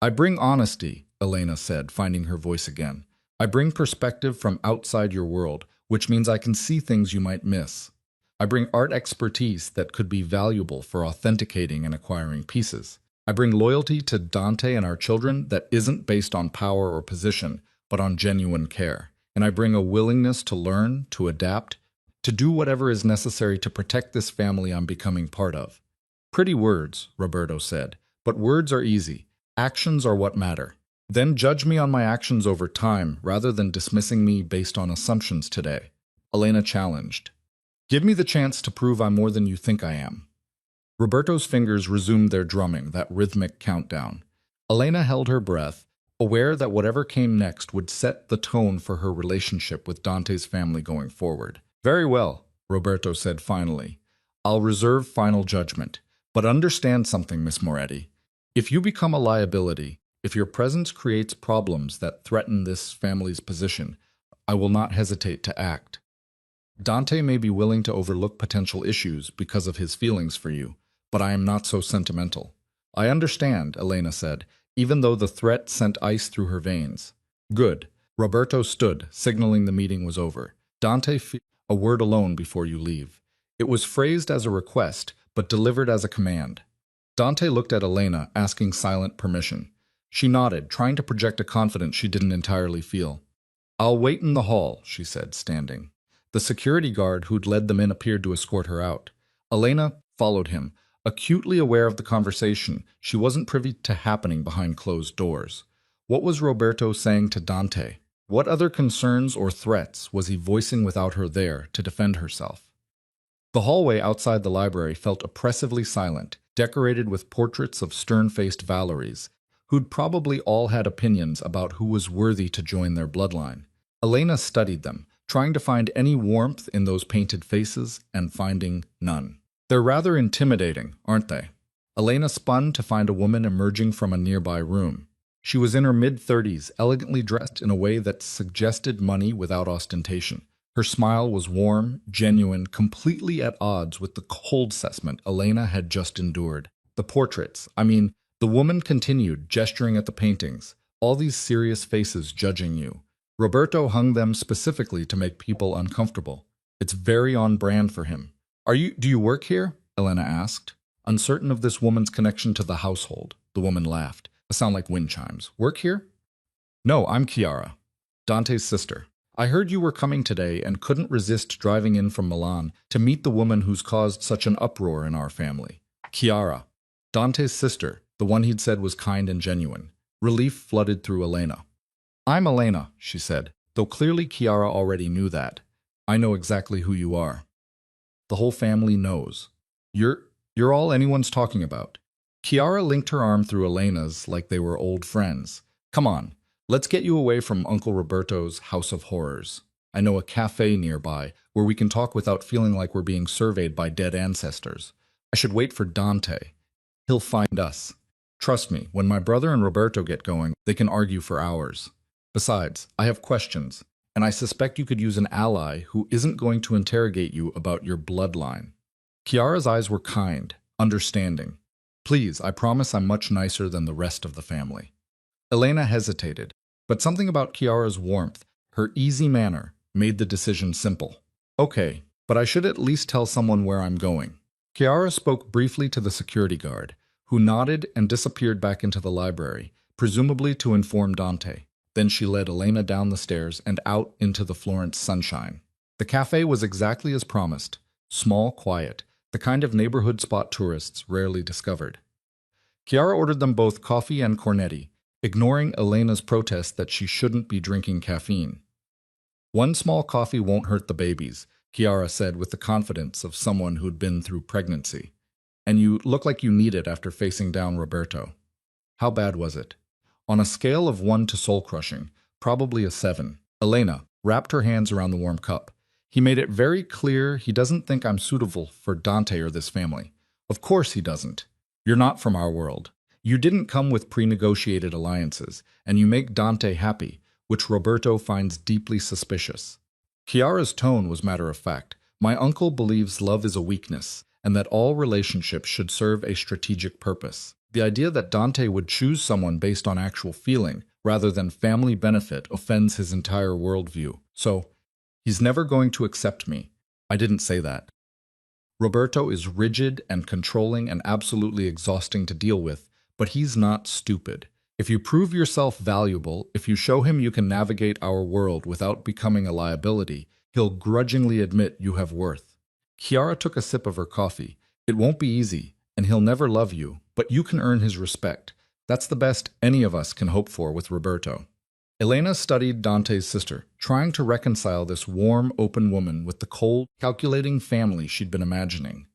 Speaker 1: I bring honesty, Elena said, finding her voice again. I bring perspective from outside your world, which means I can see things you might miss. I bring art expertise that could be valuable for authenticating and acquiring pieces. I bring loyalty to Dante and our children that isn't based on power or position, but on genuine care. And I bring a willingness to learn, to adapt, to do whatever is necessary to protect this family I'm becoming part of. Pretty words, Roberto said, but words are easy. Actions are what matter. Then judge me on my actions over time rather than dismissing me based on assumptions today. Elena challenged. Give me the chance to prove I'm more than you think I am. Roberto's fingers resumed their drumming, that rhythmic countdown. Elena held her breath, aware that whatever came next would set the tone for her relationship with Dante's family going forward. Very well, Roberto said finally. I'll reserve final judgment. But understand something, Miss Moretti. If you become a liability, if your presence creates problems that threaten this family's position, I will not hesitate to act. Dante may be willing to overlook potential issues because of his feelings for you, but I am not so sentimental. I understand, Elena said, even though the threat sent ice through her veins. Good. Roberto stood, signaling the meeting was over. Dante, a word alone before you leave. It was phrased as a request, but delivered as a command. Dante looked at Elena, asking silent permission. She nodded, trying to project a confidence she didn't entirely feel. I'll wait in the hall, she said, standing. The security guard who'd led them in appeared to escort her out. Elena followed him, acutely aware of the conversation she wasn't privy to happening behind closed doors. What was Roberto saying to Dante? What other concerns or threats was he voicing without her there to defend herself? The hallway outside the library felt oppressively silent, decorated with portraits of stern-faced Valeries, who'd probably all had opinions about who was worthy to join their bloodline. Elena studied them, trying to find any warmth in those painted faces and finding none. They're rather intimidating, aren't they? Elena spun to find a woman emerging from a nearby room. She was in her mid-30s, elegantly dressed in a way that suggested money without ostentation. Her smile was warm, genuine, completely at odds with the cold assessment Elena had just endured. The portraits, the woman continued, gesturing at the paintings. All these serious faces judging you. Roberto hung them specifically to make people uncomfortable. It's very on brand for him. Do you work here? Elena asked. Uncertain of this woman's connection to the household, the woman laughed. A sound like wind chimes. Work here? No, I'm Chiara, Dante's sister. I heard you were coming today and couldn't resist driving in from Milan to meet the woman who's caused such an uproar in our family. Chiara, Dante's sister, the one he'd said was kind and genuine. Relief flooded through Elena. I'm Elena, she said, though clearly Chiara already knew that. I know exactly who you are. The whole family knows. You're all anyone's talking about. Chiara linked her arm through Elena's like they were old friends. Come on, let's get you away from Uncle Roberto's house of horrors. I know a cafe nearby where we can talk without feeling like we're being surveyed by dead ancestors. I should wait for Dante. He'll find us. Trust me, when my brother and Roberto get going, they can argue for hours. Besides, I have questions, and I suspect you could use an ally who isn't going to interrogate you about your bloodline. Chiara's eyes were kind, understanding. Please, I promise I'm much nicer than the rest of the family. Elena hesitated, but something about Chiara's warmth, her easy manner, made the decision simple. Okay, but I should at least tell someone where I'm going. Chiara spoke briefly to the security guard, who nodded and disappeared back into the library, presumably to inform Dante. Then she led Elena down the stairs and out into the Florence sunshine. The cafe was exactly as promised, small, quiet, the kind of neighborhood spot tourists rarely discovered. Chiara ordered them both coffee and cornetti, ignoring Elena's protest that she shouldn't be drinking caffeine. One small coffee won't hurt the babies, Chiara said with the confidence of someone who'd been through pregnancy. And you look like you need it after facing down Roberto. How bad was it? On a scale of 1 to soul-crushing, probably a 7. Elena wrapped her hands around the warm cup. He made it very clear he doesn't think I'm suitable for Dante or this family. Of course he doesn't. You're not from our world. You didn't come with pre-negotiated alliances, and you make Dante happy, which Roberto finds deeply suspicious. Chiara's tone was matter-of-fact. My uncle believes love is a weakness, and that all relationships should serve a strategic purpose. The idea that Dante would choose someone based on actual feeling, rather than family benefit, offends his entire worldview. So, he's never going to accept me. I didn't say that. Roberto is rigid and controlling and absolutely exhausting to deal with, but he's not stupid. If you prove yourself valuable, if you show him you can navigate our world without becoming a liability, he'll grudgingly admit you have worth. Chiara took a sip of her coffee. It won't be easy, and he'll never love you, but you can earn his respect. That's the best any of us can hope for with Roberto. Elena studied Dante's sister, trying to reconcile this warm, open woman with the cold, calculating family she'd been imagining.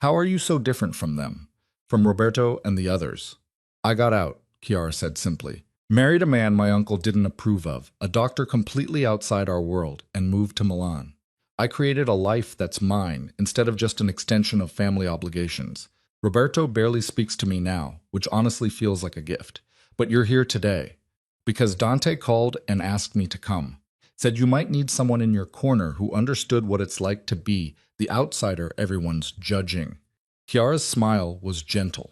Speaker 1: How are you so different from them? From Roberto and the others? I got out, Chiara said simply. Married a man my uncle didn't approve of, a doctor completely outside our world, and moved to Milan. I created a life that's mine, instead of just an extension of family obligations. Roberto barely speaks to me now, which honestly feels like a gift. But you're here today. Because Dante called and asked me to come. Said you might need someone in your corner who understood what it's like to be the outsider everyone's judging. Chiara's smile was gentle.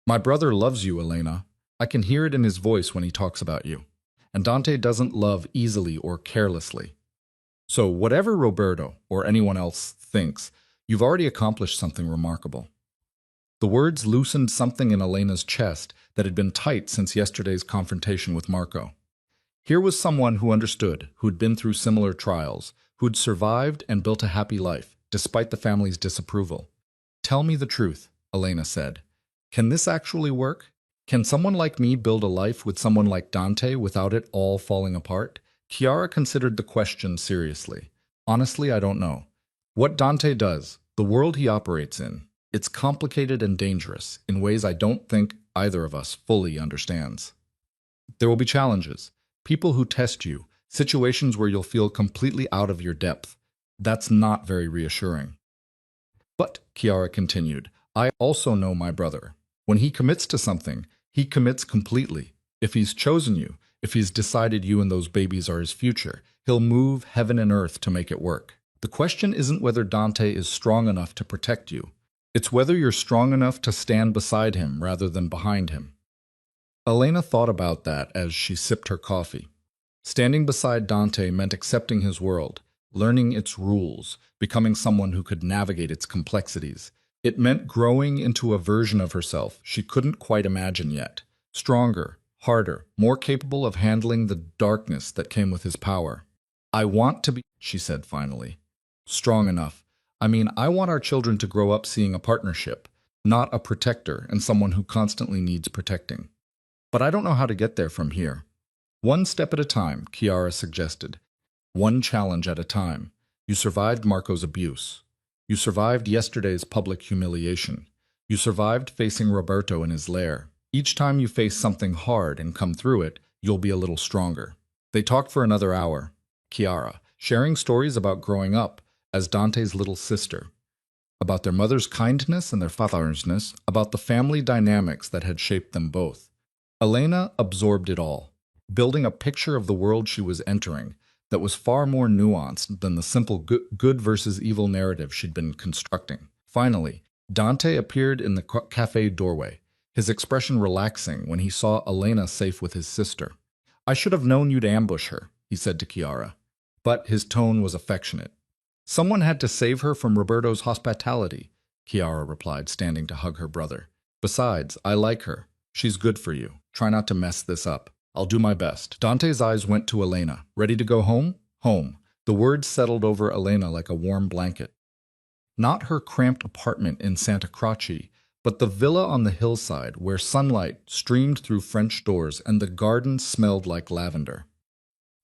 Speaker 1: My brother loves you, Elena. I can hear it in his voice when he talks about you. And Dante doesn't love easily or carelessly. So whatever Roberto or anyone else thinks, you've already accomplished something remarkable. The words loosened something in Elena's chest that had been tight since yesterday's confrontation with Marco. Here was someone who understood, who'd been through similar trials, who'd survived and built a happy life, despite the family's disapproval. Tell me the truth, Elena said. Can this actually work? Can someone like me build a life with someone like Dante without it all falling apart? Chiara considered the question seriously. Honestly, I don't know. What Dante does, the world he operates in, it's complicated and dangerous in ways I don't think either of us fully understands. There will be challenges, people who test you, situations where you'll feel completely out of your depth. That's not very reassuring. But, Chiara continued, I also know my brother. When he commits to something, he commits completely. If he's chosen you, if he's decided you and those babies are his future, he'll move heaven and earth to make it work. The question isn't whether Dante is strong enough to protect you. It's whether you're strong enough to stand beside him rather than behind him. Elena thought about that as she sipped her coffee. Standing beside Dante meant accepting his world, learning its rules, becoming someone who could navigate its complexities. It meant growing into a version of herself she couldn't quite imagine yet. Stronger, harder, more capable of handling the darkness that came with his power. I want to be, she said finally, strong enough. I mean, I want our children to grow up seeing a partnership, not a protector and someone who constantly needs protecting. But I don't know how to get there from here. One step at a time, Chiara suggested. One challenge at a time. You survived Marco's abuse. You survived yesterday's public humiliation. You survived facing Roberto in his lair. Each time you face something hard and come through it, you'll be a little stronger. They talked for another hour. Chiara, sharing stories about growing up as Dante's little sister, about their mother's kindness and their father's, about the family dynamics that had shaped them both. Elena absorbed it all, building a picture of the world she was entering that was far more nuanced than the simple good versus evil narrative she'd been constructing. Finally, Dante appeared in the cafe doorway, his expression relaxing when he saw Elena safe with his sister. I should have known you'd ambush her, he said to Chiara, but his tone was affectionate. Someone had to save her from Roberto's hospitality, Chiara replied, standing to hug her brother. Besides, I like her. She's good for you. Try not to mess this up. I'll do my best. Dante's eyes went to Elena. Ready to go home? Home. The words settled over Elena like a warm blanket. Not her cramped apartment in Santa Croce, but the villa on the hillside where sunlight streamed through French doors and the garden smelled like lavender.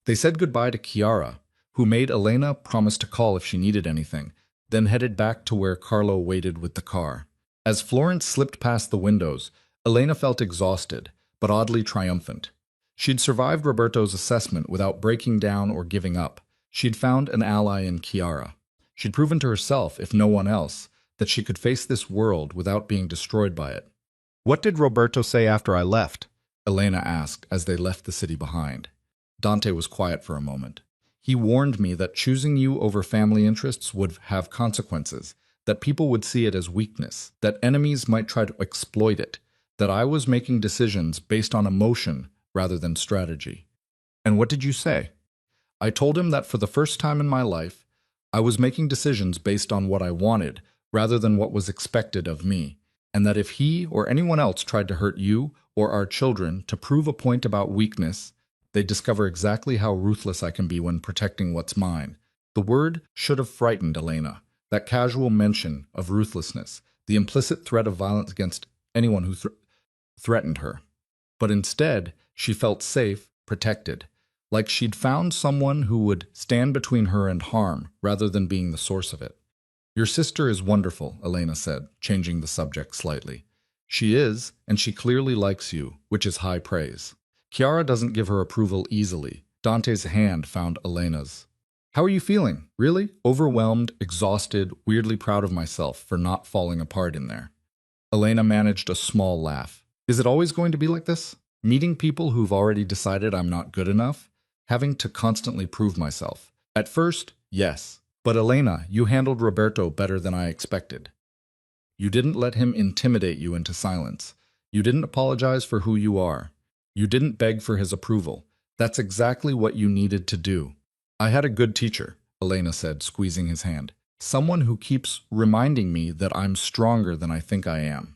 Speaker 1: They said goodbye to Chiara, who made Elena promise to call if she needed anything, then headed back to where Carlo waited with the car. As Florence slipped past the windows, Elena felt exhausted, but oddly triumphant. She'd survived Roberto's assessment without breaking down or giving up. She'd found an ally in Chiara. She'd proven to herself, if no one else, that she could face this world without being destroyed by it. What did Roberto say after I left? Elena asked as they left the city behind. Dante was quiet for a moment. He warned me that choosing you over family interests would have consequences, that people would see it as weakness, that enemies might try to exploit it, that I was making decisions based on emotion rather than strategy. And what did you say? I told him that for the first time in my life, I was making decisions based on what I wanted rather than what was expected of me, and that if he or anyone else tried to hurt you or our children to prove a point about weakness, they'd discover exactly how ruthless I can be when protecting what's mine. The word should have frightened Elena, that casual mention of ruthlessness, the implicit threat of violence against anyone who threatened her. But instead, she felt safe, protected, like she'd found someone who would stand between her and harm rather than being the source of it. Your sister is wonderful, Elena said, changing the subject slightly. She is, and she clearly likes you, which is high praise. Chiara doesn't give her approval easily. Dante's hand found Elena's. How are you feeling? Really? Overwhelmed, exhausted, weirdly proud of myself for not falling apart in there. Elena managed a small laugh. Is it always going to be like this? Meeting people who've already decided I'm not good enough? Having to constantly prove myself? At first, yes. But Elena, you handled Roberto better than I expected. You didn't let him intimidate you into silence. You didn't apologize for who you are. You didn't beg for his approval. That's exactly what you needed to do. I had a good teacher, Elena said, squeezing his hand. Someone who keeps reminding me that I'm stronger than I think I am.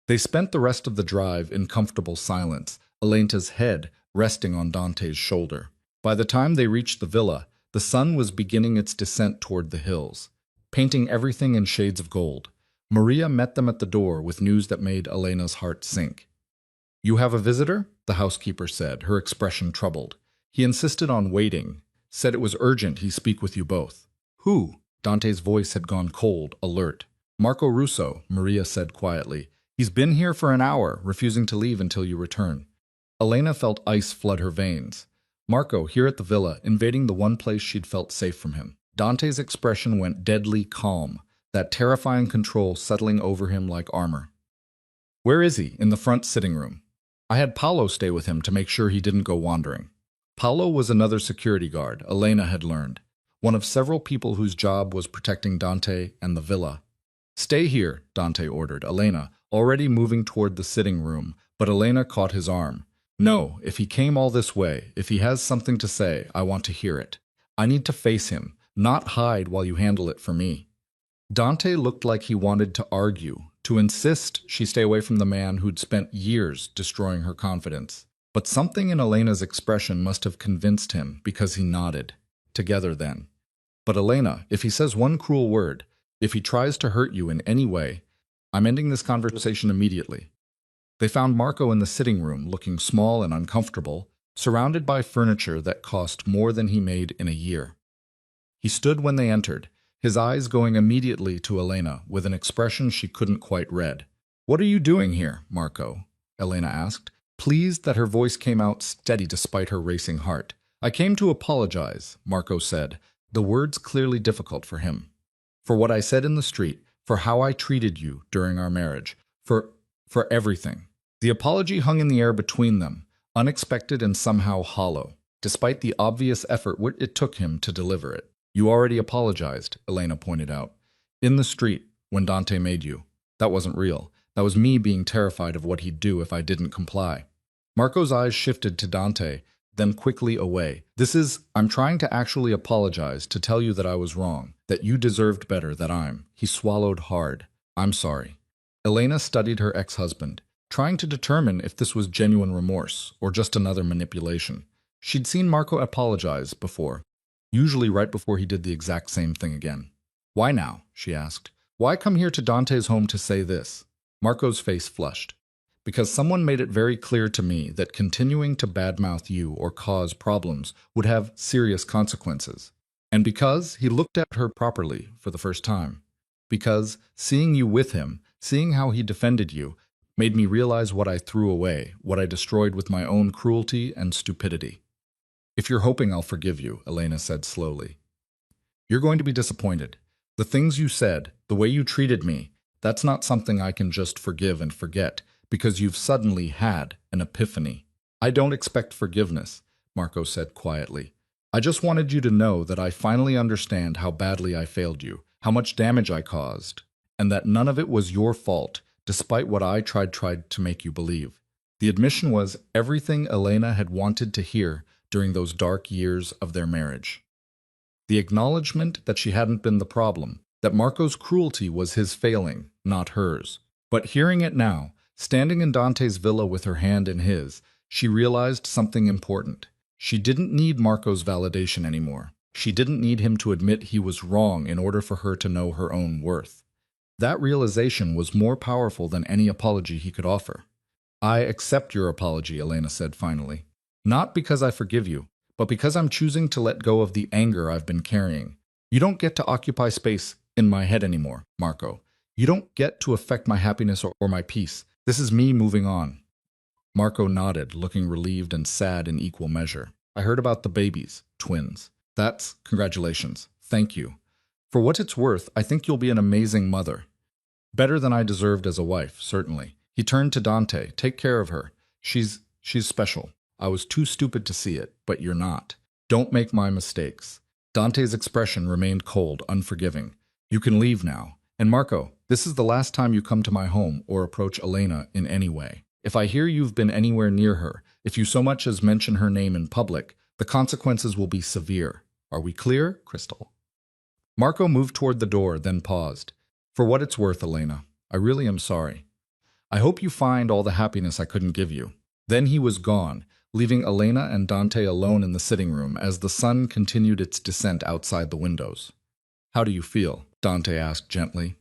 Speaker 1: They spent the rest of the drive in comfortable silence, Elena's head resting on Dante's shoulder. By the time they reached the villa, the sun was beginning its descent toward the hills, painting everything in shades of gold. Maria met them at the door with news that made Elena's heart sink. You have a visitor? The housekeeper said, her expression troubled. He insisted on waiting, said it was urgent he speak with you both. Who? Dante's voice had gone cold, alert. Marco Russo, Maria said quietly. He's been here for an hour, refusing to leave until you return. Elena felt ice flood her veins. Marco, here at the villa, invading the one place she'd felt safe from him. Dante's expression went deadly calm, that terrifying control settling over him like armor. Where is he? In the front sitting room. I had Paolo stay with him to make sure he didn't go wandering. Paolo was another security guard, Elena had learned, one of several people whose job was protecting Dante and the villa. Stay here, Dante ordered Elena, already moving toward the sitting room, but Elena caught his arm. No, if he came all this way, if he has something to say, I want to hear it. I need to face him, not hide while you handle it for me. Dante looked like he wanted to argue, to insist she stay away from the man who'd spent years destroying her confidence. But something in Elena's expression must have convinced him because he nodded. Together then. But Elena, if he says one cruel word, if he tries to hurt you in any way, I'm ending this conversation immediately. They found Marco in the sitting room, looking small and uncomfortable, surrounded by furniture that cost more than he made in a year. He stood when they entered, his eyes going immediately to Elena with an expression she couldn't quite read. "What are you doing here, Marco?" Elena asked, pleased that her voice came out steady despite her racing heart. "I came to apologize," Marco said, the words clearly difficult for him. "For what I said in the street, for how I treated you during our marriage, for everything." The apology hung in the air between them, unexpected and somehow hollow, despite the obvious effort it took him to deliver it. "You already apologized," Elena pointed out. "In the street, when Dante made you. That wasn't real. That was me being terrified of what he'd do if I didn't comply." Marco's eyes shifted to Dante, then quickly away. I'm trying to actually apologize, to tell you that I was wrong, that you deserved better, He swallowed hard. "I'm sorry." Elena studied her ex-husband, trying to determine if this was genuine remorse or just another manipulation. She'd seen Marco apologize before, usually right before he did the exact same thing again. "Why now?" she asked. "Why come here to Dante's home to say this?" Marco's face flushed. "Because someone made it very clear to me that continuing to badmouth you or cause problems would have serious consequences. And because he looked at her properly for the first time. Because seeing you with him, seeing how he defended you, made me realize what I threw away, what I destroyed with my own cruelty and stupidity." "If you're hoping I'll forgive you," Elena said slowly, "you're going to be disappointed. The things you said, the way you treated me, that's not something I can just forgive and forget, because you've suddenly had an epiphany." "I don't expect forgiveness," Marco said quietly. "I just wanted you to know that I finally understand how badly I failed you, how much damage I caused, and that none of it was your fault, despite what I tried to make you believe." The admission was everything Elena had wanted to hear during those dark years of their marriage. The acknowledgement that she hadn't been the problem, that Marco's cruelty was his failing, not hers. But hearing it now, standing in Dante's villa with her hand in his, she realized something important. She didn't need Marco's validation anymore. She didn't need him to admit he was wrong in order for her to know her own worth. That realization was more powerful than any apology he could offer. "I accept your apology," Elena said finally. "Not because I forgive you, but because I'm choosing to let go of the anger I've been carrying. You don't get to occupy space in my head anymore, Marco. You don't get to affect my happiness or my peace. This is me moving on." Marco nodded, looking relieved and sad in equal measure. "I heard about the babies, twins. That's congratulations. Thank you. For what it's worth, I think you'll be an amazing mother. Better than I deserved as a wife, certainly." He turned to Dante. "Take care of her. She's special. I was too stupid to see it, but you're not. Don't make my mistakes." Dante's expression remained cold, unforgiving. "You can leave now. And Marco, this is the last time you come to my home or approach Elena in any way. If I hear you've been anywhere near her, if you so much as mention her name in public, the consequences will be severe. Are we clear, Crystal?" Marco moved toward the door, then paused. "For what it's worth, Elena, I really am sorry. I hope you find all the happiness I couldn't give you." Then he was gone, leaving Elena and Dante alone in the sitting room as the sun continued its descent outside the windows. "How do you feel?" Dante asked gently.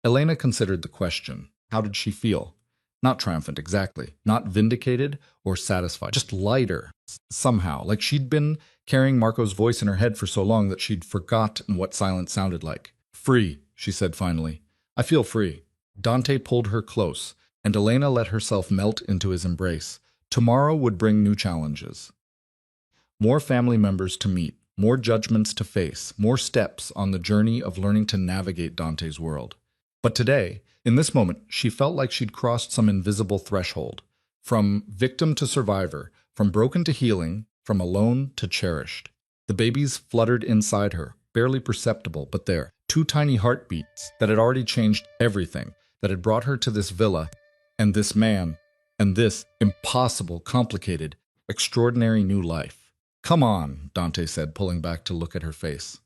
Speaker 1: Elena considered the question. How did she feel? Not triumphant exactly, not vindicated or satisfied, just lighter, somehow, like she'd been carrying Marco's voice in her head for so long that she'd forgotten what silence sounded like. "Free," she said finally. "I feel free." Dante pulled her close, and Elena let herself melt into his embrace. Tomorrow would bring new challenges. More family members to meet, more judgments to face, more steps on the journey of learning to navigate Dante's world. But today, in this moment, she felt like she'd crossed some invisible threshold. From victim to survivor, from broken to healing, from alone to cherished. The babies fluttered inside her, barely perceptible, but there. 2 tiny heartbeats that had already changed everything, that had brought her to this villa and this man and this impossible, complicated, extraordinary new life. Come on, Dante said, pulling back to look at her face.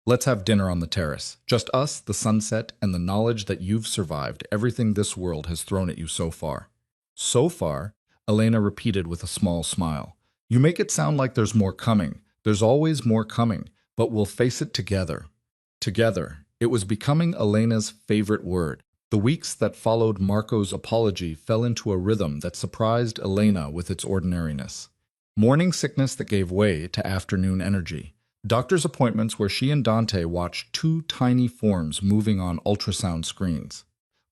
Speaker 1: Let's have dinner on the terrace. Just us, the sunset, and the knowledge that you've survived everything this world has thrown at you so far. So far, Elena repeated with a small smile. You make it sound like there's more coming. There's always more coming, but we'll face it together. Together. It was becoming Elena's favorite word. The weeks that followed Marco's apology fell into a rhythm that surprised Elena with its ordinariness. Morning sickness that gave way to afternoon energy. Doctor's appointments where she and Dante watched two tiny forms moving on ultrasound screens.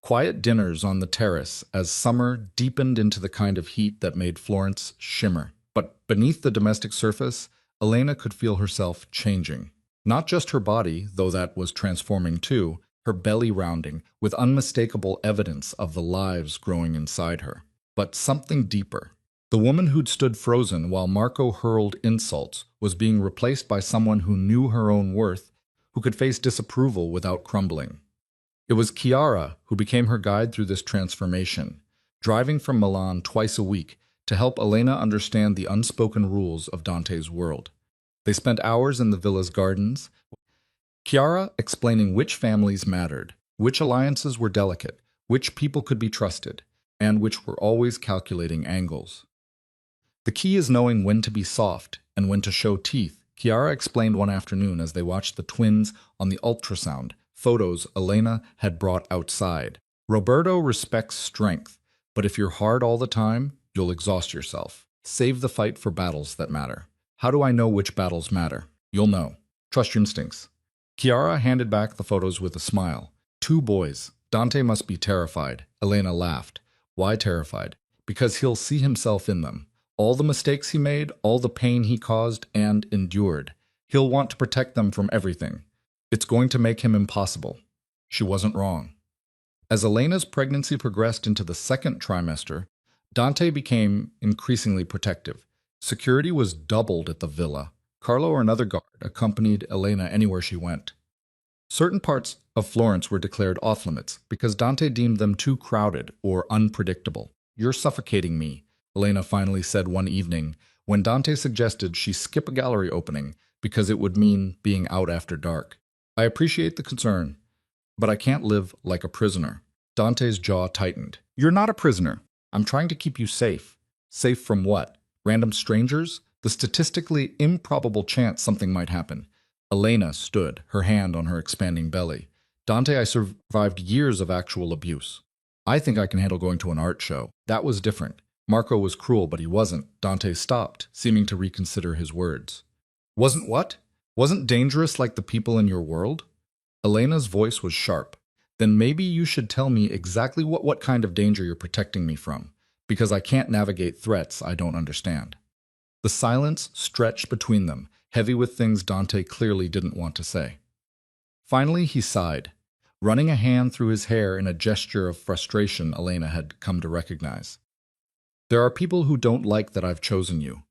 Speaker 1: Quiet dinners on the terrace as summer deepened into the kind of heat that made Florence shimmer. But beneath the domestic surface, Elena could feel herself changing. Not just her body, though that was transforming too, her belly rounding, with unmistakable evidence of the lives growing inside her. But something deeper. The woman who'd stood frozen while Marco hurled insults was being replaced by someone who knew her own worth, who could face disapproval without crumbling. It was Chiara who became her guide through this transformation, driving from Milan twice a week to help Elena understand the unspoken rules of Dante's world. They spent hours in the villa's gardens, Chiara explaining which families mattered, which alliances were delicate, which people could be trusted, and which were always calculating angles. The key is knowing when to be soft and when to show teeth, Chiara explained one afternoon as they watched the twins on the ultrasound, photos Elena had brought outside. Roberto respects strength, but if you're hard all the time, you'll exhaust yourself. Save the fight for battles that matter. How do I know which battles matter? You'll know. Trust your instincts. Chiara handed back the photos with a smile. Two boys. Dante must be terrified. Elena laughed. Why terrified? Because he'll see himself in them. All the mistakes he made, all the pain he caused and endured. He'll want to protect them from everything. It's going to make him impossible. She wasn't wrong. As Elena's pregnancy progressed into the second trimester, Dante became increasingly protective. Security was doubled at the villa. Carlo or another guard accompanied Elena anywhere she went. Certain parts of Florence were declared off-limits because Dante deemed them too crowded or unpredictable. You're suffocating me, Elena finally said one evening when Dante suggested she skip a gallery opening because it would mean being out after dark. I appreciate the concern, but I can't live like a prisoner. Dante's jaw tightened. You're not a prisoner. I'm trying to keep you safe. Safe from what? Random strangers? The statistically improbable chance something might happen. Elena stood, her hand on her expanding belly. Dante, I survived years of actual abuse. I think I can handle going to an art show. That was different. Marco was cruel, but he wasn't. Dante stopped, seeming to reconsider his words. Wasn't what? Wasn't dangerous like the people in your world? Elena's voice was sharp. Then maybe you should tell me exactly what kind of danger you're protecting me from, because I can't navigate threats I don't understand. The silence stretched between them, heavy with things Dante clearly didn't want to say. Finally, he sighed, running a hand through his hair in a gesture of frustration Elena had come to recognize. There are people who don't like that I've chosen you.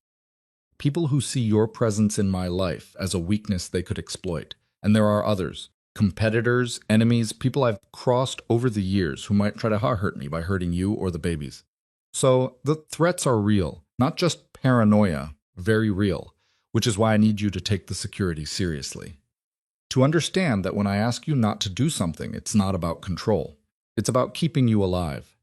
Speaker 1: People who see your presence in my life as a weakness they could exploit. And there are others, competitors, enemies, people I've crossed over the years who might try to hurt me by hurting you or the babies. So the threats are real, not just paranoia, very real, which is why I need you to take the security seriously. To understand that when I ask you not to do something, it's not about control. It's about keeping you alive.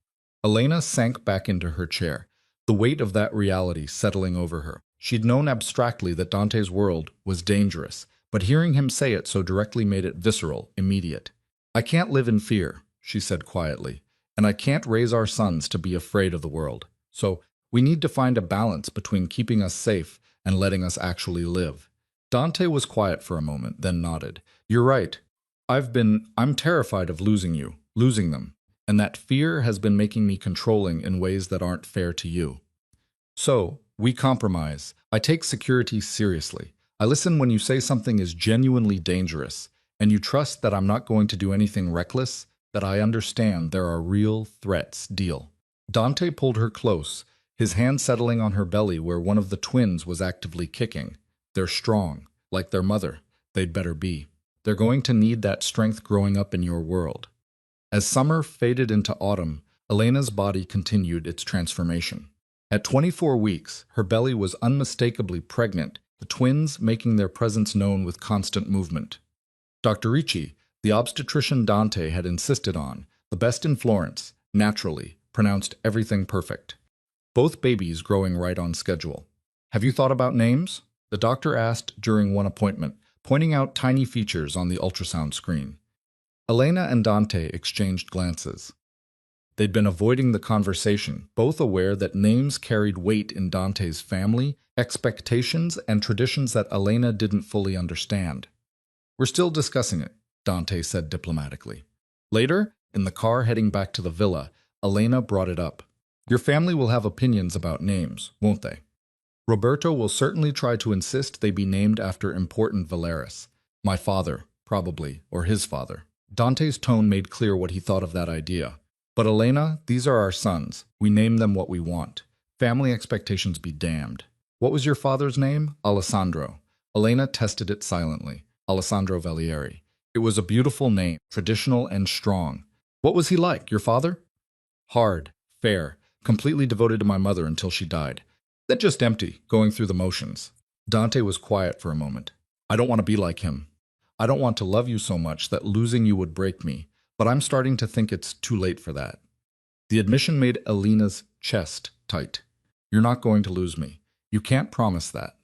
Speaker 1: Elena sank back into her chair, the weight of that reality settling over her. She'd known abstractly that Dante's world was dangerous, but hearing him say it so directly made it visceral, immediate. I can't live in fear, she said quietly, and I can't raise our sons to be afraid of the world. So we need to find a balance between keeping us safe and letting us actually live. Dante was quiet for a moment, then nodded. You're right. I'm terrified of losing you, losing them, and that fear has been making me controlling in ways that aren't fair to you. So, we compromise. I take security seriously. I listen when you say something is genuinely dangerous, and you trust that I'm not going to do anything reckless, that I understand there are real threats. Deal. Dante pulled her close, his hand settling on her belly where one of the twins was actively kicking. They're strong, like their mother. They'd better be. They're going to need that strength growing up in your world. As summer faded into autumn, Elena's body continued its transformation. At 24 weeks, her belly was unmistakably pregnant, the twins making their presence known with constant movement. Dr. Ricci, the obstetrician Dante had insisted on, the best in Florence, naturally, pronounced everything perfect. Both babies growing right on schedule. Have you thought about names? The doctor asked during one appointment, pointing out tiny features on the ultrasound screen. Elena and Dante exchanged glances. They'd been avoiding the conversation, both aware that names carried weight in Dante's family, expectations, and traditions that Elena didn't fully understand. "We're still discussing it," Dante said diplomatically. Later, in the car heading back to the villa, Elena brought it up. "Your family will have opinions about names, won't they? Roberto will certainly try to insist they be named after important Valeris. My father, probably, or his father." Dante's tone made clear what he thought of that idea. "But Elena, these are our sons. We name them what we want. Family expectations be damned." "What was your father's name?" "Alessandro." Elena tested it silently. "Alessandro Valieri." It was a beautiful name, traditional and strong. "What was he like, your father?" "Hard, fair, completely devoted to my mother until she died. Then just empty, going through the motions." Dante was quiet for a moment. "I don't want to be like him. I don't want to love you so much that losing you would break me. But I'm starting to think it's too late for that." The admission made Elena's chest tight. "You're not going to lose me. You can't promise that.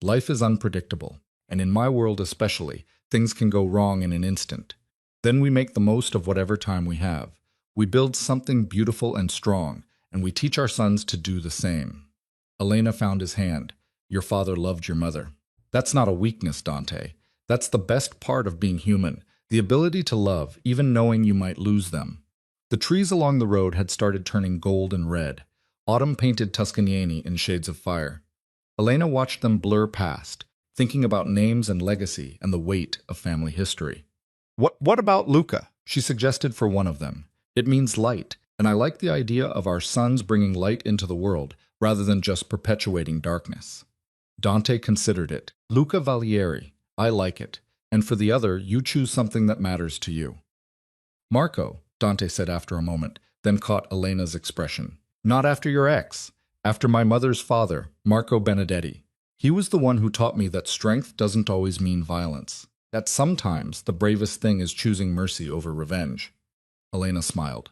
Speaker 1: Life is unpredictable, and in my world especially, things can go wrong in an instant. Then we make the most of whatever time we have. We build something beautiful and strong, and we teach our sons to do the same." Elena found his hand. "Your father loved your mother." "That's not a weakness, Dante. That's the best part of being human. The ability to love, even knowing you might lose them." The trees along the road had started turning gold and red. Autumn painted Tuscany in shades of fire. Elena watched them blur past, thinking about names and legacy and the weight of family history. What about Luca?" she suggested for one of them. "It means light, and I like the idea of our sons bringing light into the world, rather than just perpetuating darkness." Dante considered it. "Luca Valieri. I like it. And for the other, you choose something that matters to you." "Marco," Dante said after a moment, then caught Elena's expression. "Not after your ex. After my mother's father, Marco Benedetti. He was the one who taught me that strength doesn't always mean violence. That sometimes the bravest thing is choosing mercy over revenge." Elena smiled.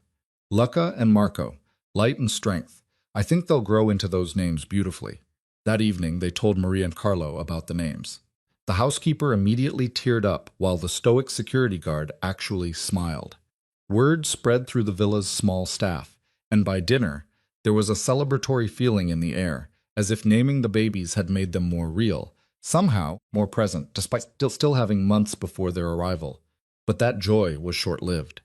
Speaker 1: "Luca and Marco, light and strength. I think they'll grow into those names beautifully." That evening, they told Maria and Carlo about the names. The housekeeper immediately teared up, while the stoic security guard actually smiled. Word spread through the villa's small staff, and by dinner, there was a celebratory feeling in the air, as if naming the babies had made them more real, somehow more present, despite still having months before their arrival. But that joy was short-lived.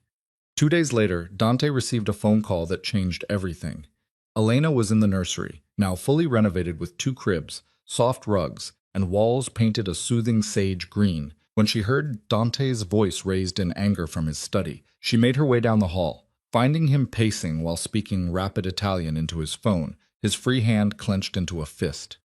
Speaker 1: 2 days later, Dante received a phone call that changed everything. Elena was in the nursery, now fully renovated with 2 cribs, soft rugs, and walls painted a soothing sage green. When she heard Dante's voice raised in anger from his study, she made her way down the hall, finding him pacing while speaking rapid Italian into his phone, his free hand clenched into a fist.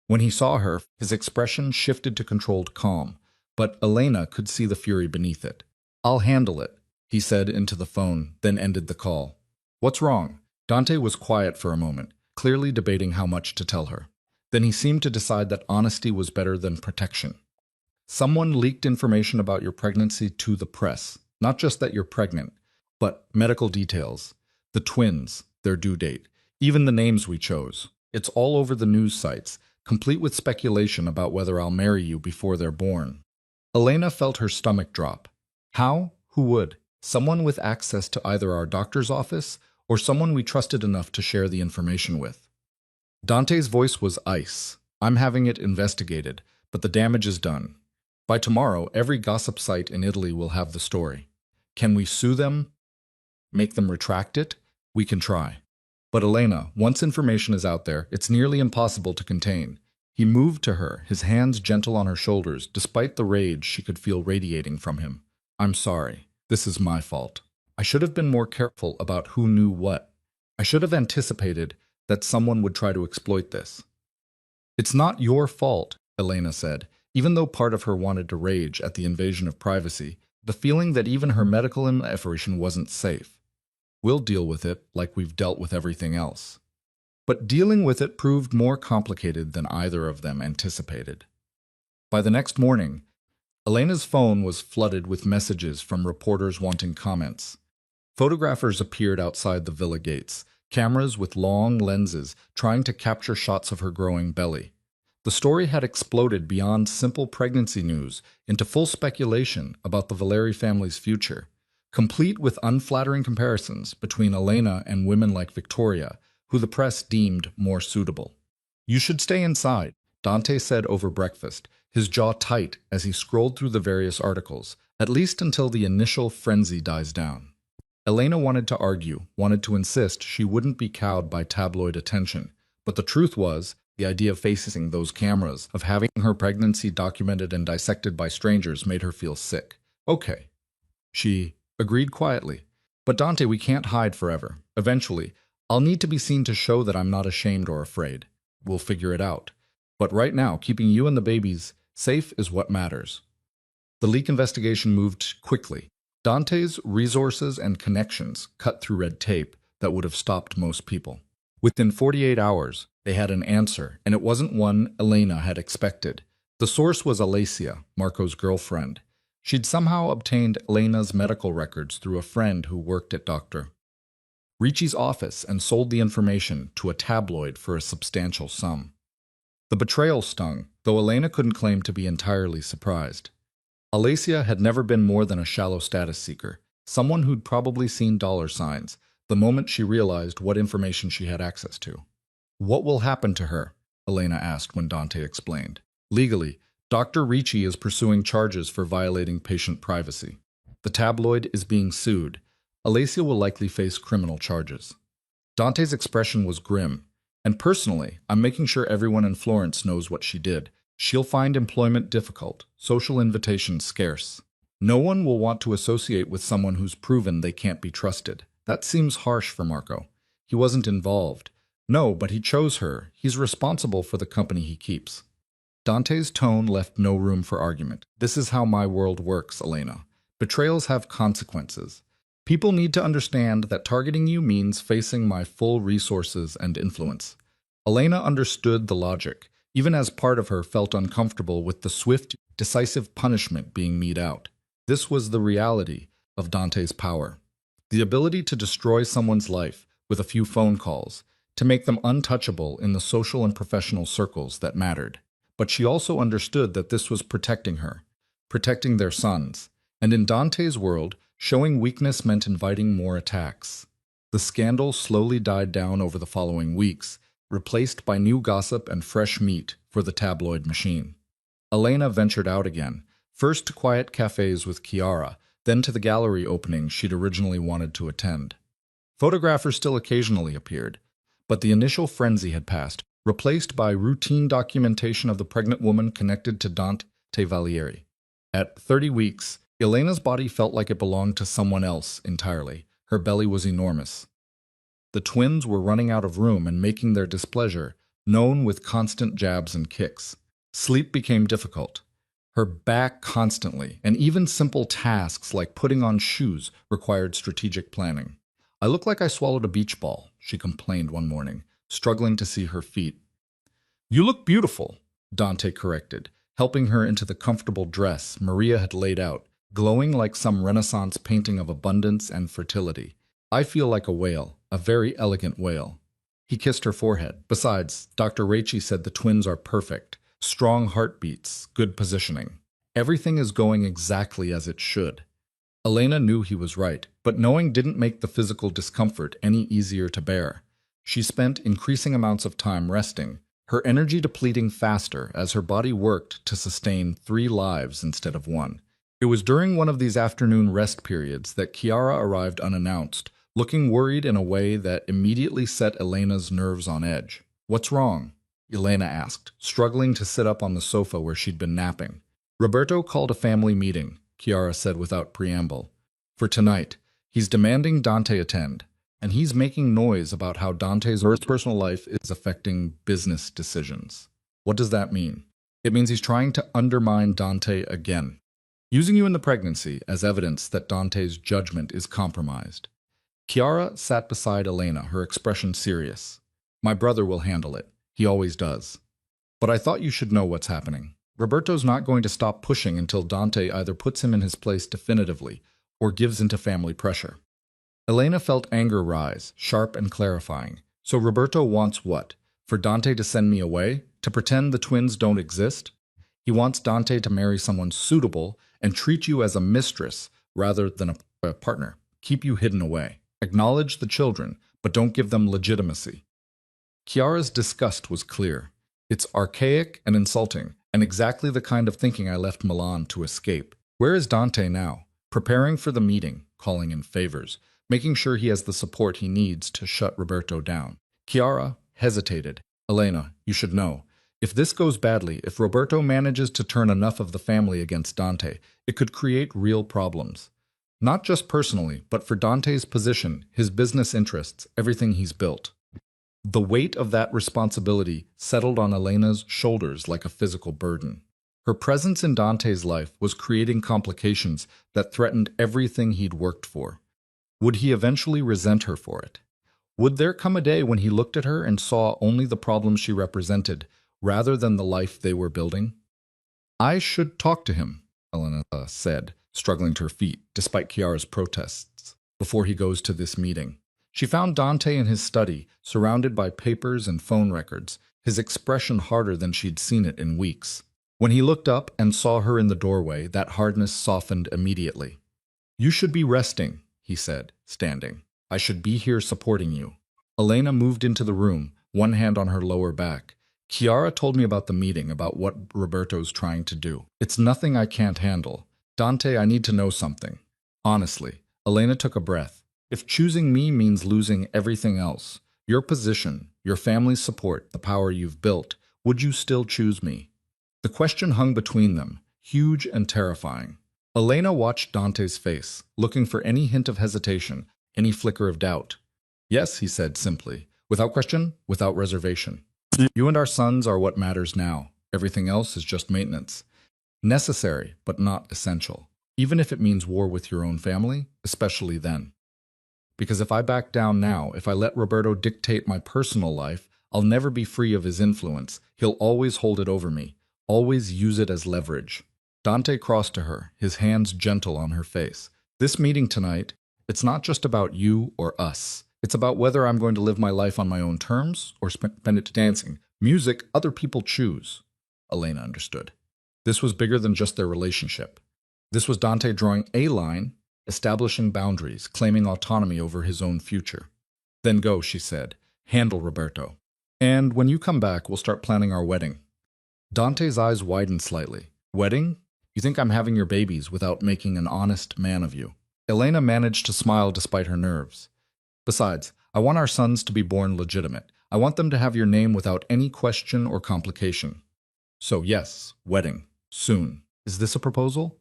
Speaker 1: When he saw her, his expression shifted to controlled calm, but Elena could see the fury beneath it. "I'll handle it," he said into the phone, then ended the call. "What's wrong?" Dante was quiet for a moment, clearly debating how much to tell her. Then he seemed to decide that honesty was better than protection. "Someone leaked information about your pregnancy to the press. Not just that you're pregnant, but medical details. The twins, their due date, even the names we chose. It's all over the news sites, complete with speculation about whether I'll marry you before they're born." Elena felt her stomach drop. How? Who would? Someone with access to either our doctor's office or someone we trusted enough to share the information with. Dante's voice was ice. "I'm having it investigated, but the damage is done. By tomorrow, every gossip site in Italy will have the story. Can we sue them? Make them retract it? We can try. But Elena, once information is out there, it's nearly impossible to contain." He moved to her, his hands gentle on her shoulders, despite the rage she could feel radiating from him. "I'm sorry. This is my fault. I should have been more careful about who knew what. I should have anticipated that someone would try to exploit this." "It's not your fault," Elena said, even though part of her wanted to rage at the invasion of privacy, the feeling that even her medical information wasn't safe. We'll deal with it like we've dealt with everything else. But dealing with it proved more complicated than either of them anticipated. By the next morning, Elena's phone was flooded with messages from reporters wanting comments. Photographers appeared outside the villa gates, cameras with long lenses trying to capture shots of her growing belly. The story had exploded beyond simple pregnancy news into full speculation about the Valeri family's future, complete with unflattering comparisons between Elena and women like Victoria, who the press deemed more suitable. "You should stay inside," Dante said over breakfast, his jaw tight as he scrolled through the various articles, at least until the initial frenzy dies down. Elena wanted to argue, wanted to insist she wouldn't be cowed by tabloid attention, but the truth was, the idea of facing those cameras, of having her pregnancy documented and dissected by strangers, made her feel sick. "Okay," she agreed quietly. "But Dante, we can't hide forever. Eventually, I'll need to be seen to show that I'm not ashamed or afraid. We'll figure it out. But right now, keeping you and the babies safe is what matters." The leak investigation moved quickly. Dante's resources and connections cut through red tape that would have stopped most people. Within 48 hours, they had an answer, and it wasn't one Elena had expected. The source was Alacia, Marco's girlfriend. She'd somehow obtained Elena's medical records through a friend who worked at Dr. Ricci's office and sold the information to a tabloid for a substantial sum. The betrayal stung, though Elena couldn't claim to be entirely surprised. Alacia had never been more than a shallow status seeker, someone who'd probably seen dollar signs the moment she realized what information she had access to. "What will happen to her?" Elena asked when Dante explained. "Legally, Dr. Ricci is pursuing charges for violating patient privacy. The tabloid is being sued. Alacia will likely face criminal charges." Dante's expression was grim. "And personally, I'm making sure everyone in Florence knows what she did. She'll find employment difficult, social invitations scarce. No one will want to associate with someone who's proven they can't be trusted. That seems harsh for Marco. He wasn't involved. No, but he chose her. He's responsible for the company he keeps." Dante's tone left no room for argument. "This is how my world works, Elena. Betrayals have consequences. People need to understand that targeting you means facing my full resources and influence." Elena understood the logic, even as part of her felt uncomfortable with the swift, decisive punishment being meted out. This was the reality of Dante's power. The ability to destroy someone's life with a few phone calls, to make them untouchable in the social and professional circles that mattered. But she also understood that this was protecting her, protecting their sons. And in Dante's world, showing weakness meant inviting more attacks. The scandal slowly died down over the following weeks, replaced by new gossip and fresh meat for the tabloid machine. Elena ventured out again, first to quiet cafes with Chiara, then to the gallery opening she'd originally wanted to attend. Photographers still occasionally appeared, but the initial frenzy had passed, replaced by routine documentation of the pregnant woman connected to Dante Valieri. At 30 weeks, Elena's body felt like it belonged to someone else entirely. Her belly was enormous. The twins were running out of room and making their displeasure known with constant jabs and kicks. Sleep became difficult. Her back constantly, and even simple tasks like putting on shoes required strategic planning. "I look like I swallowed a beach ball," she complained one morning, struggling to see her feet. "You look beautiful," Dante corrected, helping her into the comfortable dress Maria had laid out, glowing like some Renaissance painting of abundance and fertility. "I feel like a whale, a very elegant whale." He kissed her forehead. "Besides, Dr. Ricci said the twins are perfect. Strong heartbeats, good positioning. Everything is going exactly as it should." Elena knew he was right, but knowing didn't make the physical discomfort any easier to bear. She spent increasing amounts of time resting, her energy depleting faster as her body worked to sustain 3 lives instead of 1. It was during one of these afternoon rest periods that Chiara arrived unannounced, looking worried in a way that immediately set Elena's nerves on edge. "What's wrong?" Elena asked, struggling to sit up on the sofa where she'd been napping. "Roberto called a family meeting," Chiara said without preamble. "For tonight. He's demanding Dante attend, and he's making noise about how Dante's personal life is affecting business decisions." "What does that mean?" "It means he's trying to undermine Dante again, using you in the pregnancy as evidence that Dante's judgment is compromised. Chiara sat beside Elena, her expression serious. My brother will handle it. He always does. But I thought you should know what's happening. Roberto's not going to stop pushing until Dante either puts him in his place definitively or gives into family pressure. Elena felt anger rise, sharp and clarifying. So Roberto wants what? For Dante to send me away? To pretend the twins don't exist? He wants Dante to marry someone suitable and treat you as a mistress rather than a partner. Keep you hidden away. Acknowledge the children, but don't give them legitimacy. Chiara's disgust was clear. It's archaic and insulting, and exactly the kind of thinking I left Milan to escape. Where is Dante now? Preparing for the meeting, calling in favors, making sure he has the support he needs to shut Roberto down. Chiara hesitated. Elena, you should know. If this goes badly, if Roberto manages to turn enough of the family against Dante, it could create real problems. Not just personally, but for Dante's position, his business interests, everything he's built. The weight of that responsibility settled on Elena's shoulders like a physical burden. Her presence in Dante's life was creating complications that threatened everything he'd worked for. Would he eventually resent her for it? Would there come a day when he looked at her and saw only the problems she represented, rather than the life they were building? I should talk to him, Elena said, struggling to her feet, despite Chiara's protests, before he goes to this meeting. She found Dante in his study, surrounded by papers and phone records, his expression harder than she'd seen it in weeks. When he looked up and saw her in the doorway, that hardness softened immediately. You should be resting, he said, standing. I should be here supporting you. Elena moved into the room, one hand on her lower back. Chiara told me about the meeting, about what Roberto's trying to do. It's nothing I can't handle. Dante, I need to know something. Honestly, Elena took a breath. If choosing me means losing everything else, your position, your family's support, the power you've built, would you still choose me? The question hung between them, huge and terrifying. Elena watched Dante's face, looking for any hint of hesitation, any flicker of doubt. Yes, he said simply, without question, without reservation. You and our sons are what matters now. Everything else is just maintenance. Necessary, but not essential. Even if it means war with your own family, especially then. Because if I back down now, if I let Roberto dictate my personal life, I'll never be free of his influence. He'll always hold it over me, always use it as leverage. Dante crossed to her, his hands gentle on her face. This meeting tonight, it's not just about you or us. It's about whether I'm going to live my life on my own terms or spend it dancing. Music, other people choose. Elena understood. This was bigger than just their relationship. This was Dante drawing a line, establishing boundaries, claiming autonomy over his own future. Then go, she said. Handle Roberto. And when you come back, we'll start planning our wedding. Dante's eyes widened slightly. Wedding? You think I'm having your babies without making an honest man of you? Elena managed to smile despite her nerves. Besides, I want our sons to be born legitimate. I want them to have your name without any question or complication. So yes, wedding. Soon. Is this a proposal?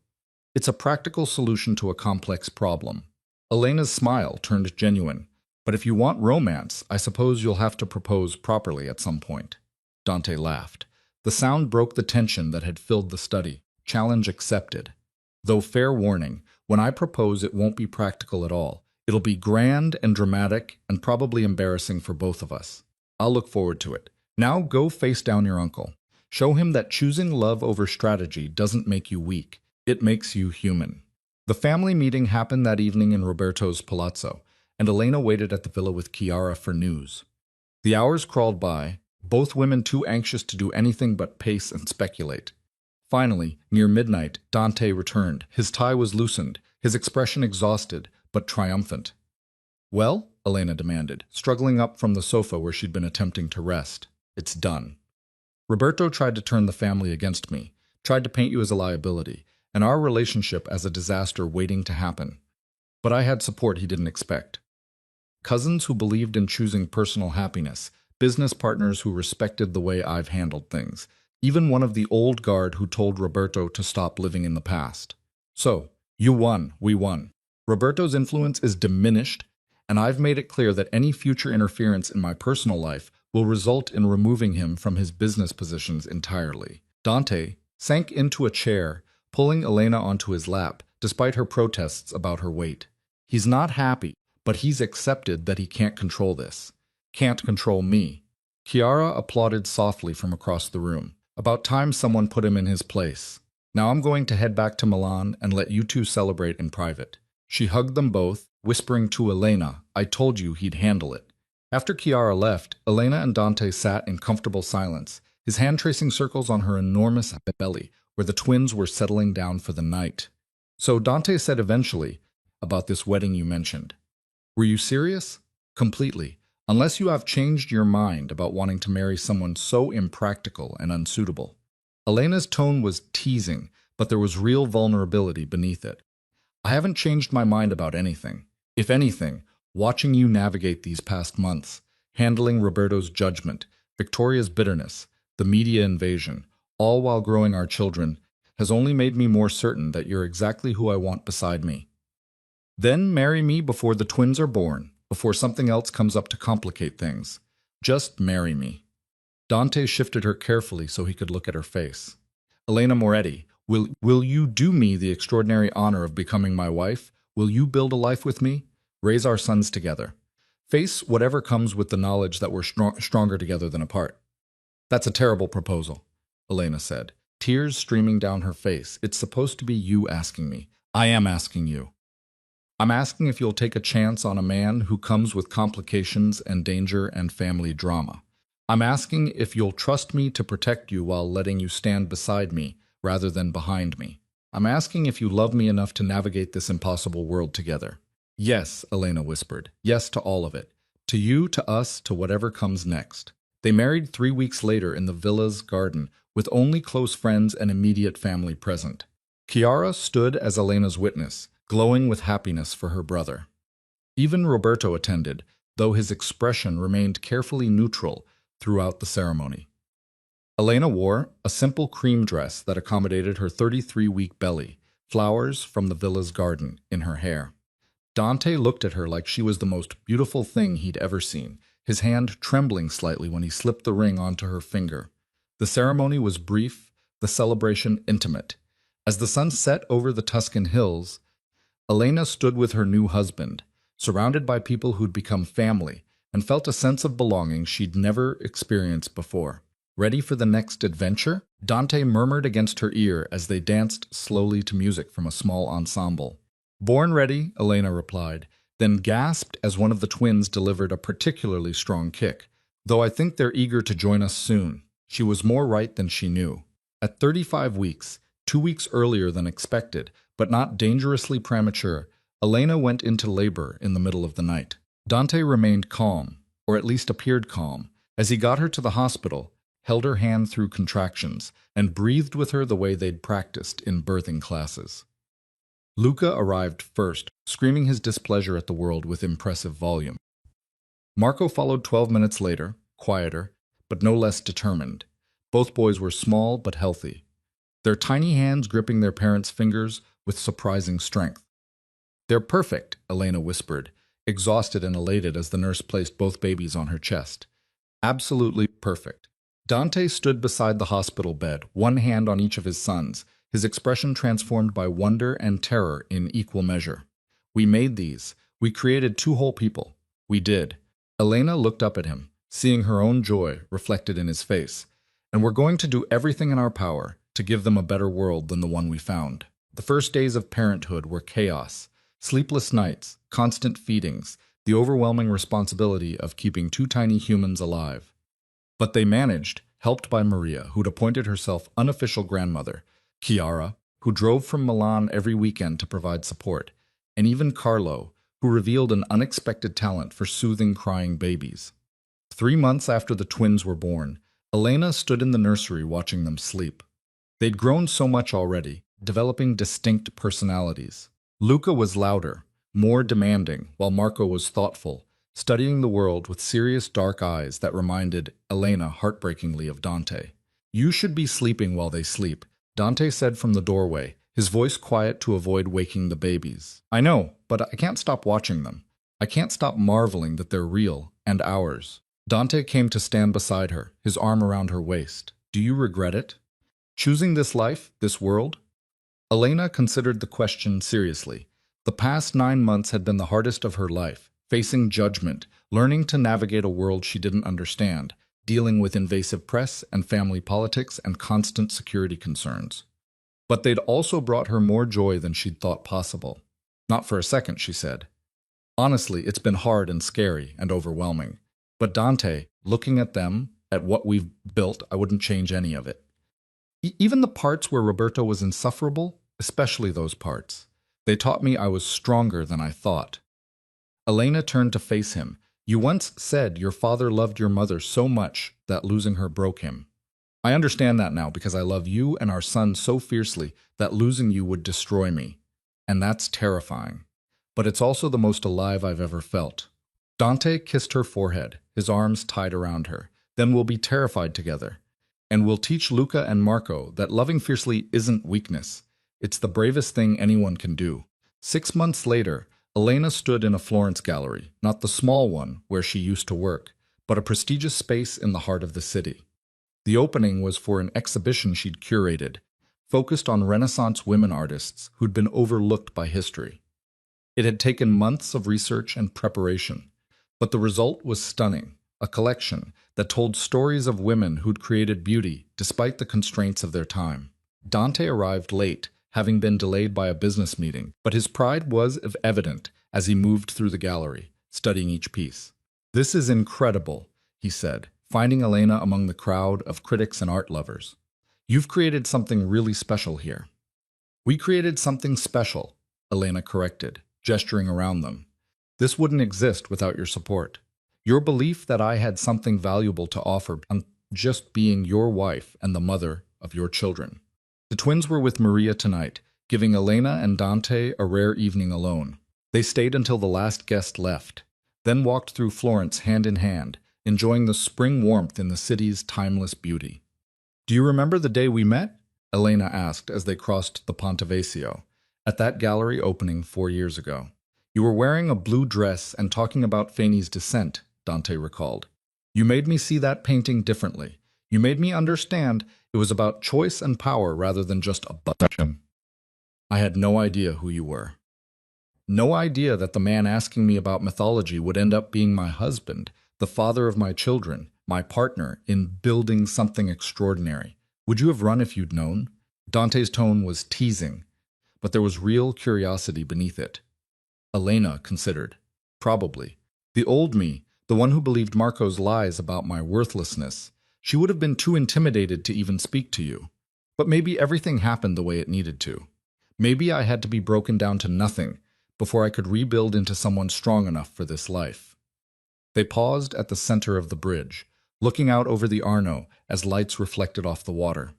Speaker 1: It's a practical solution to a complex problem. Elena's smile turned genuine. But if you want romance, I suppose you'll have to propose properly at some point. Dante laughed. The sound broke the tension that had filled the study. Challenge accepted. Though fair warning, when I propose it won't be practical at all. It'll be grand and dramatic and probably embarrassing for both of us. I'll look forward to it. Now go face down your uncle. Show him that choosing love over strategy doesn't make you weak. It makes you human. The family meeting happened that evening in Roberto's palazzo, and Elena waited at the villa with Chiara for news. The hours crawled by, both women too anxious to do anything but pace and speculate. Finally, near midnight, Dante returned. His tie was loosened, his expression exhausted, but triumphant. Well? Elena demanded, struggling up from the sofa where she'd been attempting to rest. It's done. Roberto tried to turn the family against me, tried to paint you as a liability, and our relationship as a disaster waiting to happen. But I had support he didn't expect. Cousins who believed in choosing personal happiness, business partners who respected the way I've handled things, even one of the old guard who told Roberto to stop living in the past. So, you won, we won. Roberto's influence is diminished, and I've made it clear that any future interference in my personal life will result in removing him from his business positions entirely. Dante sank into a chair, pulling Elena onto his lap, despite her protests about her weight. He's not happy, but he's accepted that he can't control this. Can't control me. Chiara applauded softly from across the room. About time someone put him in his place. Now I'm going to head back to Milan and let you two celebrate in private. She hugged them both, whispering to Elena, I told you he'd handle it. After Chiara left, Elena and Dante sat in comfortable silence, his hand tracing circles on her enormous belly, where the twins were settling down for the night. So Dante said eventually, about this wedding you mentioned. Were you serious? Completely. Unless you have changed your mind about wanting to marry someone so impractical and unsuitable. Elena's tone was teasing, but there was real vulnerability beneath it. I haven't changed my mind about anything. If anything, watching you navigate these past months, handling Roberto's judgment, Victoria's bitterness, the media invasion, all while growing our children, has only made me more certain that you're exactly who I want beside me. Then marry me before the twins are born, before something else comes up to complicate things. Just marry me. Dante shifted her carefully so he could look at her face. Elena Moretti, will you do me the extraordinary honor of becoming my wife? Will you build a life with me? Raise our sons together. Face whatever comes with the knowledge that we're stronger together than apart. That's a terrible proposal, Elena said, tears streaming down her face. It's supposed to be you asking me. I am asking you. I'm asking if you'll take a chance on a man who comes with complications and danger and family drama. I'm asking if you'll trust me to protect you while letting you stand beside me rather than behind me. I'm asking if you love me enough to navigate this impossible world together. Yes, Elena whispered. Yes to all of it. To you, to us, to whatever comes next. They married 3 weeks later in the villa's garden, with only close friends and immediate family present. Chiara stood as Elena's witness, glowing with happiness for her brother. Even Roberto attended, though his expression remained carefully neutral throughout the ceremony. Elena wore a simple cream dress that accommodated her 33-week belly, flowers from the villa's garden in her hair. Dante looked at her like she was the most beautiful thing he'd ever seen, his hand trembling slightly when he slipped the ring onto her finger. The ceremony was brief, the celebration intimate. As the sun set over the Tuscan hills, Elena stood with her new husband, surrounded by people who'd become family, and felt a sense of belonging she'd never experienced before. Ready for the next adventure? Dante murmured against her ear as they danced slowly to music from a small ensemble. Born ready, Elena replied, then gasped as one of the twins delivered a particularly strong kick. Though I think they're eager to join us soon. She was more right than she knew. At 35 weeks, 2 weeks earlier than expected, but not dangerously premature, Elena went into labor in the middle of the night. Dante remained calm, or at least appeared calm, as he got her to the hospital, held her hand through contractions, and breathed with her the way they'd practiced in birthing classes. Luca arrived first, screaming his displeasure at the world with impressive volume. Marco followed 12 minutes later, quieter, but no less determined. Both boys were small but healthy, their tiny hands gripping their parents' fingers with surprising strength. They're perfect, Elena whispered, exhausted and elated as the nurse placed both babies on her chest. Absolutely perfect. Dante stood beside the hospital bed, one hand on each of his sons, his expression transformed by wonder and terror in equal measure. We made these. We created 2 whole people. We did. Elena looked up at him, seeing her own joy reflected in his face. And we're going to do everything in our power to give them a better world than the one we found. The first days of parenthood were chaos, sleepless nights, constant feedings, the overwhelming responsibility of keeping 2 tiny humans alive. But they managed, helped by Maria, who'd appointed herself unofficial grandmother, Chiara, who drove from Milan every weekend to provide support, and even Carlo, who revealed an unexpected talent for soothing crying babies. 3 months after the twins were born, Elena stood in the nursery watching them sleep. They'd grown so much already, developing distinct personalities. Luca was louder, more demanding, while Marco was thoughtful, studying the world with serious dark eyes that reminded Elena heartbreakingly of Dante. You should be sleeping while they sleep, Dante said from the doorway, his voice quiet to avoid waking the babies. I know, but I can't stop watching them. I can't stop marveling that they're real, and ours. Dante came to stand beside her, his arm around her waist. Do you regret it? Choosing this life, this world? Elena considered the question seriously. The past 9 months had been the hardest of her life, facing judgment, learning to navigate a world she didn't understand, dealing with invasive press and family politics and constant security concerns. But they'd also brought her more joy than she'd thought possible. Not for a second, she said. Honestly, it's been hard and scary and overwhelming. But Dante, looking at them, at what we've built, I wouldn't change any of it. Even the parts where Roberto was insufferable, especially those parts. They taught me I was stronger than I thought. Elena turned to face him. You once said your father loved your mother so much that losing her broke him. I understand that now because I love you and our son so fiercely that losing you would destroy me. And that's terrifying. But it's also the most alive I've ever felt. Dante kissed her forehead, his arms tied around her. Then we'll be terrified together. And we'll teach Luca and Marco that loving fiercely isn't weakness. It's the bravest thing anyone can do. 6 months later, Elena stood in a Florence gallery, not the small one where she used to work, but a prestigious space in the heart of the city. The opening was for an exhibition she'd curated, focused on Renaissance women artists who'd been overlooked by history. It had taken months of research and preparation, but the result was stunning, a collection that told stories of women who'd created beauty despite the constraints of their time. Dante arrived late, having been delayed by a business meeting, but his pride was evident as he moved through the gallery, studying each piece. This is incredible, he said, finding Elena among the crowd of critics and art lovers. You've created something really special here. We created something special, Elena corrected, gesturing around them. This wouldn't exist without your support. Your belief that I had something valuable to offer beyond just being your wife and the mother of your children. The twins were with Maria tonight, giving Elena and Dante a rare evening alone. They stayed until the last guest left, then walked through Florence hand in hand, enjoying the spring warmth in the city's timeless beauty. Do you remember the day we met? Elena asked as they crossed the Ponte Vecchio, at that gallery opening 4 years ago. You were wearing a blue dress and talking about Fanny's descent, Dante recalled. You made me see that painting differently. You made me understand it was about choice and power rather than just a button. I had no idea who you were. No idea that the man asking me about mythology would end up being my husband, the father of my children, my partner in building something extraordinary. Would you have run if you'd known? Dante's tone was teasing, but there was real curiosity beneath it. Elena considered. Probably. The old me, the one who believed Marco's lies about my worthlessness, she would have been too intimidated to even speak to you. But maybe everything happened the way it needed to. Maybe I had to be broken down to nothing before I could rebuild into someone strong enough for this life. They paused at the center of the bridge, looking out over the Arno as lights reflected off the water.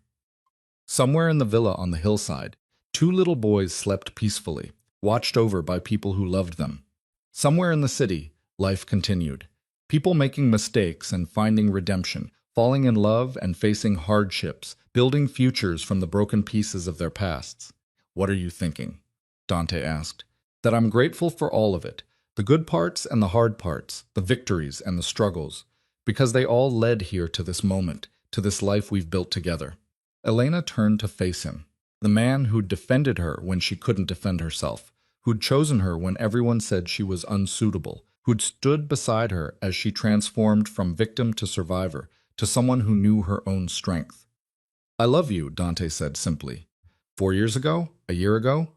Speaker 1: Somewhere in the villa on the hillside, 2 little boys slept peacefully, watched over by people who loved them. Somewhere in the city, life continued. People making mistakes and finding redemption, falling in love and facing hardships, building futures from the broken pieces of their pasts. What are you thinking? Dante asked. That I'm grateful for all of it, the good parts and the hard parts, the victories and the struggles, because they all led here to this moment, to this life we've built together. Elena turned to face him, the man who'd defended her when she couldn't defend herself, who'd chosen her when everyone said she was unsuitable, who'd stood beside her as she transformed from victim to survivor, to someone who knew her own strength. I love you, Dante said simply. 4 years ago, a year ago,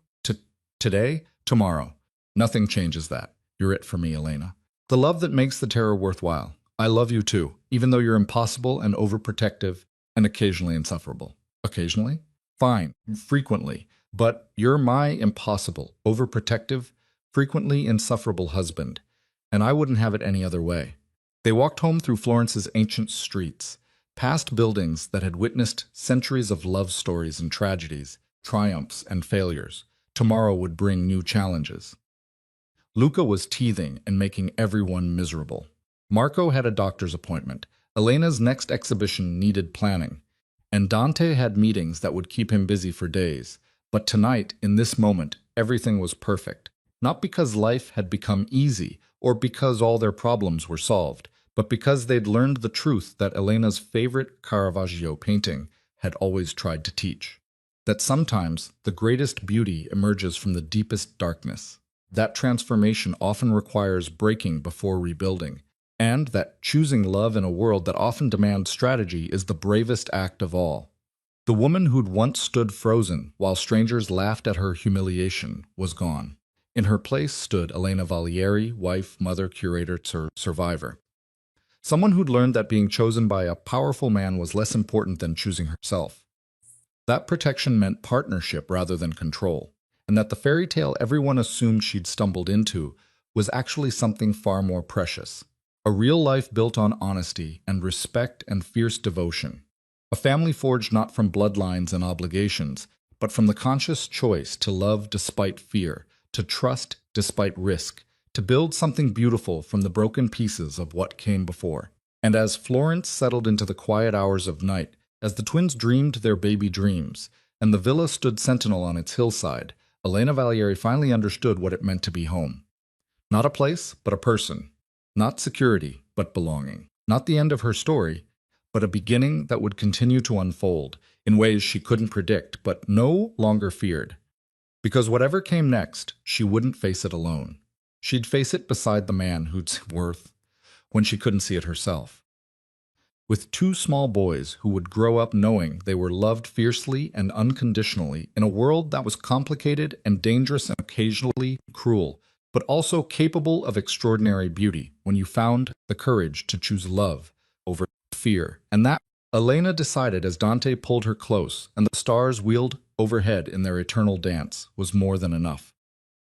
Speaker 1: today, tomorrow. Nothing changes that. You're it for me, Elena. The love that makes the terror worthwhile. I love you too, even though you're impossible and overprotective and occasionally insufferable. Occasionally? Fine, frequently. But you're my impossible, overprotective, frequently insufferable husband, and I wouldn't have it any other way. They walked home through Florence's ancient streets, past buildings that had witnessed centuries of love stories and tragedies, triumphs and failures. Tomorrow would bring new challenges. Luca was teething and making everyone miserable. Marco had a doctor's appointment. Elena's next exhibition needed planning. And Dante had meetings that would keep him busy for days. But tonight, in this moment, everything was perfect. Not because life had become easy or because all their problems were solved, but because they'd learned the truth that Elena's favorite Caravaggio painting had always tried to teach. That sometimes the greatest beauty emerges from the deepest darkness. that transformation often requires breaking before rebuilding, and that choosing love in a world that often demands strategy is the bravest act of all. The woman who'd once stood frozen while strangers laughed at her humiliation was gone. In her place stood Elena Valieri, wife, mother, curator, survivor. Someone who'd learned that being chosen by a powerful man was less important than choosing herself. That protection meant partnership rather than control, and that the fairy tale everyone assumed she'd stumbled into was actually something far more precious. A real life built on honesty and respect and fierce devotion. A family forged not from bloodlines and obligations, but from the conscious choice to love despite fear, to trust despite risk, to build something beautiful from the broken pieces of what came before. And as Florence settled into the quiet hours of night, as the twins dreamed their baby dreams, and the villa stood sentinel on its hillside, Elena Valieri finally understood what it meant to be home. Not a place, but a person. Not security, but belonging. Not the end of her story, but a beginning that would continue to unfold in ways she couldn't predict, but no longer feared. Because whatever came next, she wouldn't face it alone. She'd face it beside the man who'd worth when she couldn't see it herself. With two small boys who would grow up knowing they were loved fiercely and unconditionally in a world that was complicated and dangerous and occasionally cruel, but also capable of extraordinary beauty when you found the courage to choose love over fear. And that, Elena decided as Dante pulled her close and the stars wheeled overhead in their eternal dance, was more than enough.